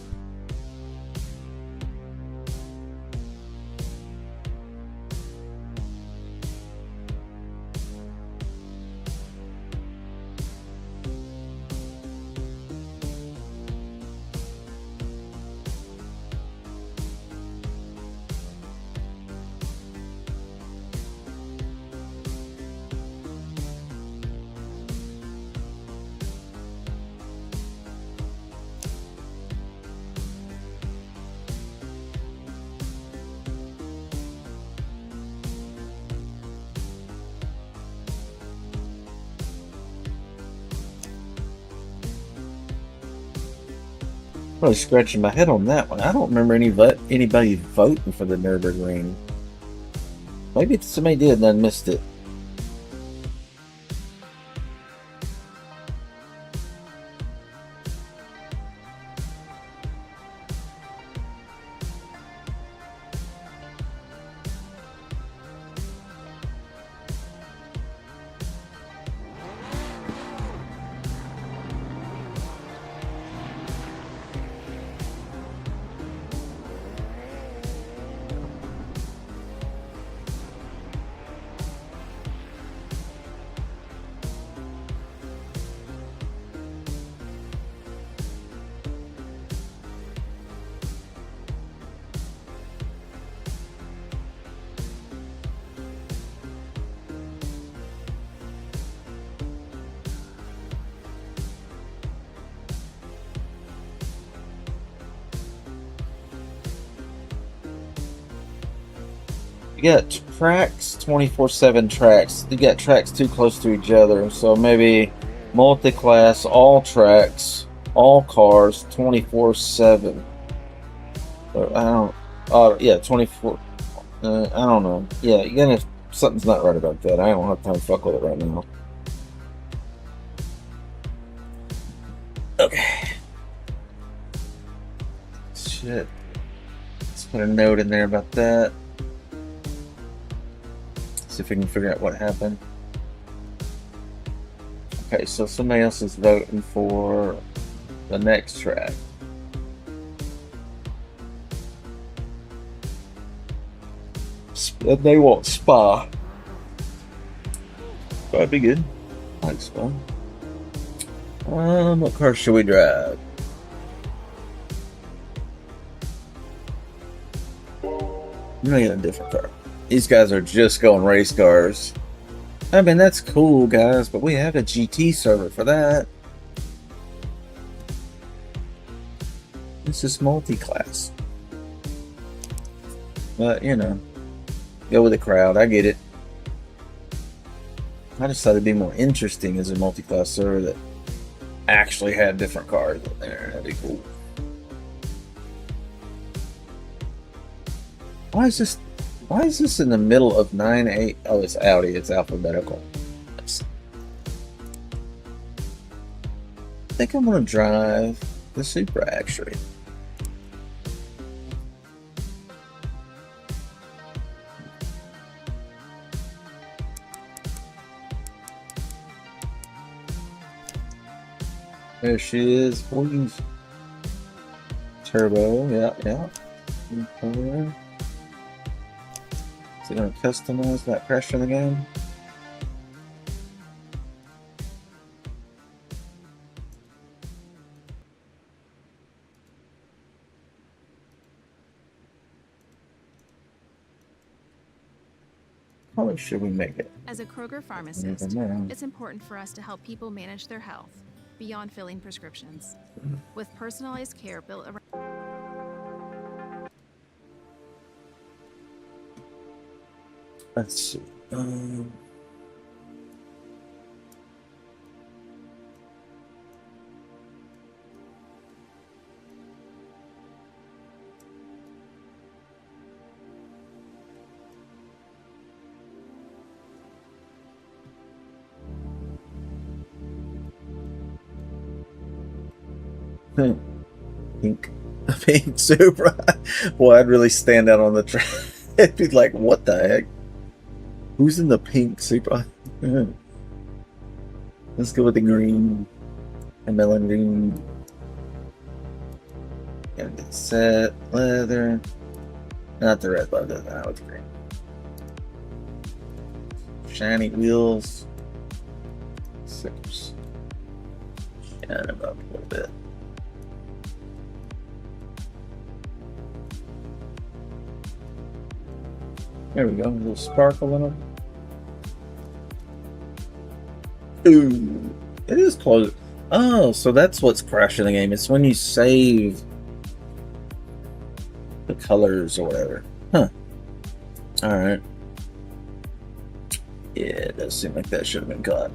Really scratching my head on that one. I don't remember anybody voting for the Nürburgring. Maybe somebody did and I missed it. You got tracks, 24/7 tracks. You got tracks too close to each other, so maybe multi-class, all tracks, all cars, 24/7. I don't. Yeah, 24. I don't know. Yeah, you're gonna. Something's not right about that. I don't have time to fuck with it right now. Okay. Shit. Let's put a note in there about that. See if we can figure out what happened. Okay, so somebody else is voting for the next track. They want Spa. That'd be good. I like Spa. What car should we drive? I'm gonna get a different car. These guys are just going race cars. I mean, that's cool, guys, but we have a GT server for that. This is multi-class. But, you know, go with the crowd. I get it. I just thought it'd be more interesting as a multi-class server that actually had different cars in there. That'd be cool. Why is this in the middle of 9-8? Oh, it's Audi. It's alphabetical. I think I'm going to drive the Supra, actually. There she is, please. Turbo, yeah. Okay. Is it gonna customize that crashing again? How much should we make it? As a Kroger pharmacist, it's important for us to help people manage their health beyond filling prescriptions. With personalized care built around. Let's see. Pink Supra. Boy, I'd really stand out on the track. It'd be like, what the heck? Who's in the pink Supra? Let's go with the green and melon green. And get set leather. Not the red leather, no, it's green. Shiny wheels. 6. Shine them up a little bit. There we go, a little sparkle in them. Ooh, it is close. Oh, so that's what's crashing the game. It's when you save the colors or whatever. Huh. Alright. Yeah, it does seem like that should have been caught.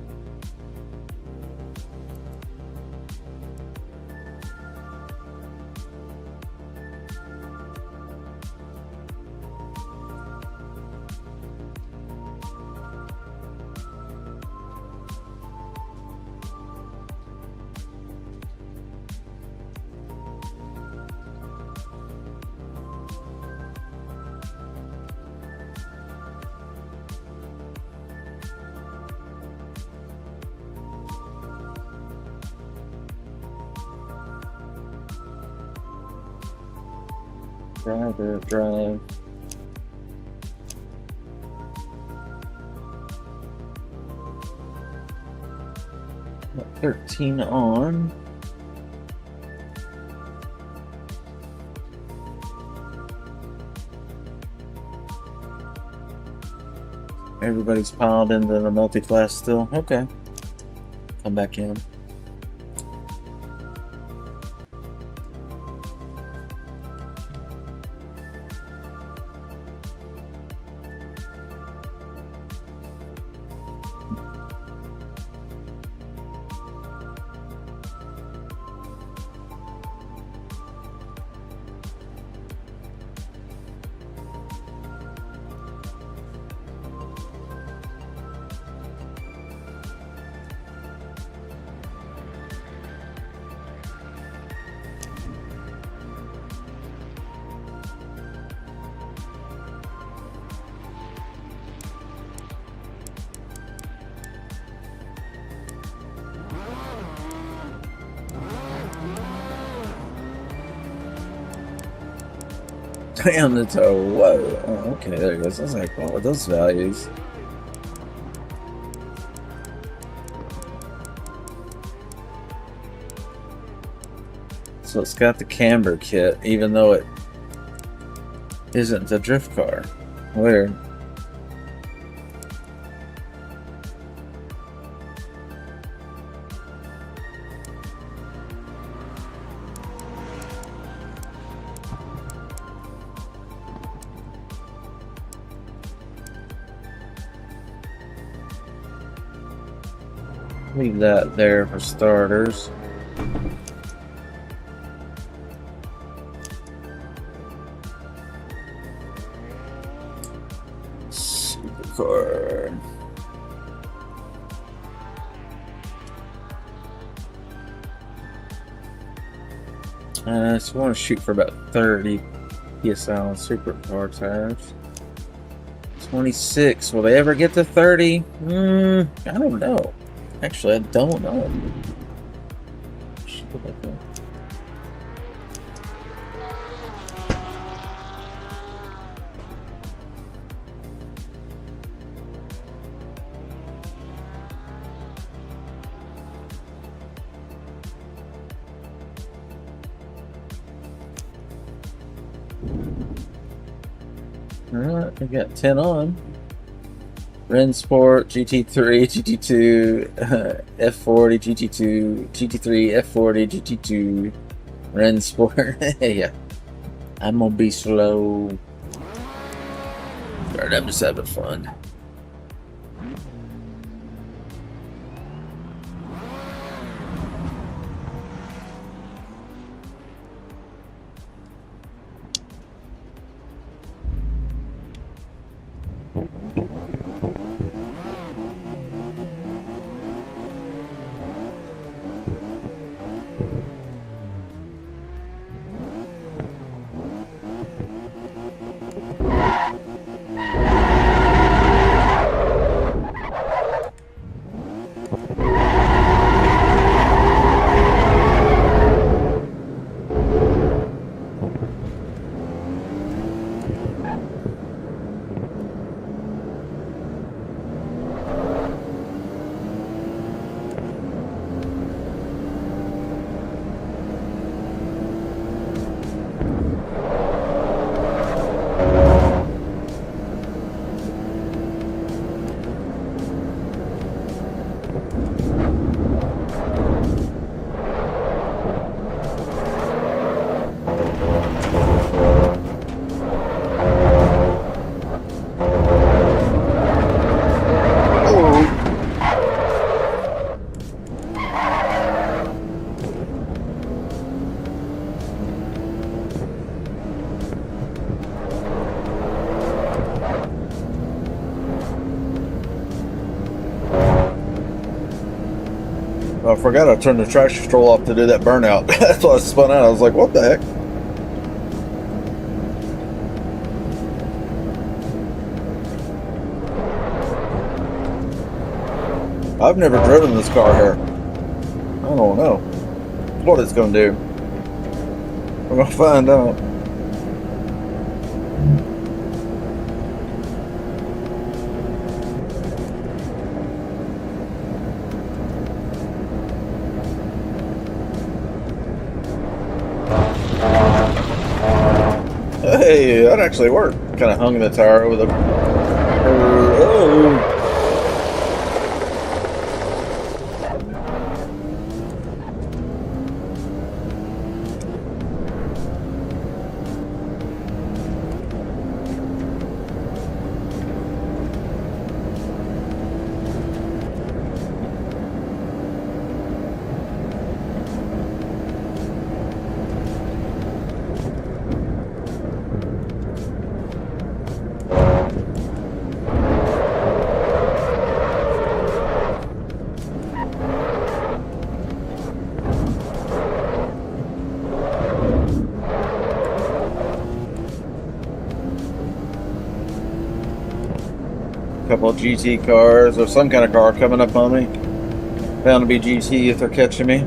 Drive. 13 on. Everybody's piled into the multi-class still. Okay. Come back in. Damn the toe. Whoa. Oh, okay, there it goes. I was like, what were those values? So it's got the camber kit, even though it isn't the drift car. Weird. Leave that there for starters. Supercar. So I want to shoot for about 30 PSI on supercar tires. 26. Will they ever get to 30? I don't know. Actually, I don't know. Stuff like that. Alright, we got 10 on. Ren Sport, GT3, GT2, F40, GT2, GT3, F40, GT2, Ren Sport. Yeah. I'm gonna be slow. Alright, I'm just having fun. I forgot I turned the traction control off to do that burnout. That's why I spun out. I was like, what the heck? I've never driven this car here. I don't know what it's going to do. We're going to find out. Hey, that actually worked. Kind of hung the tire over the... Oh! Couple of GT cars or some kind of car coming up on me. Bound to be GT if they're catching me.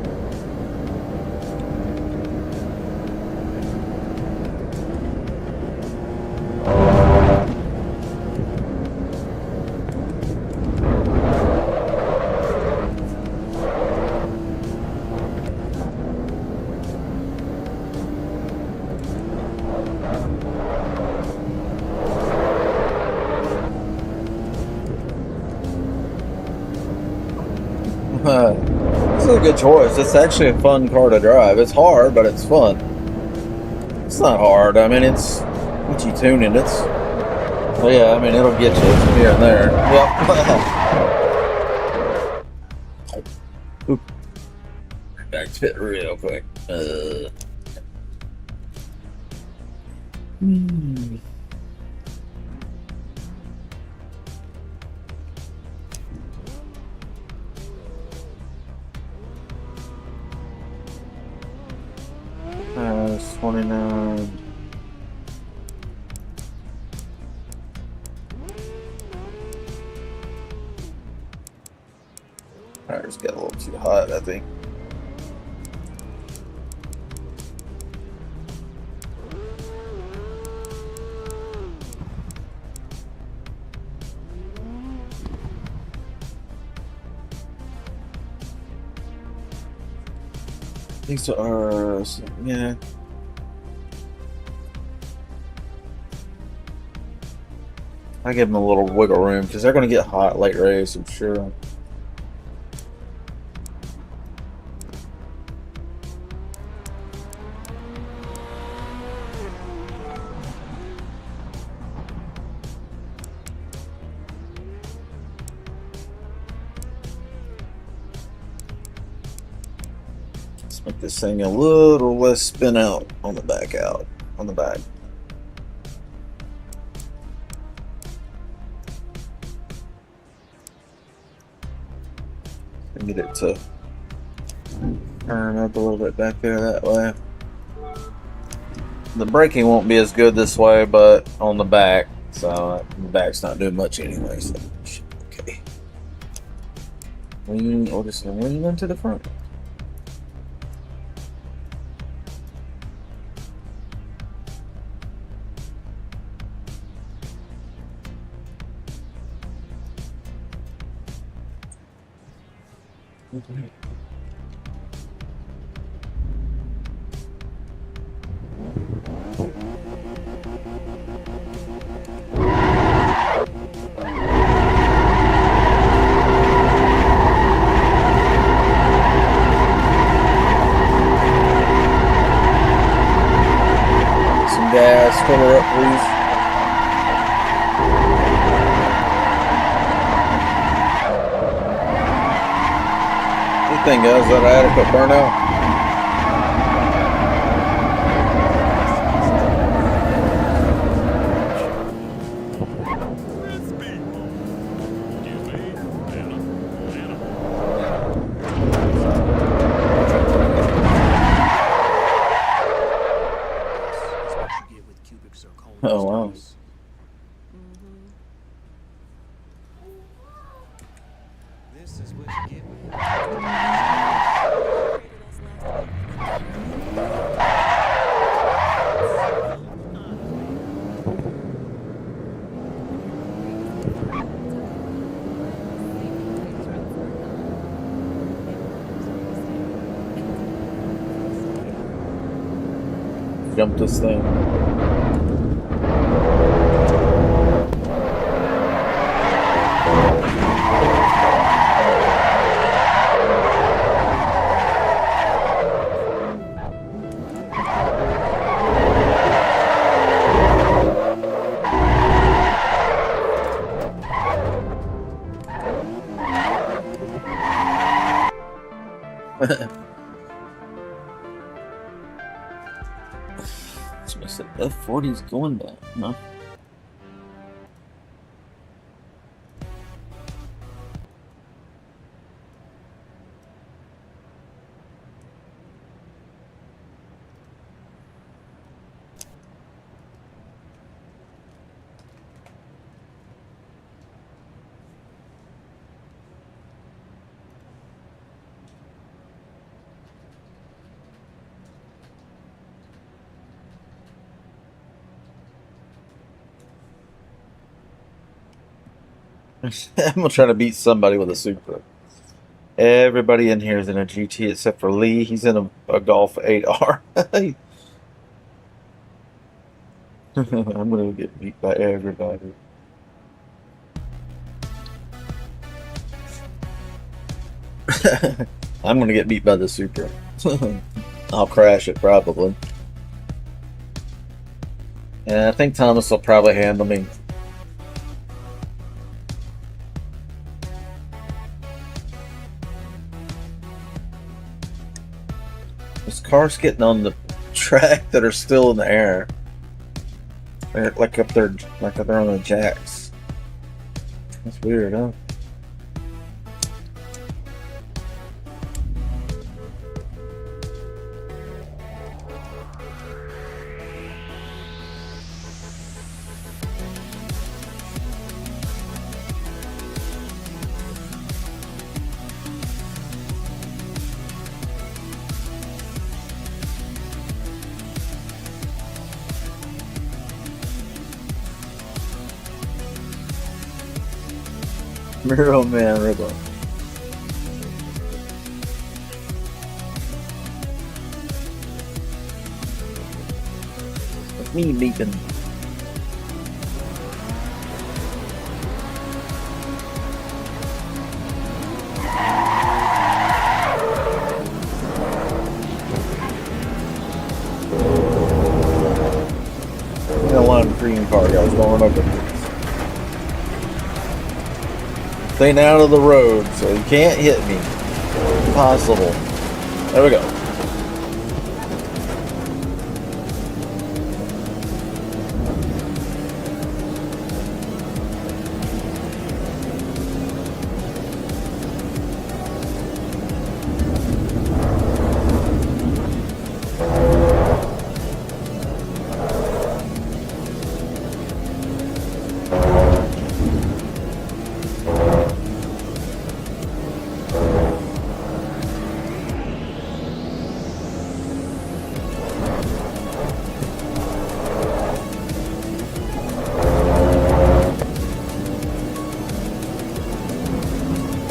This is a good choice. It's actually a fun car to drive. It's hard, but it's fun. It's not hard. I mean, it's once you tune it, it's... Well, yeah, I mean, it'll get you here and there. Yep. Oop. Back to it real quick. It's 29. Tires got a little too hot, I think. These are, yeah. I give them a little wiggle room because they're going to get hot late race, I'm sure. Let's make this thing a little less spin out on the back on the back. Get it to turn up a little bit back there that way. The braking won't be as good this way, but on the back, so the back's not doing much anyway. So okay, we'll just lean into the front. Some gas, fill her up, please. Good thing, guys, that adequate burnout. Oh wow. This is what you get. Jump this thing. F40's going back, huh? I'm gonna try to beat somebody with a Supra. Everybody in here is in a GT except for Lee. He's in a Golf 8R. I'm gonna get beat by everybody. I'm gonna get beat by the Supra. I'll crash it probably. And I think Thomas will probably handle me. There's cars getting on the track that are still in the air. They're like up there, like they're on the jacks. That's weird, huh? Real man, Ribbo. Me beeping. I got one green car guys going over. Staying out of the road, so you can't hit me. Impossible. There we go.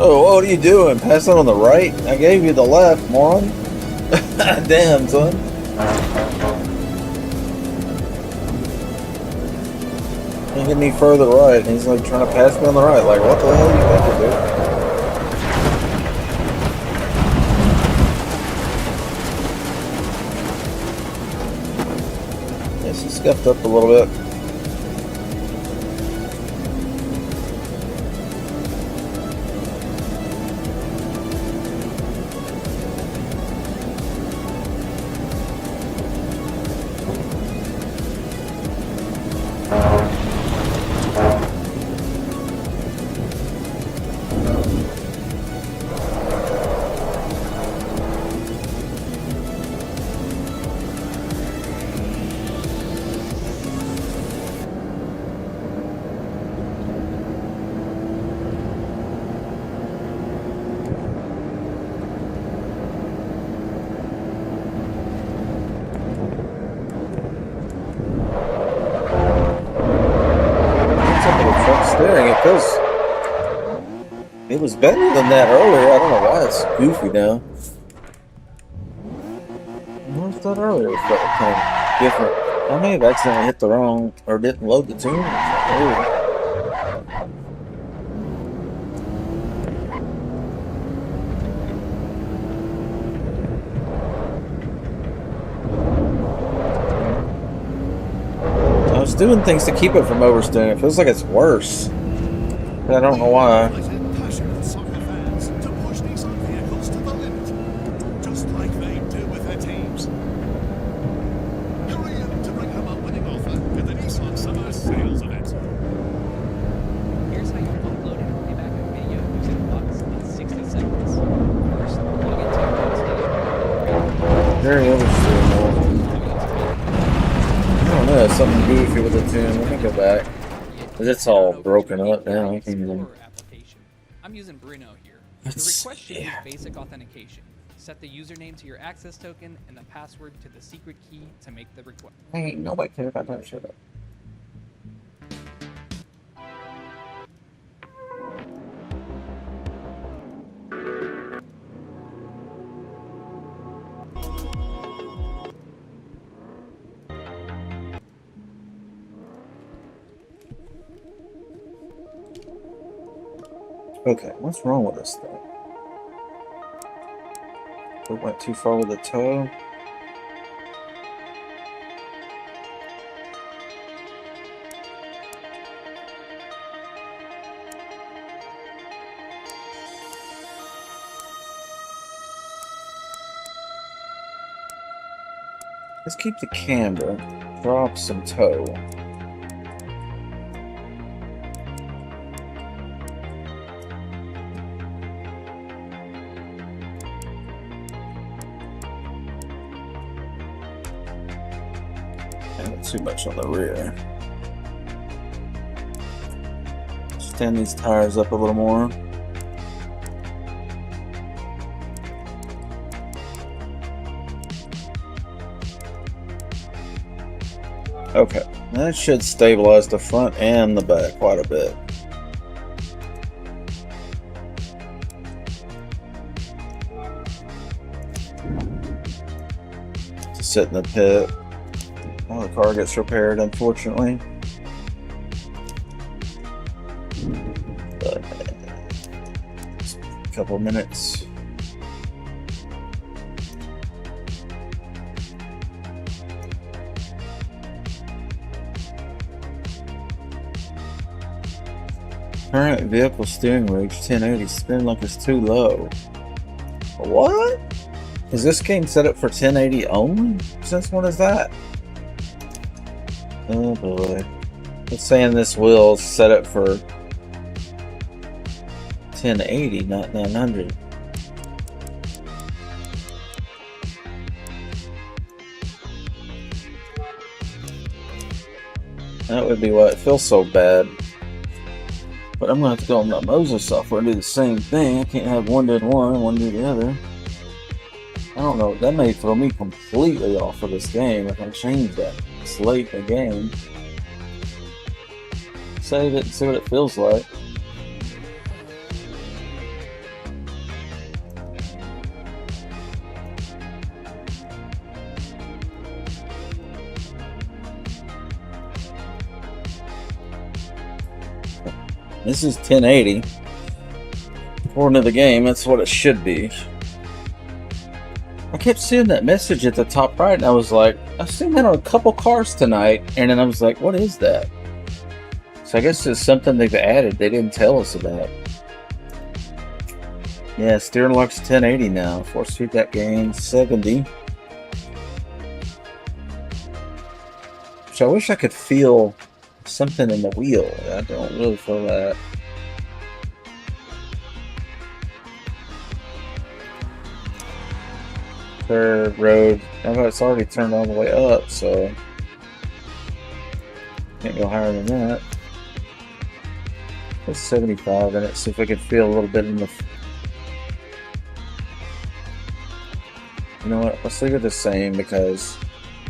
Oh, what are you doing? Passing on the right? I gave you the left, moron. Damn, son. Can't get any further right. And he's like trying to pass me on the right. Like, what the hell do you think you're doing? Yes, he scuffed up a little bit. It was better than that earlier. I don't know why it's goofy now. I thought earlier it felt kind of different. I may have accidentally hit the wrong or didn't load the tune. I was doing things to keep it from oversteering. It feels like it's worse. But I don't know why. Very oversteering. I don't know, something goofy with the tune. Let me go back. Cause it's all broken up now. I can't even... I'm using Bruno here. The request should use basic authentication. Set the username to your access token and the password to the secret key to make the request. Ain't nobody care about that shit. Okay, what's wrong with this thing? It went too far with the toe. Let's keep the camber, drop some toe. Too much on the rear. Stand these tires up a little more. Okay, that should stabilize the front and the back quite a bit. To sit in the pit. Well, the car gets repaired, unfortunately. But a couple minutes. Current vehicle steering range 1080. Spin like it's too low. What? Is this game set up for 1080 only? Since when is that? Oh boy. It's saying this wheel's set up for 1080, not 900. That would be why it feels so bad. But I'm going to have to go on the Moses software and do the same thing. I can't have one did one, one did the other. I don't know. That may throw me completely off of this game if I change that. It's late in the game. Save it and see what it feels like. This is 1080. According to the game, that's what it should be. I kept seeing that message at the top right, and I was like, I've seen that on a couple cars tonight, and then I was like, what is that? So I guess it's something they've added. They didn't tell us about. Yeah, steering lock's 1080 now. Force feedback gain 70. So I wish I could feel something in the wheel. I don't really feel that. Third road. Now it's already turned all the way up, so can't go higher than that. Put 75 in it, see if I can feel a little bit in the. You know what? Let's leave it the same because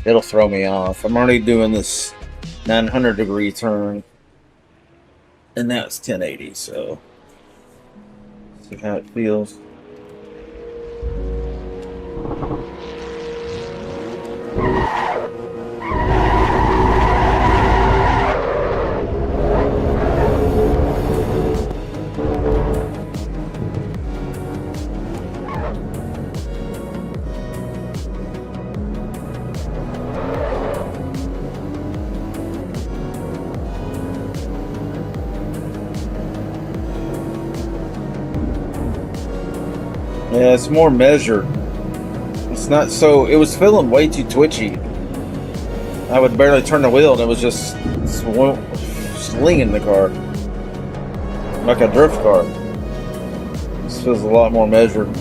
it'll throw me off. I'm already doing this 900-degree turn, and now it's 1080. So see how it feels. Yeah, it's more measured. It's not so. It was feeling way too twitchy. I would barely turn the wheel, and it was just slinging the car like a drift car. This feels a lot more measured.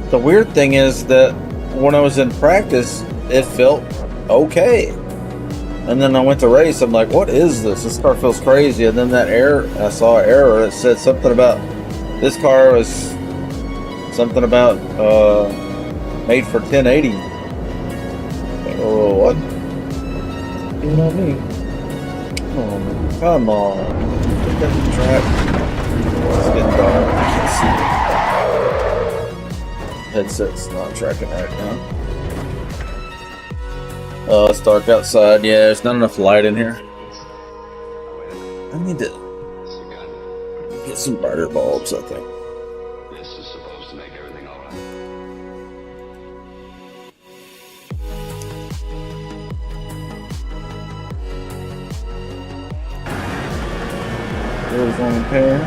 The weird thing is that when I was in practice, it felt okay. And then I went to race. I'm like, what is this? This car feels crazy. And then that error, I saw an error. It said something about this car was something about made for 1080. Oh, what? You know me? Oh, come on. Look at the track. It's getting dark. I can't see. Headset's not tracking right now. Oh, it's dark outside. Yeah, there's not enough light in here. I need to get some brighter bulbs, I think. This is supposed to make everything all right. There's one pair.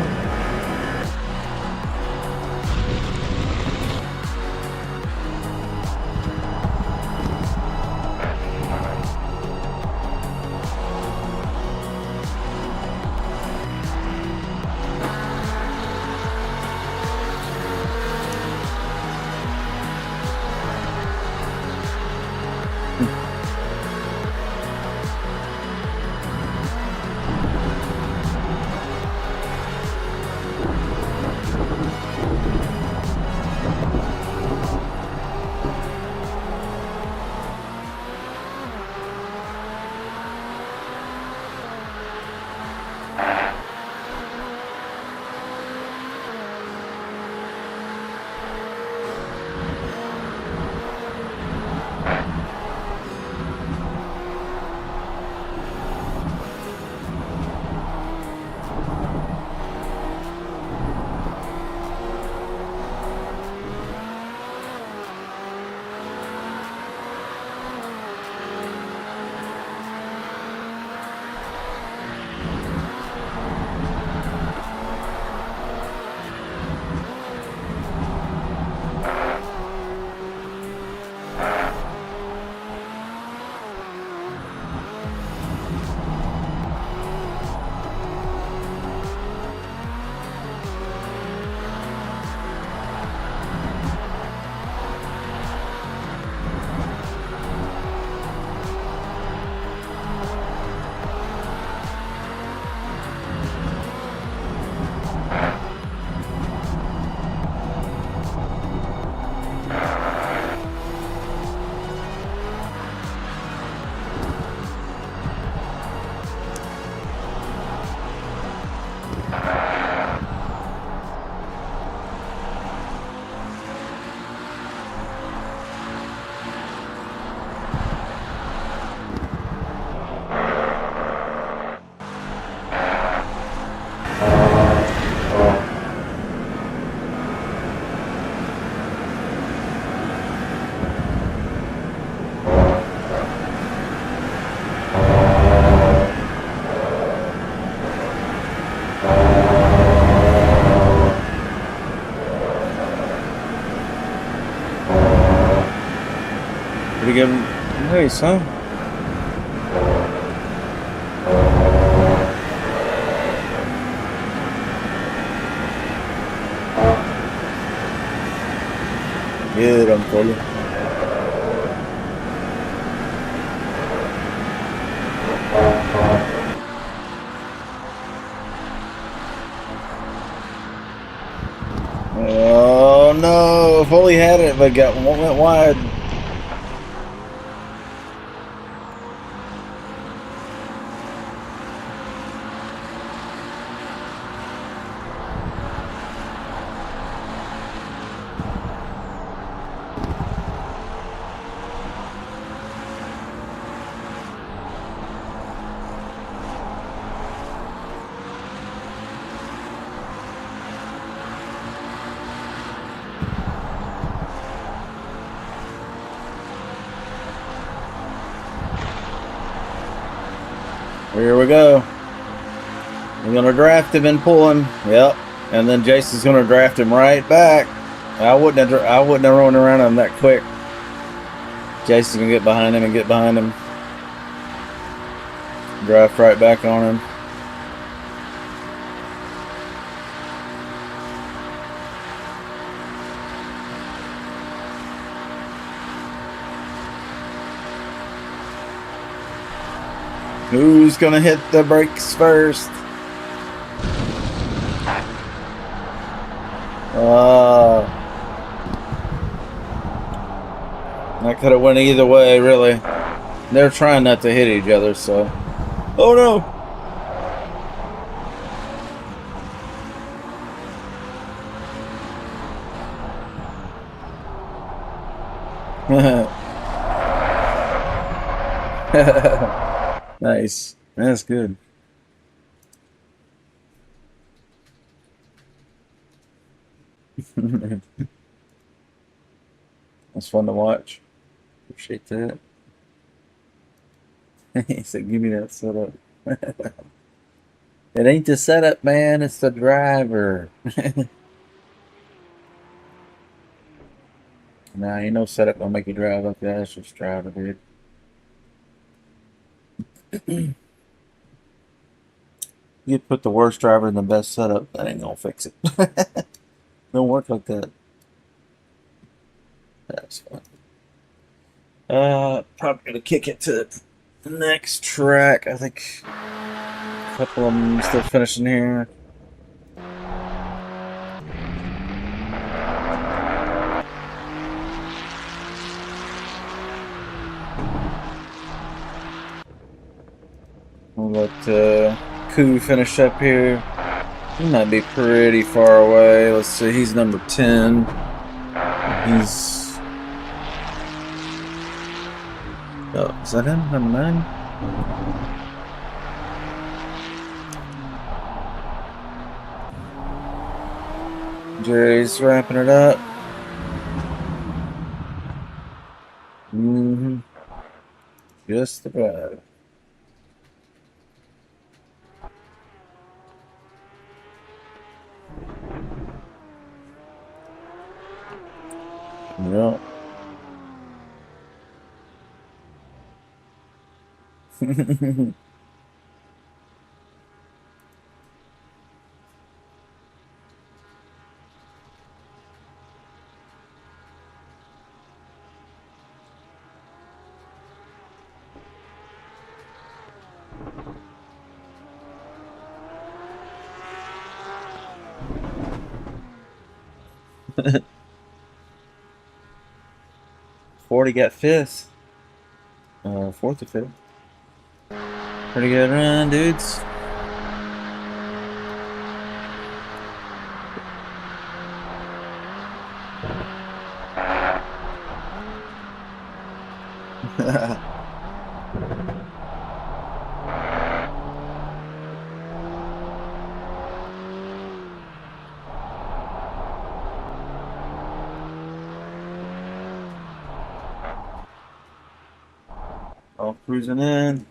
Pretty good race, huh? Good, I'm full. Oh no, Foley had it, but went wide. Here we go. We're gonna draft him and pull him. Yep. And then Jason's gonna draft him right back. I wouldn't have run around him that quick. Jason's gonna get behind him and get behind him. Draft right back on him. Who's gonna hit the brakes first? That could have went either way, really. They're trying not to hit each other, so. Oh no! Nice. That's good. That's fun to watch. Appreciate that. He said, give me that setup. It ain't the setup, man. It's the driver. Nah, ain't no setup gonna make you drive like that. It's just driver, dude. You put the worst driver in the best setup, that ain't gonna fix it. Don't work like that. That's fun. Probably gonna kick it to the next track. I think a couple of them still finishing here. We'll let Koo finish up here. He might be pretty far away. Let's see, he's number 10. He's... Oh, is that him? Number 9? Jerry's wrapping it up. Just about. Yeah. Forty got 5th. 4th or 5th. Pretty good run, dudes. All cruising in.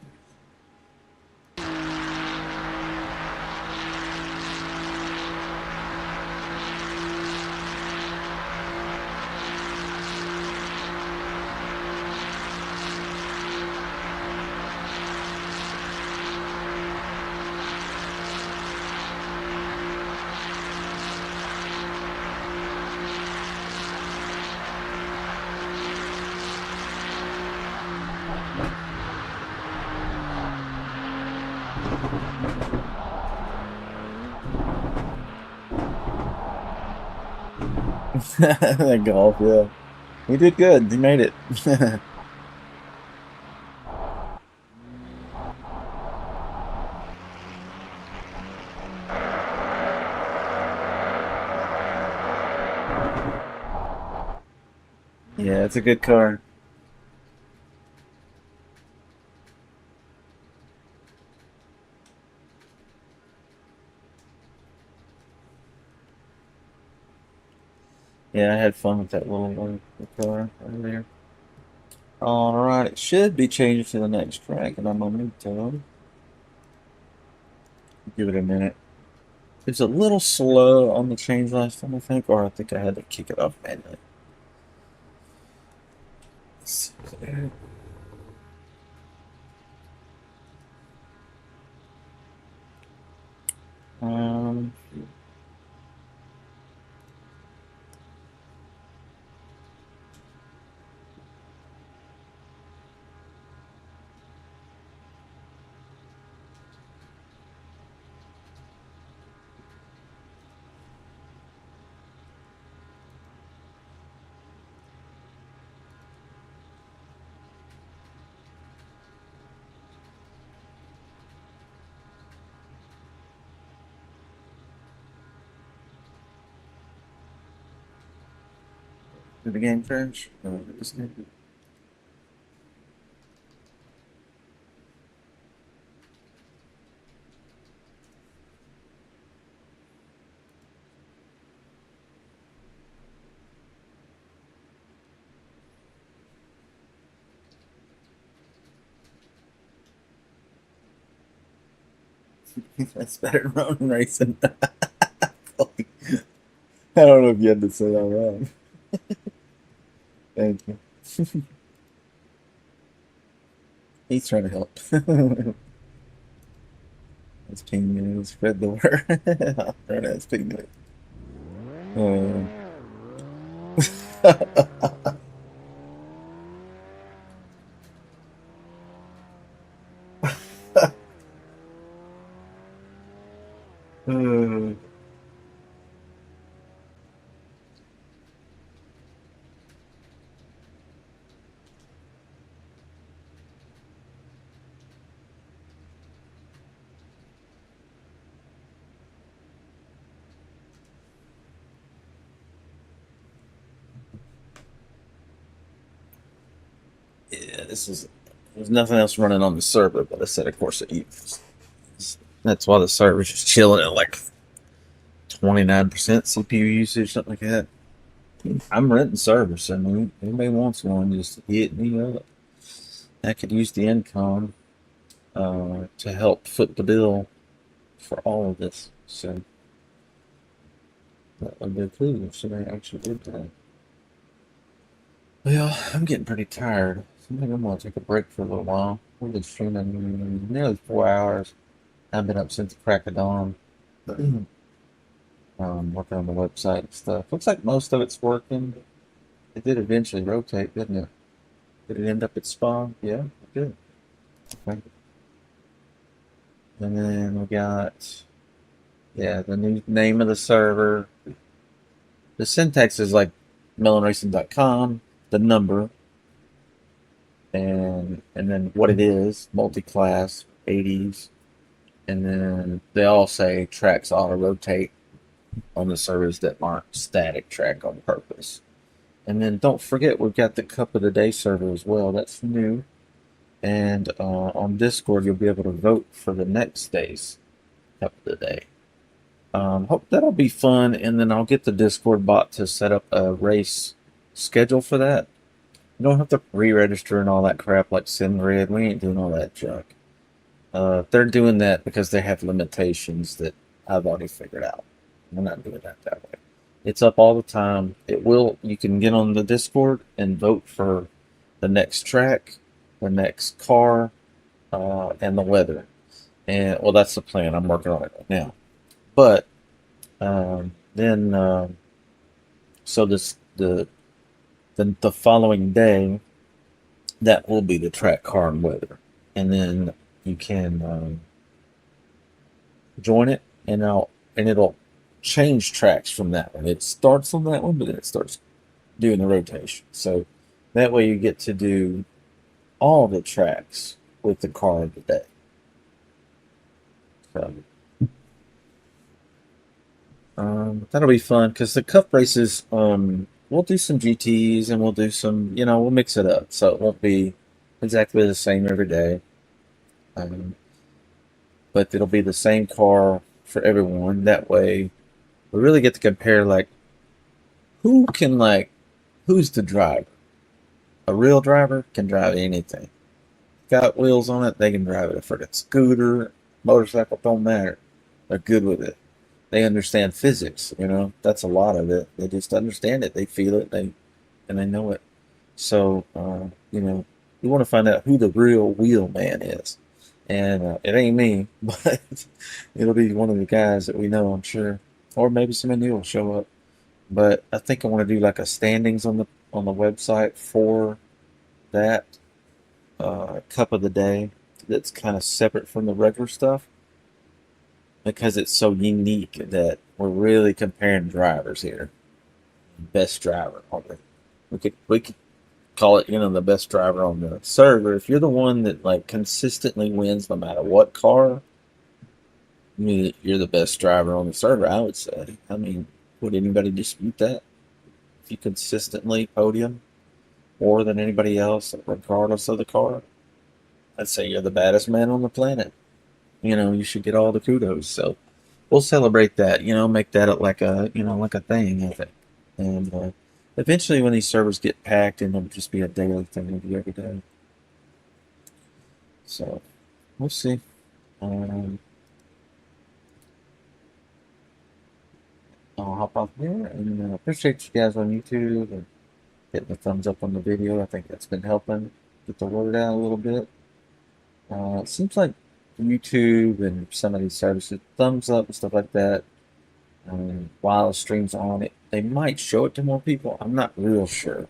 That golf, yeah. He did good. He made it. Yeah, it's a good car. Yeah, I had fun with that little car earlier. Alright, it should be changing to the next track, and I'm momentum. Give it a minute. It was a little slow on the change last time, I think, or I think I had to kick it off manually. Um, did the game crash? This game? That's better than road racing. I don't know if you had to say that wrong. Thank you. He's trying to help. Let's ping me. Spread the word. Alright, let's ping me. Yeah, there's nothing else running on the server but Assetto Corsa EVO. That's why the server's just chilling at like 29% CPU usage, something like that. I'm renting servers, so I mean, anybody wants one, just hit me up. I could use the income to help foot the bill for all of this. So that would be cool if somebody actually did that. Well, I'm getting pretty tired. So I think I'm gonna take a break for a little while. We've been streaming nearly 4 hours. I've been up since the crack of dawn. Working on the website and stuff. Looks like most of it's working. It did eventually rotate, didn't it? Did it end up at spawn? Yeah, good. Okay. And then we got, yeah, the new name of the server. The syntax is like melonracing.com, the number, and then what it is, multi-class, 80s, and then they all say tracks auto rotate on the servers that aren't static track on purpose. And then don't forget, we've got the Cup of the Day server as well. That's new. And on Discord, you'll be able to vote for the next day's Cup of the Day. Hope that'll be fun. And then I'll get the Discord bot to set up a race schedule for that. You don't have to re-register and all that crap like SimGrid. We ain't doing all that junk. They're doing that because they have limitations that I've already figured out. We're not doing that way. It's up all the time. You can get on the Discord and vote for the next track, the next car, and the weather. And well, that's the plan. I'm working on it right now. But so the following day, that will be the track, car, and weather, and then you can join it, and it'll change tracks from that one. It starts on that one, but then it starts doing the rotation. So that way you get to do all the tracks with the car of the day. So that'll be fun because the cup races, we'll do some GTs and we'll do some, we'll mix it up. So it won't be exactly the same every day. But it'll be the same car for everyone. That way we really get to compare, like, who's the driver? A real driver can drive anything. Got wheels on it, they can drive it. If it's a scooter, motorcycle, don't matter. They're good with it. They understand physics, That's a lot of it. They just understand it. They feel it, and they know it. So, you want to find out who the real wheel man is. And it ain't me, but it'll be one of the guys that we know, I'm sure. Or maybe somebody new will show up. But I think I want to do like a standings on the website for that cup of the day that's kind of separate from the regular stuff, because it's so unique that we're really comparing drivers here. Best driver on the, we could call it, the best driver on the server. If you're the one that like consistently wins no matter what car, you're the best driver on the server, I would say. I mean, would anybody dispute that? If you consistently podium more than anybody else, regardless of the car, I'd say you're the baddest man on the planet. You should get all the kudos. So we'll celebrate that, make that like a, like a thing, I think. And eventually when these servers get packed, and it'll just be a daily thing, it'll be every day. So we'll see. I'll hop off there, and appreciate you guys on YouTube and hitting the thumbs up on the video. I think that's been helping get the word out a little bit. It seems like YouTube and some of these services, thumbs up and stuff like that, while the stream's on it, they might show it to more people. I'm not real sure.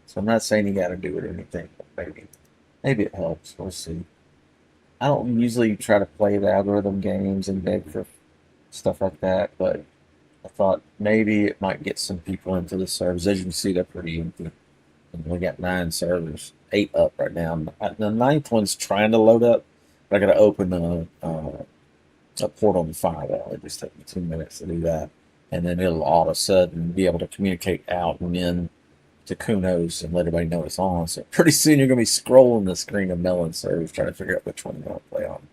So I'm not saying you got to do it or anything, but maybe it helps. We'll see. I don't usually try to play the algorithm games and beg for stuff like that, but I thought maybe it might get some people into the servers. As you can see, they're pretty empty. And we got 9 servers, 8 up right now. The 9th one's trying to load up, but I got to open a port on the firewall. It just took me 2 minutes to do that. And then it'll all of a sudden be able to communicate out and in to Kunos and let everybody know it's on. So pretty soon you're going to be scrolling the screen of Melon servers trying to figure out which one you want to play on.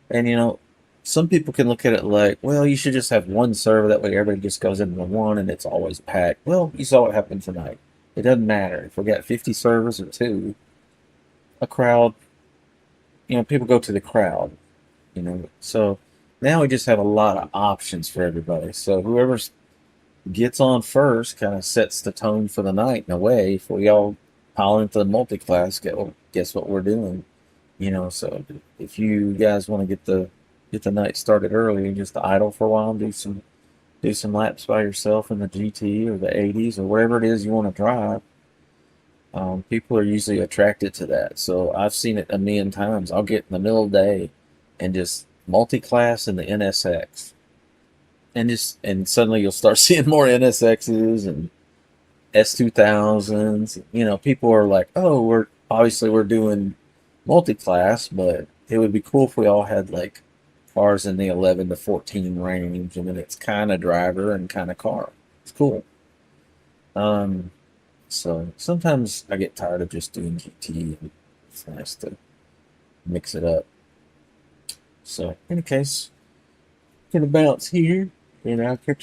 And some people can look at it like, well, you should just have one server. That way everybody just goes into the one and it's always packed. Well, you saw what happened tonight. It doesn't matter. If we got 50 servers or 2, a crowd, people go to the crowd, So now we just have a lot of options for everybody. So whoever gets on first kind of sets the tone for the night in a way. If we all pile into the multi-class, guess what we're doing? So if you guys want to get the night started early and just idle for a while and do some laps by yourself in the GT or the 80s or whatever it is you want to drive, people are usually attracted to that. So I've seen it a million times. I'll get in the middle of the day and just multi-class in the NSX, and suddenly you'll start seeing more NSXs and S2000s. People are like, oh, we're doing multi-class, but it would be cool if we all had like cars in the 11 to 14 range, and then it's kind of driver and kind of car. It's cool. So sometimes I get tired of just doing GT. It's nice to mix it up. So in any case, gonna bounce here, and I'll catch